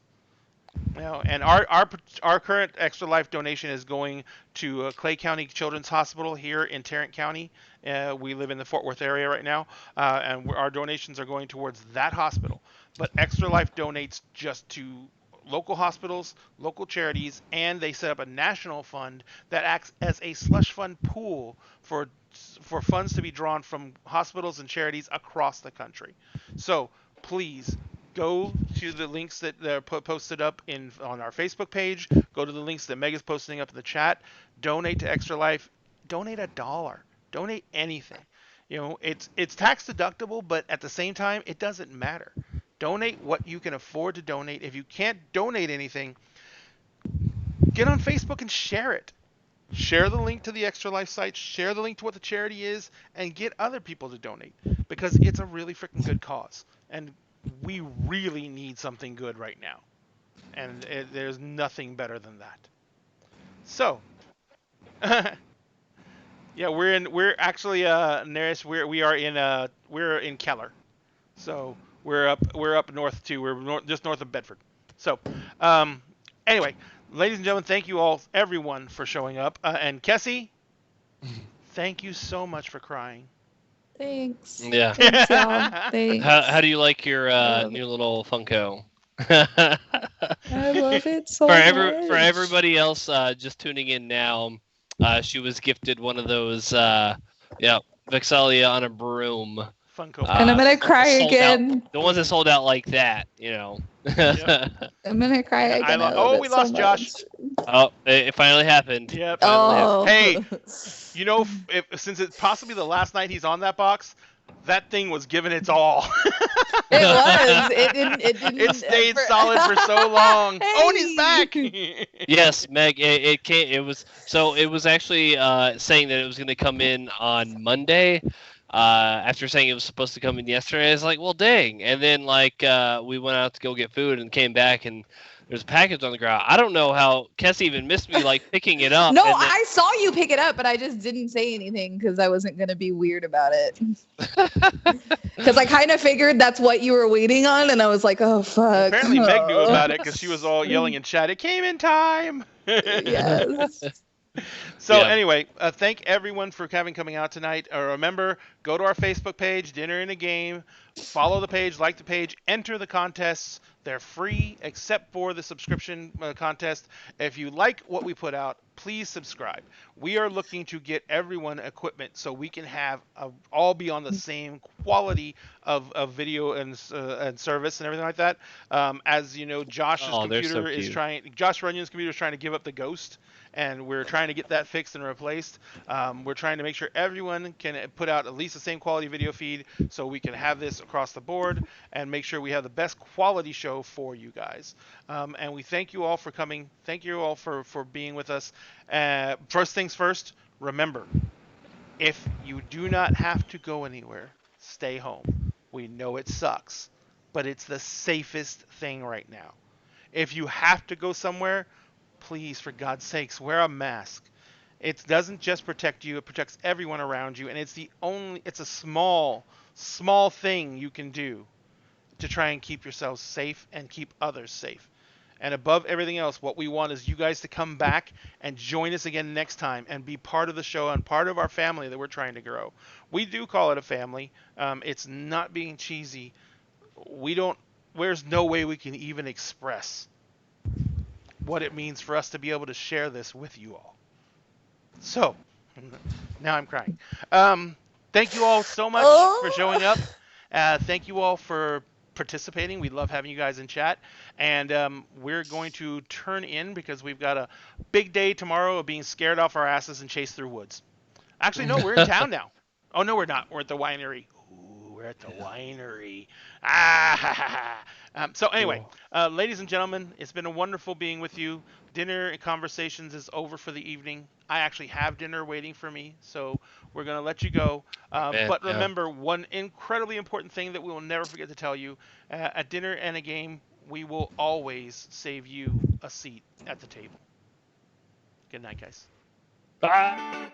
Now, and our current Extra Life donation is going to Clay County Children's Hospital here in Tarrant County. We live in the Fort Worth area right now, and our donations are going towards that hospital. But Extra Life donates just to local hospitals, local charities, and they set up a national fund that acts as a slush fund pool for funds to be drawn from hospitals and charities across the country. So please go to the links that are posted up on our Facebook page. Go to the links that Meg is posting up in the chat. Donate to Extra Life. Donate $1. Donate anything. It's tax deductible, but at the same time, it doesn't matter. Donate what you can afford to donate. If you can't donate anything, get on Facebook and share it. Share the link to the Extra Life site, share the link to what the charity is, and get other people to donate, because it's a really freaking good cause. And we really need something good right now. And there's nothing better than that. So, yeah, we're actually Neris, we're in Keller. So, we're up north too. We're just north of Bedford. So, anyway, ladies and gentlemen, thank you all, everyone, for showing up. And Kessie, thank you so much for crying. Thanks. Yeah. Thanks, y'all. Thanks. How do you like your new little Funko? I love it so for much. For everybody else just tuning in now, she was gifted one of those Vexalia on a broom. Funko. And I'm gonna cry again. The ones that sold out like that, Yep. I'm gonna cry again. We lost Josh. Oh, it finally happened. Yep. Oh. Hey, since it's possibly the last night he's on that box, that thing was giving its all. It was. It didn't. It stayed solid for so long. Hey. Oh, and he's back. Yes, Meg. It came. It was actually saying that it was going to come in on Monday. After saying it was supposed to come in yesterday, I was like, well, dang. And then we went out to go get food and came back, and there's a package on the ground. I don't know how Kessie even missed me picking it up. No, I saw you pick it up, but I just didn't say anything because I wasn't gonna be weird about it. Because I kind of figured that's what you were waiting on, and I was like, oh fuck. Apparently, Meg knew about it because she was all yelling in chat. It came in time. Yes. So anyway, thank everyone for coming out tonight. Remember, go to our Facebook page, Dinner and a Game. Follow the page, like the page, enter the contests. They're free except for the subscription contest. If you like what we put out, please subscribe. We are looking to get everyone equipment so we can have all be on the same quality of video and service and everything like that. As you know, Josh's computer is trying. Josh Runyon's computer is trying to give up the Ghost, and we're trying to get that fixed and replaced. We're trying to make sure everyone can put out at least the same quality video feed so we can have this across the board and make sure we have the best quality show for you guys. And we thank you all for coming. Thank you all for being with us. First things first, remember, if you do not have to go anywhere, stay home. We know it sucks, but it's the safest thing right now. If you have to go somewhere, please, for God's sakes, wear a mask. It doesn't just protect you, it protects everyone around you, and it's a small thing you can do to try and keep yourselves safe and keep others safe. And above everything else, what we want is you guys to come back and join us again next time and be part of the show and part of our family that we're trying to grow. We do call it a family. It's not being cheesy. We don't. There's no way we can even express what it means for us to be able to share this with you all. So, now I'm crying. Thank you all so much for showing up. Thank you all for participating. We love having you guys in chat. And we're going to turn in because we've got a big day tomorrow of being scared off our asses and chased through woods. Actually, no, we're in town now. Oh, no, we're not. We're at the winery. Ooh, we're at the winery. So anyway, ladies and gentlemen, it's been a wonderful being with you. Dinner and conversations is over for the evening. I actually have dinner waiting for me, so we're going to let you go. But remember, one incredibly important thing that we will never forget to tell you, at dinner and a game, we will always save you a seat at the table. Good night, guys. Bye.